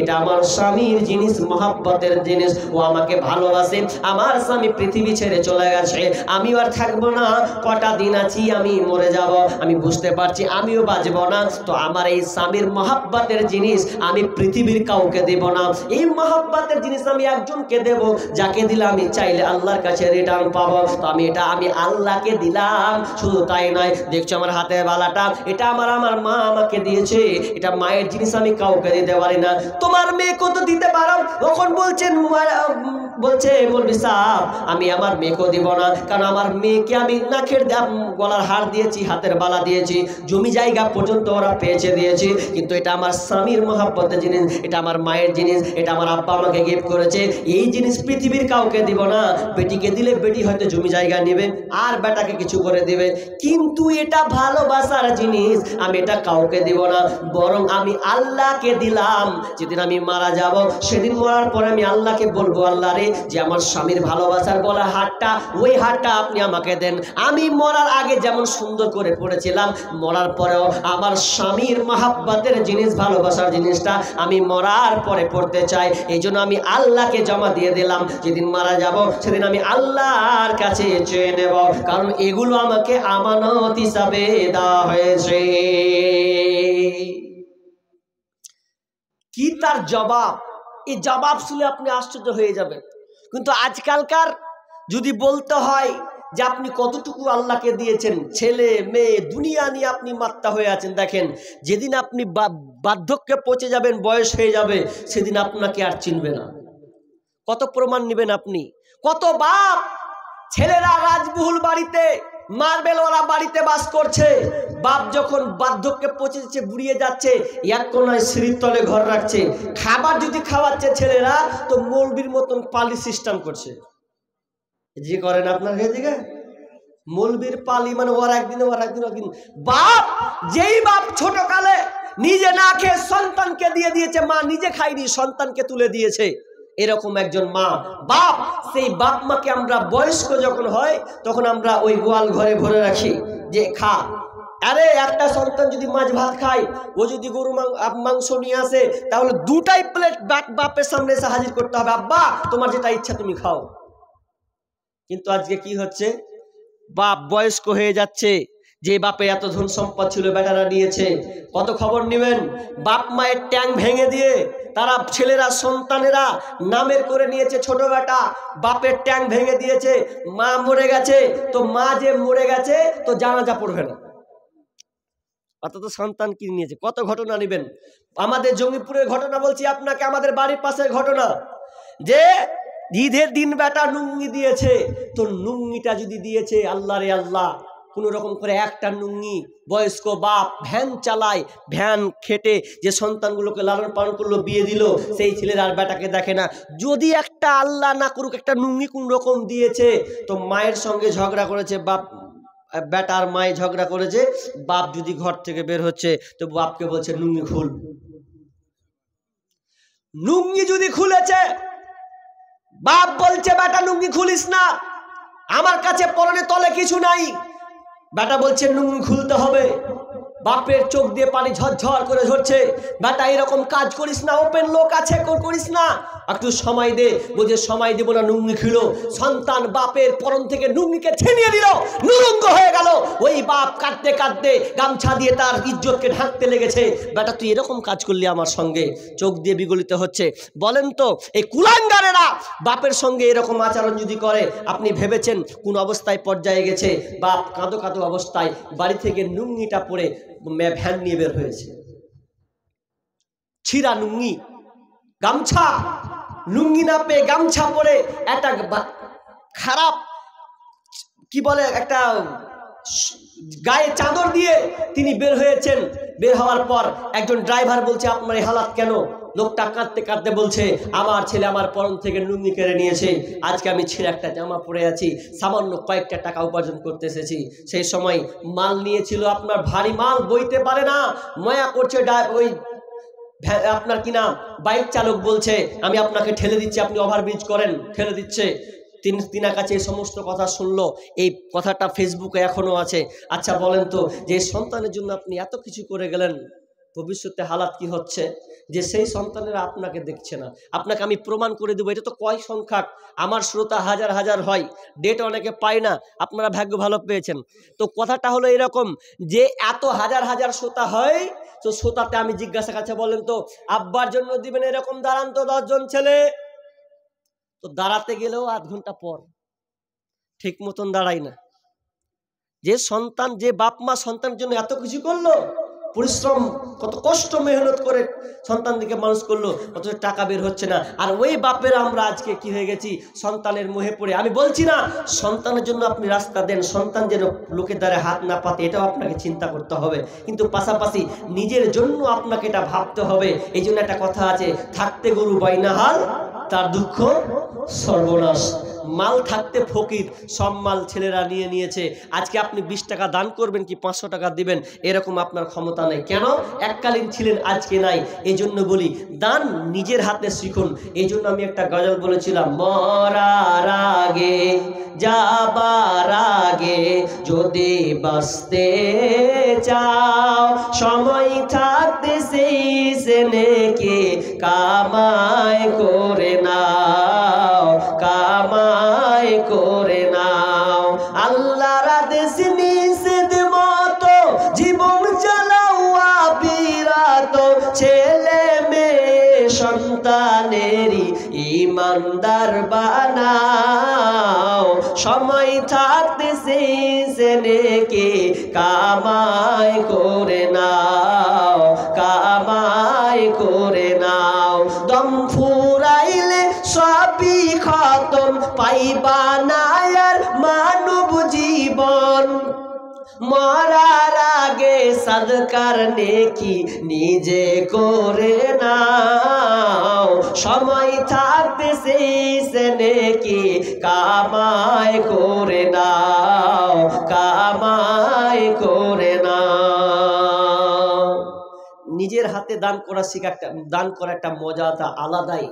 এটা আমার স্বামীর জিনিস, মহাব্বতের জিনিস, ও আমাকে ভালোবাসে। আমার স্বামী পৃথিবী ছেড়ে চলে গেছে, আমিও আর থাকবো না, কটা দিন আছি, আমি মরে যাব, আমি বুঝতে পারছি আমিও বাঁচব না। তো আমার এই স্বামীর মহাব্বতের জিনিস আমি পৃথিবীর কাউকে দেব না, এই মহাব্বতের জিনিস আমি একজনকে দেব, যাকে দিলে আমি চাইলে আল্লাহর কাছে রিটার্ন পাবো। তো আমি এটা আমি আল্লাহকে দিলাম। শুধু তাই নয়, দেখছো আমার হাতে বালাটা, এটা আমার মা আমাকে দিয়েছে, এটা মায়ের জিনিস, আমি কাউকে দিতে পারি না। তোমার মেয়েকে তো দিতে পারো। তখন বলছে মৌলবী সাহেব, আমি আমার মেয়েকেও দিব না, কারণ আমার মেয়েকে আমি নাকের গলার হার দিয়েছি, হাতের বালা দিয়েছি, জমি জায়গা পর্যন্ত ওরা পেয়েছে দিয়েছি, কিন্তু এটা আমার স্বামীর মহাব্বতের জিনিস, এটা আমার মায়ের জিনিস, এটা আমার আব্বা আমাকে গিফট করেছে, এই জিনিস পৃথিবীর কাউকে দিব না। বেটিকে দিলে বেটি হয়তো জমি জায়গা নেবে আর বেটাকে কিছু করে দেবে, কিন্তু এটা ভালোবাসার জিনিস, আমি এটা কাউকে দিব না, বরং আমি আল্লাহকে দিলাম। যেদিন আমি মারা যাব, সেদিন মরার পরে আমি আল্লাহকে বলবো, আল্লাহ রে, যে আমার স্বামীর ভালোবাসার গলা হারটা, ওই হারটা আপনি আমাকে দেন। আমি মরার আগে যেমন সুন্দর করে পড়েছিলাম, মরার পরেও আমার স্বামীর মহাব্বতের জিনিস, ভালোবাসার জিনিসটা আমি মরার পরে পড়তে চাই। এই জন্য আমি আল্লাহকে জমা দিয়ে দিলাম। যেদিন মারা যাব, সেদিন আমি আল্লাহর কাছে চেয়ে নেব, কারণ এগুলো আমাকে আমানত হিসাবে দেওয়া হয়েছে। কি তার জবাব! এই জবাব শুনে আপনি আশ্চর্য হয়ে যাবেন। কিন্তু আজকালকার যদি বলতে হয় যে আপনি কতটুকু আল্লাহকে দিয়েছেন, ছেলে মেয়ে দুনিয়া নিয়ে আপনি মাত্তা হয়ে আছেন, দেখেন যেদিন আপনি বার্ধক্যে পৌঁছে যাবেন, বয়স হয়ে যাবে, সেদিন আপনাকে আর চিনবে না। কত প্রমাণ নেবেন আপনি? কত বাপ ছেলেরা রাজবহুল বাড়িতে, মার্বেলওয়ালা বাড়িতে বাস করছে, বাপ যখন বার্ধক্যে পৌঁছেছে, বুড়িয়ে যাচ্ছে, এক কোনায় সিঁড়ির তলে ঘর রাখছে, খাবার যদি খাওয়াচ্ছে ছেলেরা, তো মৌলবীর মতন পালি সিস্টেম করছে। যে করেন আপনার দিকে মৌলবীর পালি, মানে ওর একদিন ওর একদিন। বাপ, যেই বাপ ছোট কালে নিজে না খেয়ে সন্তানকে দিয়ে দিয়েছে, মা নিজে খায়নি, সন্তানকে তুলে দিয়েছে, এরকম একজন মা বাপ, সেই বাপ মাকে আমরা বয়স্ক যখন হয়, তখন আমরা ওই গোয়াল ঘরে ভরে রাখি যে খা। আরে একটা সন্তান যদি মাছ ভাত খায়, ও যদি গরু মাংস নিয়ে আসে, তাহলে দুটাই প্লেট বাপের সামনে এসে হাজির করতে হবে, আব্বা তোমার যেটা ইচ্ছা তুমি খাও। কিন্তু আজকে কি হচ্ছে, বাপ বয়স্ক হয়ে যাচ্ছে, যে বাপে এত ধন সম্পদ ছিল বেটারা নিয়েছে, কত খবর নেবেন, বাপ মায়ের ট্যাং ভেঙে দিয়ে তারা ছেলেরা সন্তানেরা নামের করে নিয়েছে, ছোট বেটা বাপের ট্যাং ভেঙে দিয়েছে, মা মরে গেছে, তো মা যে মরে গেছে তো জানাজা পড়বে না, অর্থাৎ সন্তান কিনে নিয়েছে। কত ঘটনা নেবেন, আমাদের জঙ্গিপুরের ঘটনা বলছি আপনাকে, আমাদের বাড়ির পাশের ঘটনা, যে ঈদের দিন বেটা নুঙ্গি দিয়েছে, তো নুঙ্গিটা যদি দিয়েছে, আল্লাহ রে আল্লাহ, কোনো রকম করে একটা নুঙ্গি, বয়স্ক বাপ ভ্যান চালায়, ভ্যান খেটে যে সন্তানগুলোকে লালন পালন করলো, বিয়ে দিল, সেই ছেলের আর বেটাকে দেখে না। যদি একটা আল্লাহ না করুক একটা নুঙ্গি কোন রকম দিয়েছে, তো মায়ের সঙ্গে ঝগড়া করেছে, বাপ বেটার মায়ে ঝগড়া করেছে, বাপ যদি ঘর থেকে বের হচ্ছে, তো বাপকে বলছে নুঙ্গি খুল। নুঙ্গি যদি খুলেছে, বাপ বলছে বেটা নুঙ্গি খুলিস না, আমার কাছে পরনে তলে কিছু নাই। বেটা বলছে নুঙ্গি খুলতে হবে। বাপের চোখ দিয়ে পানি ঝরঝর করে ঝরছে, বেটা এরকম কাজ করিস না, ওপেন লোক আছে, করিস না, একটু সময় দে। বলছে সময় দেবো না, নুঙ্গি খুলো। সন্তান বাপের পরন থেকে নুঙ্গিকে ছিনিয়ে দিল, নুরঙ্গ হয়ে গেল। ওই বাপ কাঁদতে কাঁদতে গামছা দিয়ে তার ইজ্জতকে ঢাকতে লেগেছে। বেটা তুই এরকম কাজ করলি আমার সঙ্গে, চোখ দিয়ে বিগলিত হচ্ছে। বলেন তো এই কুলাঙ্গারেরা বাপের সঙ্গে এরকম আচরণ যদি করে, আপনি ভেবেছেন কোন অবস্থায় পর্যায়ে গেছে? বাপ কাঁদো কাঁদো অবস্থায় বাড়ি থেকে নুঙ্গিটা পরে ভ্যান নিয়ে বের হয়েছে, ছিঁড়া নুঙ্গি, গামছা, লুঙ্গি না পেয়ে গামছা পরে একটা খারাপ কি বলে একটা গায়ে চাদর দিয়ে তিনি বের হয়েছেন। বের হওয়ার পর একজন ড্রাইভার বলছে আপনার এই হালাত কেন? লোকটা কাঁদতে কাঁদতে বলছে, আমার ছেলে আমার পরন থেকে লুঙ্গি কেড়ে নিয়েছে, আজকে আমি ছেলে একটা জামা পরে আছি, সামান্য কয়েকটা টাকা উপার্জন করতে এসেছি। সেই সময় মাল নিয়েছিল, আপনার ভারী মাল বইতে পারে না, ময়া করছে, ওই আপনার কিনা বাইক চালক বলছে আমি আপনাকে ঠেলে দিচ্ছি, আপনি ওভারব্রিজ করেন, ঠেলে দিচ্ছে। তিনার কাছে এই সমস্ত কথা শুনলো, এই কথাটা ফেসবুকে এখনো আছে। আচ্ছা বলেন তো, যে সন্তানের জন্য আপনি এত কিছু করে গেলেন, ভবিষ্যতে হালাত কি হচ্ছে যে সেই সন্তানেরা আপনাকে দেখছে না। আপনাকে আমি প্রমাণ করে দেবো, এটা তো কয় সংখ্যক, আমার শ্রোতা হাজার হাজার হয়, ডেট অনেকে পায় না, আপনারা ভাগ্য ভালো পেয়েছেন। তো কথাটা হলো এরকম যে এত হাজার হাজার শ্রোতা হয়, তো শ্রোতাতে আমি জিজ্ঞাসা করছি, বলেন তো আব্বার জন্য দিবেন এরকম দাঁড়ান তো 10 জন ছেলে, তো দাঁড়াতে গেলেও আধ ঘন্টা পর ঠিক মতন দাঁড়াই না। যে সন্তান, যে বাপ মা সন্তানের জন্য এত কিছু করলো, পরিশ্রম, কত কষ্ট মেহনত করে সন্তানদিকে মানুষ করলো, অথচ টাকা বের হচ্ছে না। আর ওই বাপের আমরা আজকে কি হয়ে গেছি, সন্তানের মোহে পড়ে। আমি বলছি না সন্তানের জন্য আপনি রাস্তা দেন, সন্তান যেন লোকের দ্বারা হাত না পাতে, এটাও আপনাকে চিন্তা করতে হবে, কিন্তু পাশাপাশি নিজের জন্য আপনাকে এটা ভাবতে হবে। এই জন্য একটা কথা আছে, থাকতে গরু বাইনাহাল, তার দুঃখ সর্বনাশ। মাল থাকতে ফকির, সব মাল ছেলেরা নিয়ে নিয়েছে। আজকে আপনি 20 টাকা দান করবেন কি 500 টাকা দিবেন, এরকম আপনার ক্ষমতা নেই। কেন? এককালীন ছিলেন, আজকে নাই। এই জন্য বলি দান নিজের হাতে শিখুন। এই জন্য আমি একটা গজল বলেছিলাম, মরার আগে যাবার আগে যদি বাঁচতে চাও, সময় থাকতে সেই নেকি কামাই করে নাও, কামাই করে নাও। আল্লাহর আদেশ নিষেধ মতো জীবন চালাও আবিরাত, ছেলে মেয়ে সন্তানেরই ইমানদার বানাও, সময় থাকতে সেই নেকি কামাই করে নাও, কামাই করে নাও। দম ফুরাইলে সবই খতম, পাইবা না আর মানব জীবন, মরার আগে সাদকার নেকি নিজে করে নাও, সময় থাকতে সেই নেকি কামাই করে নাও, কামাই করে নাও। নিজের হাতে দান করা শিখা, দান করা একটা মজাটা আলাদাই।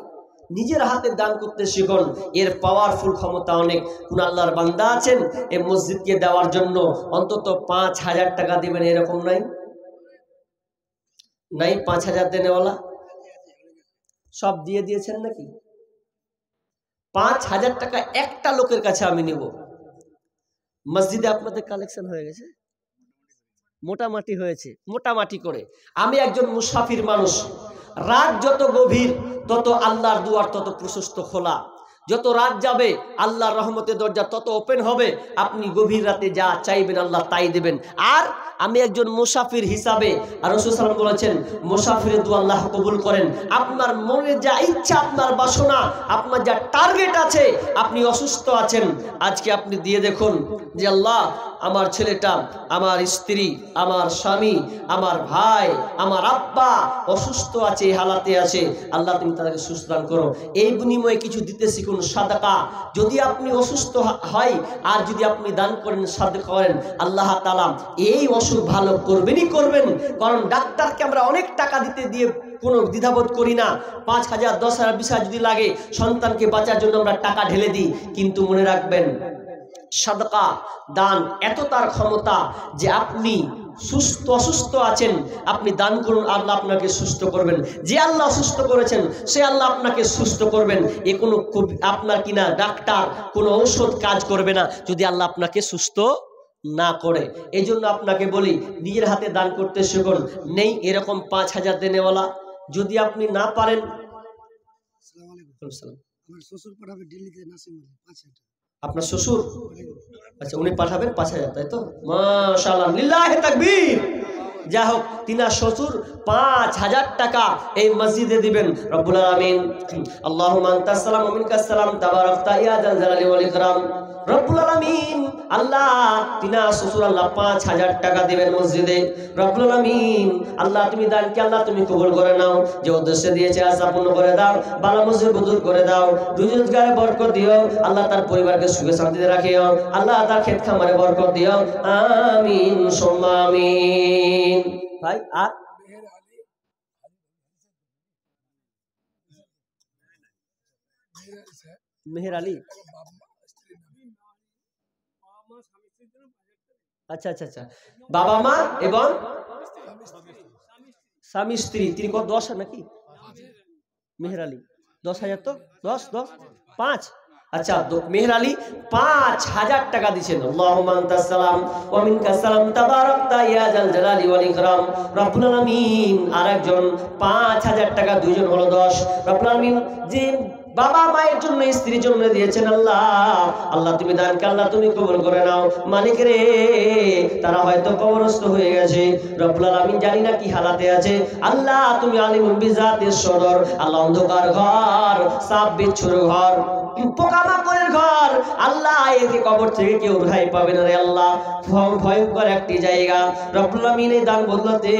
নিজের হাতে দান করতে শিখুন, এর পাওয়ারফুল ক্ষমতা অনেক। কোন আল্লাহর বান্দা আছেন এই মসজিদকে দেওয়ার জন্য অন্তত 5000 টাকা দিবেন, এরকম নাই? নাই 5000 দেনেওয়ালা? সব দিয়ে দিয়েছেন নাকি? 5000 টাকা একটা লোকের কাছে আমি নিব। মসজিদে আপনাদের কালেকশন হয়ে গেছে, মোটামাটি হয়েছে, মোটামাটি করে। আমি একজন মুসাফির মানুষ, রাত যত গভীর তত আল্লাহর দুয়ার তত প্রশস্ত খোলা, যত রাত যাবে আল্লাহর রহমতের দরজা তত ওপেন হবে। আপনি গভীর রাতে যা চাইবেন আল্লাহ তাই দেবেন। আর আমি একজন মুসাফির হিসাবে, আর রাসূল সাল্লাল্লাহু আলাইহি ওয়াসাল্লাম বলেছেন মুসাফিরের দোয়া আল্লাহ কবুল করেন। আপনার মনে যা ইচ্ছা, আপনার বাসনা, আপনার যা টার্গেট আছে, আপনি অসুস্থ আছেন, আজকে আপনি দিয়ে দেখুন যে আল্লাহ আমার ছেলেটা, আমার স্ত্রী, আমার স্বামী, আমার ভাই, আমার আব্বা অসুস্থ আছে, এই হালাতে আছে, আল্লাহ তুমি তাদেরকে সুস্থ দান করো। এই বিনিময়ে কিছু দিতে শিখুন, সাদাকা। যদি আপনি অসুস্থ হয় আর যদি আপনি দান করেন, সাদাকা করেন, আল্লাহ তাআলা এই অসুখ ভালো করবেনই করবেন। কারণ ডাক্তারকে আমরা অনেক টাকা দিতে দিয়ে কোনো দ্বিধাবোধ করি না। 5000, 10,000, 20,000 যদি লাগে সন্তানকে বাঁচার জন্য আমরা টাকা ঢেলে দিই, কিন্তু মনে রাখবেন সাদকা দান এত তার ক্ষমতা যে আপনি সুস্থ অসুস্থ আছেন, আপনি দান করুন, আল্লাহ আপনাকে সুস্থ করবেন। যে আল্লাহ সুস্থ করেছেন সে আল্লাহ আপনাকে সুস্থ করবেন। এ কোনো আপনার কিনা ডাক্তার কোনো ঔষধ কাজ করবে না যদি আল্লাহ আপনাকে সুস্থ না করে। এই জন্য আপনাকে বলি নিজের হাতে দান করতে শিখুন। নেই এরকম 5000 দেনেওয়ালা, যদি আপনি না পারেন, আপনার শ্বশুর, আচ্ছা উনি পাঠাবেন 5000, তাই তো? মাশাআল্লাহ, লিল্লাহি তাকবীর। যা হোক, তিনার শ্বশুর 5000 টাকা এই মসজিদে দিবেন। রব্বুল আলামিন, আল্লাহুম্মা আনতাস সালাম ওয়া মিনকাস সালাম, তাবারাকতা ইয়া যাল জালালি ওয়াল ইকরাম। রব্বুল আলামিন আল্লাহ তিনা শ্বশুর আল্লাহ 5000 টাকা দিবেন মসজিদে। রব্বুল আলামিন আল্লাহ তুমি দানকে আল্লাহ তুমি কবুল করে নাও, যে উদ্দেশ্যে দিয়েছে আশা পূর্ণ করে দাও, বালা মুসিবত দূর করে দাও, রোজগারে বরকত দিও আল্লাহ, তার পরিবারকে সুখে শান্তিতে রাখিও আল্লাহ, তার ক্ষেত খামারে বরকত দিও, আমিন সুম্মা আমিন। ভাই আর মেহের আলী, আচ্ছা আচ্ছা আচ্ছা, বাবা মা এবং স্বামী স্ত্রী, তিনি কত 10 নাকি? মেহের আলী 10,000, তো 10 আচ্ছা, মেহের আলী 5000 টাকা দিচ্ছেন। আল্লাহুম্মা আনতাস সালাম ওয়া মিনকাস সালাম তাবারাকতা ইয়া জাল জালালি ওয়াল ইকরাম। রব্বুল আলামিন আরেকজন 5000 টাকা, দুইজন হলো 10। রব্বুল আলামিন যে বাবা মায়ের জন্য স্ত্রীর জন্য দিয়েছেন আল্লাহ, আল্লাহ তুমি দানকে আল্লাহ তুমি কবুল করে নাও। মালিক রে, তারা হয়তো কবরস্থ হয়ে গেছে, রব্বুল আলামিন জানি না কি হালাতে আছে, আল্লাহ তুমি আলিমুল বিজাতিস সদর, আল্লাহ অন্ধকার ঘর, সাপ বিচ্ছুর ঘর, পোকামাকড়ের ঘর, আল্লাহ একে কবর থেকে কেউ রেহাই পাবে না রে আল্লাহ, ভয়ঙ্কর একটি জায়গা। রব্বুল আলামিন এই দান বদলাতে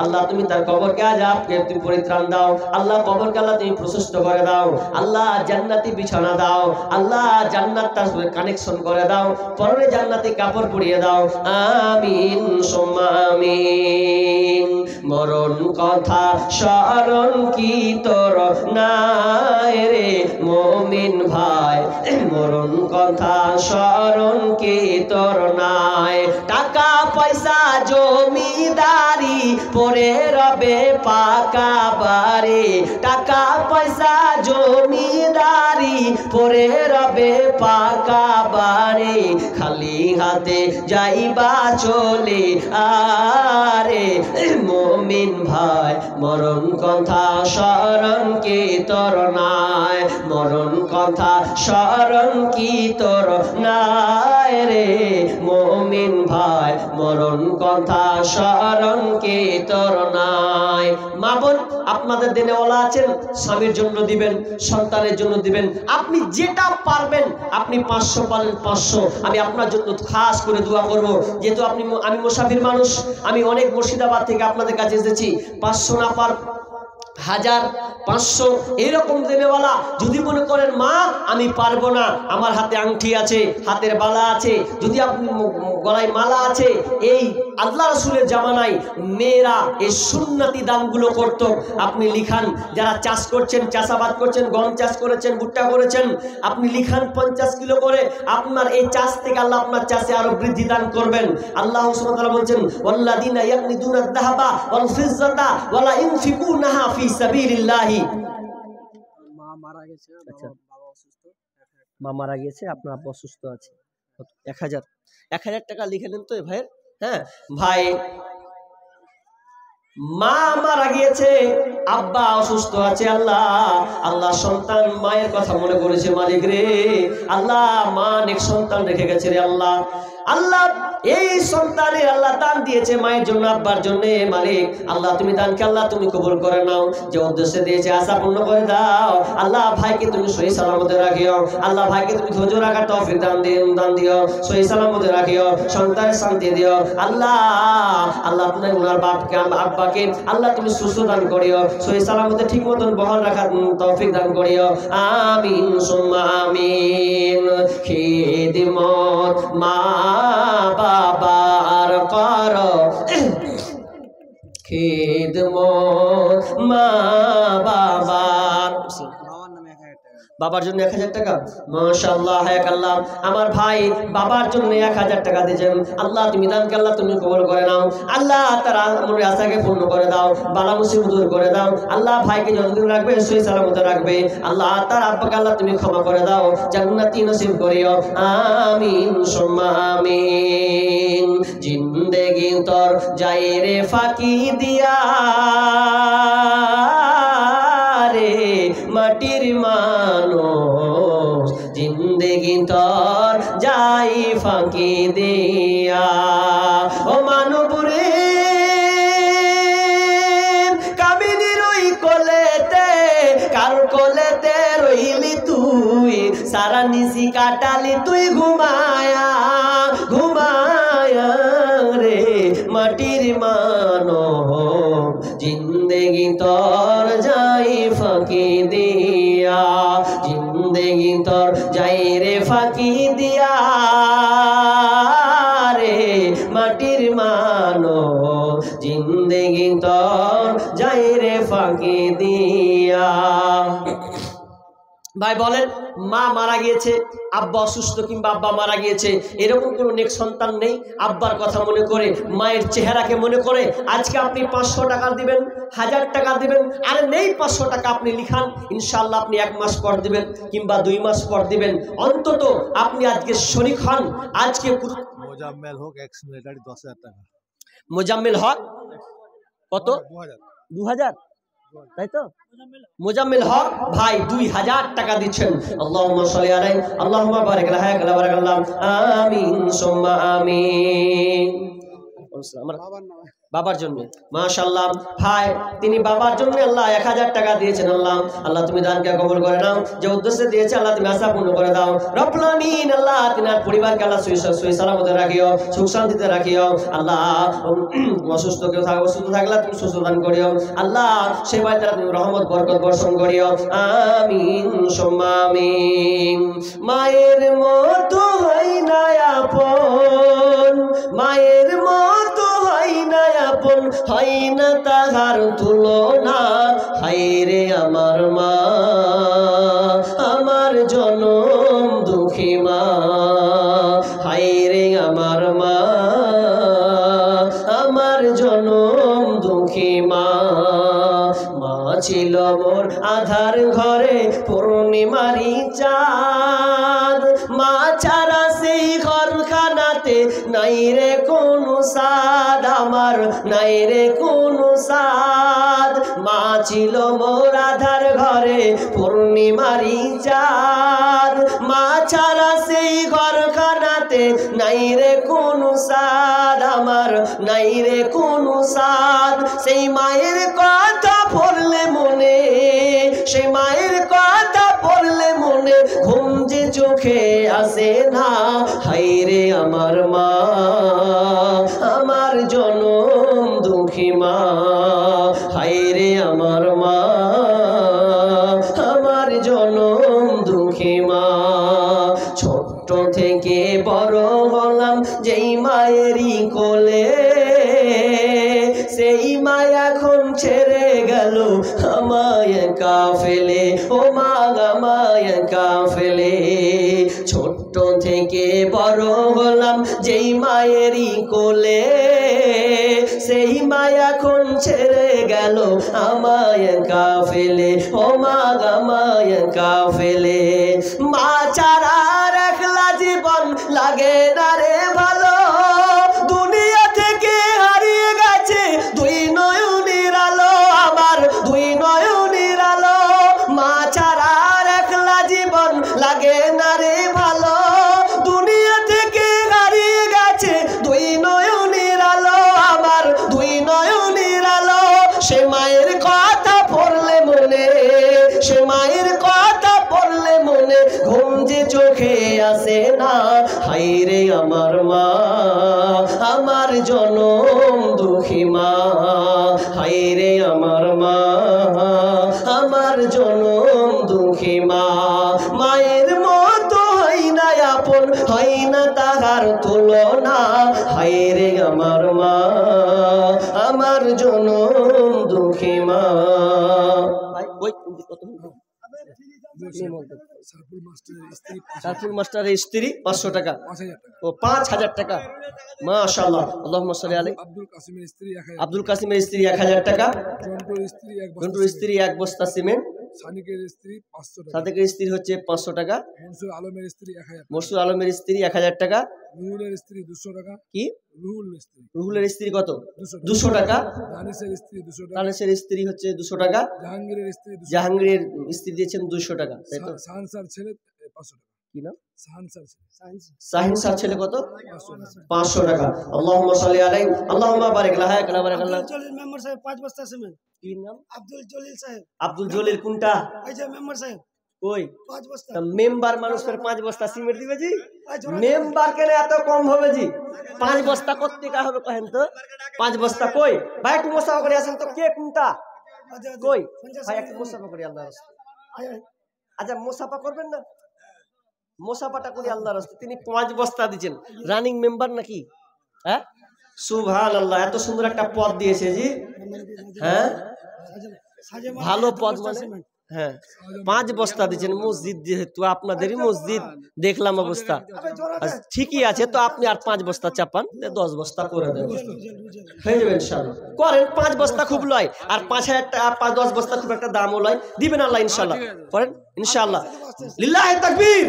আল্লাহ তুমি তার কবরকে আযাবকে তুমি পরিত্রাণ দাও আল্লাহ, কবরকে আল্লাহ তুমি প্রশস্ত করে দাও আল্লাহ, জান্নাতি বিছানা দাও আল্লাহ, জান্নাত তার সাথে কানেকশন করে দাও, পরনে জান্নাতি কাপড় পরিয়ে দাও, আমিন সুম্মা আমিন। মরণ কথা স্মরণ কি তোর নাই রে মুমিন ভাই, মরণ কথা স্মরণ কি তোর নাই, টাকা পয়সা জমিদারি পরে রবে পাকা বাড়ি, টাকা পয়সা জমিদারি পরে রবে পাকা বাড়ি, খালি হাতে যাইবা চলে আরে মুমিন ভাই, মরণ কথা স্মরণ কি তোর নাই, মরণ কথা স্মরণ কি তোর নাই রে মুমিন ভাই, মরণ কথা স্মরণ কি তোর নাই। মা বোন আপনাদের দেনেওয়ালা আছেন, স্বামীর জন্য দিবেন, সন্তানের জন্য দিবেন, আপনি যেটা পারবেন, আপনি 500 পারেন 500, আমি আপনার জন্য খাস করে দোয়া করব, যেহেতু আমি মুসাফির মানুষ, আমি অনেক মুর্শিদাবাদ থেকে আপনাদের কাছে এসেছি, 500 না পার 1000 500 এরকম দেনেওয়ালা যদি মনে করেন মা আমি পারবো না, আমার হাতে আংটি আছে, হাতের বালা আছে, যদি আপনি গলায় মালা আছে, এই আল্লাহ রাসূলের জামানায় মেয়েরা এই সুন্নতি দানগুলো করত, আপনি লিখান, যারা চাষ করছেন, চাষাবাদ করছেন, গম চাষ করেছেন, ভুট্টা করেছেন, আপনি লিখান 50 কিলো করে, আপনার এই চাষ থেকে আল্লাহ আপনার চাষে আরো বৃদ্ধি দান করবেন। আল্লাহ সুবহানাহু ওয়া তাআলা বলছেন ওয়াল্লাযিনা ইয়াকনিদুনা আয-যাহাবা ওয়াল ফিজ্জাতা ওয়ালা ইউনফিকুনাহা ফি সাবিলিল্লাহি। মা মারা গেছে, বাবা অসুস্থ, মা মারা গেছে, আপনার আব্বা অসুস্থ আছে, 1000 টাকা লিখে নেন তো ভাইয়ের। হ্যাঁ ভাই, মা মারা গিয়েছে, আব্বা অসুস্থ আছে, আল্লাহ সন্তান মায়ের কথা মনে করেছে, মালিক রে আল্লাহ মা অনেক সন্তান রেখে গেছে রে আল্লাহ, এই সন্তানের আল্লাহ দান দিয়েছে মায়ের জন্য, আব্বার জন্য, মালিক আল্লাহ তুমি দানকে আল্লাহ তুমি কবুল করে নাও, যে উদ্দেশ্যে দিয়েছে আশা পূর্ণ করে দাও আল্লাহ, ভাইকে তুমি সহি সালামতে রাখিও আল্লাহ, ভাইকে তুমি ধৈর্য রাখার তৌফিক দান দিও, সহি সালামতে রাখিও, সন্তানের শান্তি দিও আল্লাহ তুমি ওনার বাপকে আব্বাকে আল্লাহ তুমি সুস্থ দান করিও, সহি সালামতে ঠিক মতন বহাল রাখার তৌফিক দান করিও, আমিন সুম্মা আমিন। খিদমত মা বাবার কর, খিদমত মা বাবার, বাবার জন্য 1000 টাকা, মাশাআল্লাহ আল্লাহ, আমার ভাই বাবার জন্য 1000 টাকা দিয়েছেন, আল্লাহ তুমি দানকে আল্লাহ তুমি কবুল করে নাও আল্লাহ, তার মনের আশাকে পূর্ণ করে দাও, বালা মুসিবত দূর করে দাও আল্লাহ, ভাইকে যতদিন রাখবে সহি সালামতে রাখবে আল্লাহ, তার আব্বাকে আল্লাহ তুমি ক্ষমা করে দাও, জান্নাতি নসিব করিও, আমিন সুম্মা আমিন। জিন্দেগি তোর যাই রে ফাঁকি দিয়া রে মাটির মানুষ, জিন্দেগি তোর যাই ফাঁকি দিয়া, ও মানব রে কামিনীর ওই কোলেতে, কার কোলেতে রইলি তুই, সারা নিশি কাটালি তুই ঘুমায়া ঘুমায়া রে মাটির মানব জিন্দেগি তোর যাই ফাঁকি দিয়া জিন্দেগি তোর যাই রে ফাঁকি দিয়া রে মাটির মানব জিন্দেগি তোর যাই রে ফাঁকি দিয়া। ভাই বলেন, মা মারা গিয়েছে, আব্বা অসুস্থ কিংবা আব্বা মারা গিয়েছে, এরকম কোনো নেক সন্তান নেই আব্বার কথা মনে করে মায়ের চেহারাকে মনে করে আজকে আপনি 500 টাকা দিবেন, 1000 টাকা দিবেন, আরে নেই 500 টাকা আপনি লিখান, ইনশাআল্লাহ আপনি 1 মাস পর দিবেন কিংবা 2 মাস পর দিবেন, অন্তত আপনি আজকে শরীক হন। আজকে মোজাম্মেল হক 10,000 টাকা, মোজাম্মেল হক কত? 2000, তাই তো? মোজাম্মেল হক ভাই 2000 টাকা দিচ্ছেন। আল্লাহুম্মা সাল্লি আলাইহি আল্লাহুম্মা বারিক আলাইহি বারাকাল্লাহ আমিন সুম্মা আমিন। আমার বাবার জন্য মাশাআল্লাহ ভাই, তিনি বাবার জন্য আল্লাহ 1000 টাকা দিয়েছেন। আল্লাহ আল্লাহ তুমি দানকে কবুল করে নাও, যে উদ্দেশ্যে দিয়েছে আল্লাহ তুমি আশা পূর্ণ করে দাও রব্বুল আমিন। আল্লাহ তিনার পরিবারকে আল্লাহ সহি সালামতে রাখিও, সুখ শান্তিতে রাখিও। আল্লাহ অসুস্থ কেউ থাকবে, অসুস্থ থাকলে তুমি সুস্থ দান করিও। আল্লাহ সেই বাড়িতে তুমি রহমত বরকত বর্ষণ করিও। আমিন সুম্মা আমিন। মায়ের মতো হয় না আপন, মায়ের মতো হয় না আপন, হয় না তাহার তুলনা। হায়রে আমার মা, আমার জনম দুঃখী মা, হায়রে আমার মা, আমার জনম দুঃখী মা। মা ছিল মোর আধার ঘরে পূর্ণিমারি চাঁদ, মা ছাড়া সেই ঘরখানাতে নাই রে কোনো সাদ, আমার নাই রে কোনো সাদ। মা ছিল মোর আধার ঘরে পূর্ণিমারি চাঁদ, মা ছাড়া সেই ঘরখানাতে নাই রে কোনো সাদ, আমার নাই রে কোনো সাদ। সেই মায়ের কথা পড়লে মনে, সেই মায়ের কথা পড়লে মনে ঘুম যে চোখে আসে না। হায়রে আমার মা, আমার জনম দুঃখী মা, হায়রে আমার মা, আমার জনম দুঃখী মা। ছোট্ট থেকে বড় হলাম যেই মায়েরই কোলে, সেই মা এখন ছেড়ে গেল আমায় একা ফেলে, ও মা আমায় একা ফেলে। ছোট্ট থেকে বড় হলাম যেই মায়েরই কোলে, সেই মা এখন ছেড়ে গেল আমায় একা ফেলে, ও মা আমায় একা ফেলে। মা ছাড়া একলা জীবন লাগে না রে ভালো, দুনিয়া থেকে হারিয়ে গেছে দুই নয়নের আলো, আমার দুই নয়নের আলো। মা ছাড়া একলা জীবন লাগে না রে ভালো, দুনিয়া থেকে হারিয়ে গেছে দুই নয়নের আলো, আমার দুই নয়নের আলো। সে মায়ের কথা পড়লে মনে, সে মায়ের কথা পড়লে মনে ঘুম যে চোখে আসে না। হায়রে আমার মা, আমার জনম দুঃখী মা, হায়রে আমার মা, আমার জনম দুঃখী মা। মায়ের মতো হয় না আপন, হয় না তাহার তুলনা। হায়রে আমার মা, আমার জনম দুঃখী মা। সারফুল মাস্টারের স্ত্রী 500 টাকা, ও 5000 টাকা। মাশাআল্লাহ, আল্লাহুম্মা সাল্লি আলাইহি। আব্দুল কাসিমের স্ত্রী 1000 টাকা, জন্টুর স্ত্রী 1 বস্তা সিমেন্ট, সাদিকের স্ত্রী হচ্ছে 500 টাকা, মনসুর আলমের স্ত্রী 1000 টাকা, রুহুলের স্ত্রী 200 টাকা। কি রুহুলের স্ত্রী কত? 200 টাকা। দানিশের স্ত্রী হচ্ছে 200 টাকা। জাহাঙ্গীরের স্ত্রী দিয়েছেন 200 টাকা, তাই তো? ছেলে 500 টাকা। কি নাম? শাহিন স্যার ছেলে কত? 500 টাকা। আল্লাহুম্মা সাল্লি আলাইহি আল্লাহুম্মা বারিক আলাইহি বারাকাল্লাহ। জলিল মেম্বার সাহেব 5 বস্তা সিমেন্ট। কি নাম? আব্দুল জলিল সাহেব। আব্দুল জলিল কোনটা? এই যে মেম্বার সাহেব কই মেম্বার মানুষের 5 বস্তা সিমেন্ট দিবে জি মেম্বার কেন এত কম হবে জি 5 বস্তা কত হবে কহেন তো 5 বস্তা কই ভাই একটু মোসাফা করে আসেন তো কে কোনটা কই ভাই একটু মোসাফা করি আল্লাহর রাস্তায় আচ্ছা মোসাফা করবেন না মোসাফাটা করি আল্লাহর রাস্তায় তিনি 5 বস্তা দিয়েছেন রানিং মেম্বার নাকি হ্যাঁ সুবহানাল্লাহ এত সুন্দর একটা পদ দিয়েছে জি হ্যাঁ ভালো পদ মানে হ্যাঁ 5 বস্তা দিয়েছেন মসজিদ যেহেতু আপনাদেরই মসজিদ দেখলাম অবস্থা ঠিকই আছে তো আপনি আর 5 বস্তা চাপান 10 বস্তা করে দেবেন হয়ে যাবে ইনশাআল্লাহ করেন 5 বস্তা খুব লয় আর 5000 টাকা 10 বস্তা খুব একটা দামও লয় দিবেন আল্লাহ ইনশাআল্লাহ করেন ইনশাআল্লাহ লিল্লাহি তাকবীর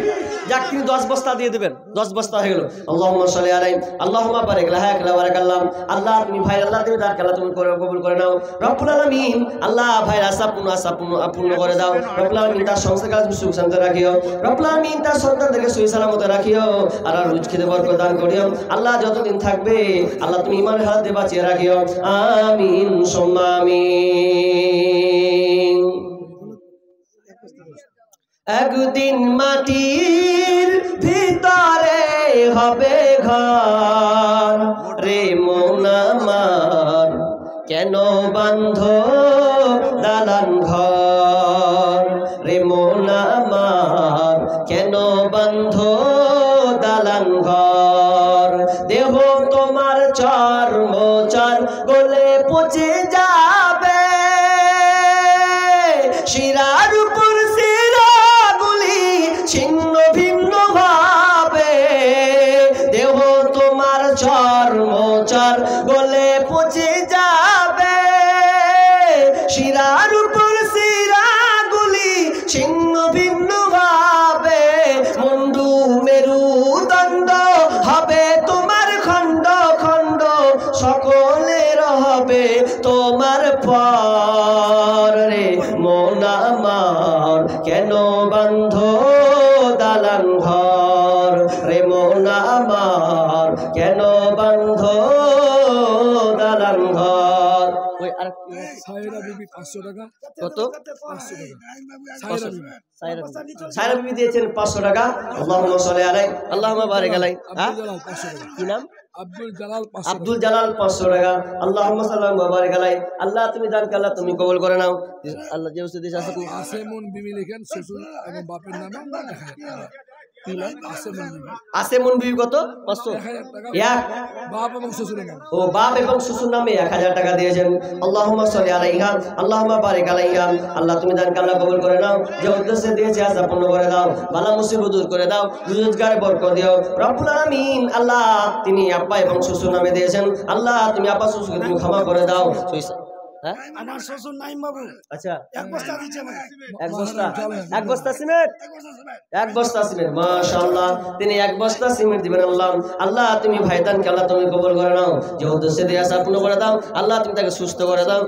যাক তিনি 10 বস্তা দিয়ে দিবেন 10 বস্তা হয়ে গেল আল্লাহুম্মা সাল্লি আলাইহি আল্লাহুম্মা বারিক লাহাক লা বারাকাল্লাহ আল্লাহ তুমি ভাই আল্লাহ তুমি দান আল্লাহ তুমি কবুল করে নাও রব্বুল আলামিন আল্লাহ ভাই পূর্ণ করে দাও রব্বুল আলামিন তার সংসার সুখ শান্তি রাখিও রব্বুল আলামিন তার সন্তানদেরকে সহি সালামতে রাখিও আর রুজ খেতে বরকত দান করিও আল্লাহ যতদিন থাকবে আল্লাহ তুমি ঈমানের হাতে বাঁচিয়ে রাখিও আমিন সুম্মা আমিন একদিন মাটির ভিতরে হবে ঘর রে মন আমার কেন বান্ধ দালান ঘর রে মন আমার কেন বান্ধ দালান ঘর দেহ তোমার চর্ম চার গলে পচে যাবে শিরার উপর ছিন্ন ভিন্ন ভাবে দেহ তোমার চর্মচার গলে পচে যাবে শিরার উপর শিরাগুলি ছিন্ন ভিন্ন ভাবে মুন্ডু মেরুদণ্ড হবে তোমার খণ্ড খণ্ড সকলের হবে তোমার পর রে মন আমার কেন বান্ধ দালান ঘর রে মন আমার কেন বান্ধ দালান ঘর ওই আর সায়রা বিবি 500 টাকা কত 500 টাকা সায়রা বিবি দিয়েছেন 500 টাকা আল্লাহুম্মা সাল্লি আলাইহি আল্লাহুম্মা বারিক আলাইহি কি নাম আব্দুল জালাল 500 টাকা আল্লাহুম্মা সাল্লি ওয়া বারিক আলাইহি আল্লাহ তুমি দান আল্লাহ তুমি কবুল করে নাও আল্লাহ যে উসে দেশ আছে আসেমুন বিবি লিখেন শ্বশুর এবং বাপের নামে কি নাম আসেমুন বিবি কত 500 এক বাপ এবং শ্বশুরের নামে ও বাপ এবং শ্বশুর নামে 1000 টাকা দিয়েছেন আল্লাহুম্মা সাল্লি আলাইহা আল্লাহুম্মা বারিক আলাইহা আল্লাহ তুমি দান আল্লাহ কবুল করে নাও যে উদ্দেশ্যে দিয়েছে আশা পূর্ণ করে দাও বালা মুসিবত দূর করে দাও রোজগারে বরকত দিও রব্বুল আলামিন আল্লাহ তিনি আব্বা এবং শ্বশুর নামে দিয়েছেন আল্লাহ তুমি আব্বা শ্বশুরকে তুমি ক্ষমা করে দাও হ্যাঁ আমার শ্বশুর নাইম বাবু আচ্ছা এক বস্তা দিচ্ছে এক বস্তা সিমেন্ট এক বস্তা সিমেন্ট মাশাআল্লাহ তিনি এক বস্তা সিমেন্ট দিবেন আল্লাহ আল্লাহ তুমি ভাইদানকে আল্লাহ তুমি কবুল করে নাও যে উদ্দেশ্যে দিয়ে আশা পূর্ণ করে দাও আল্লাহ তুমি তাকে সুস্থ করে দাও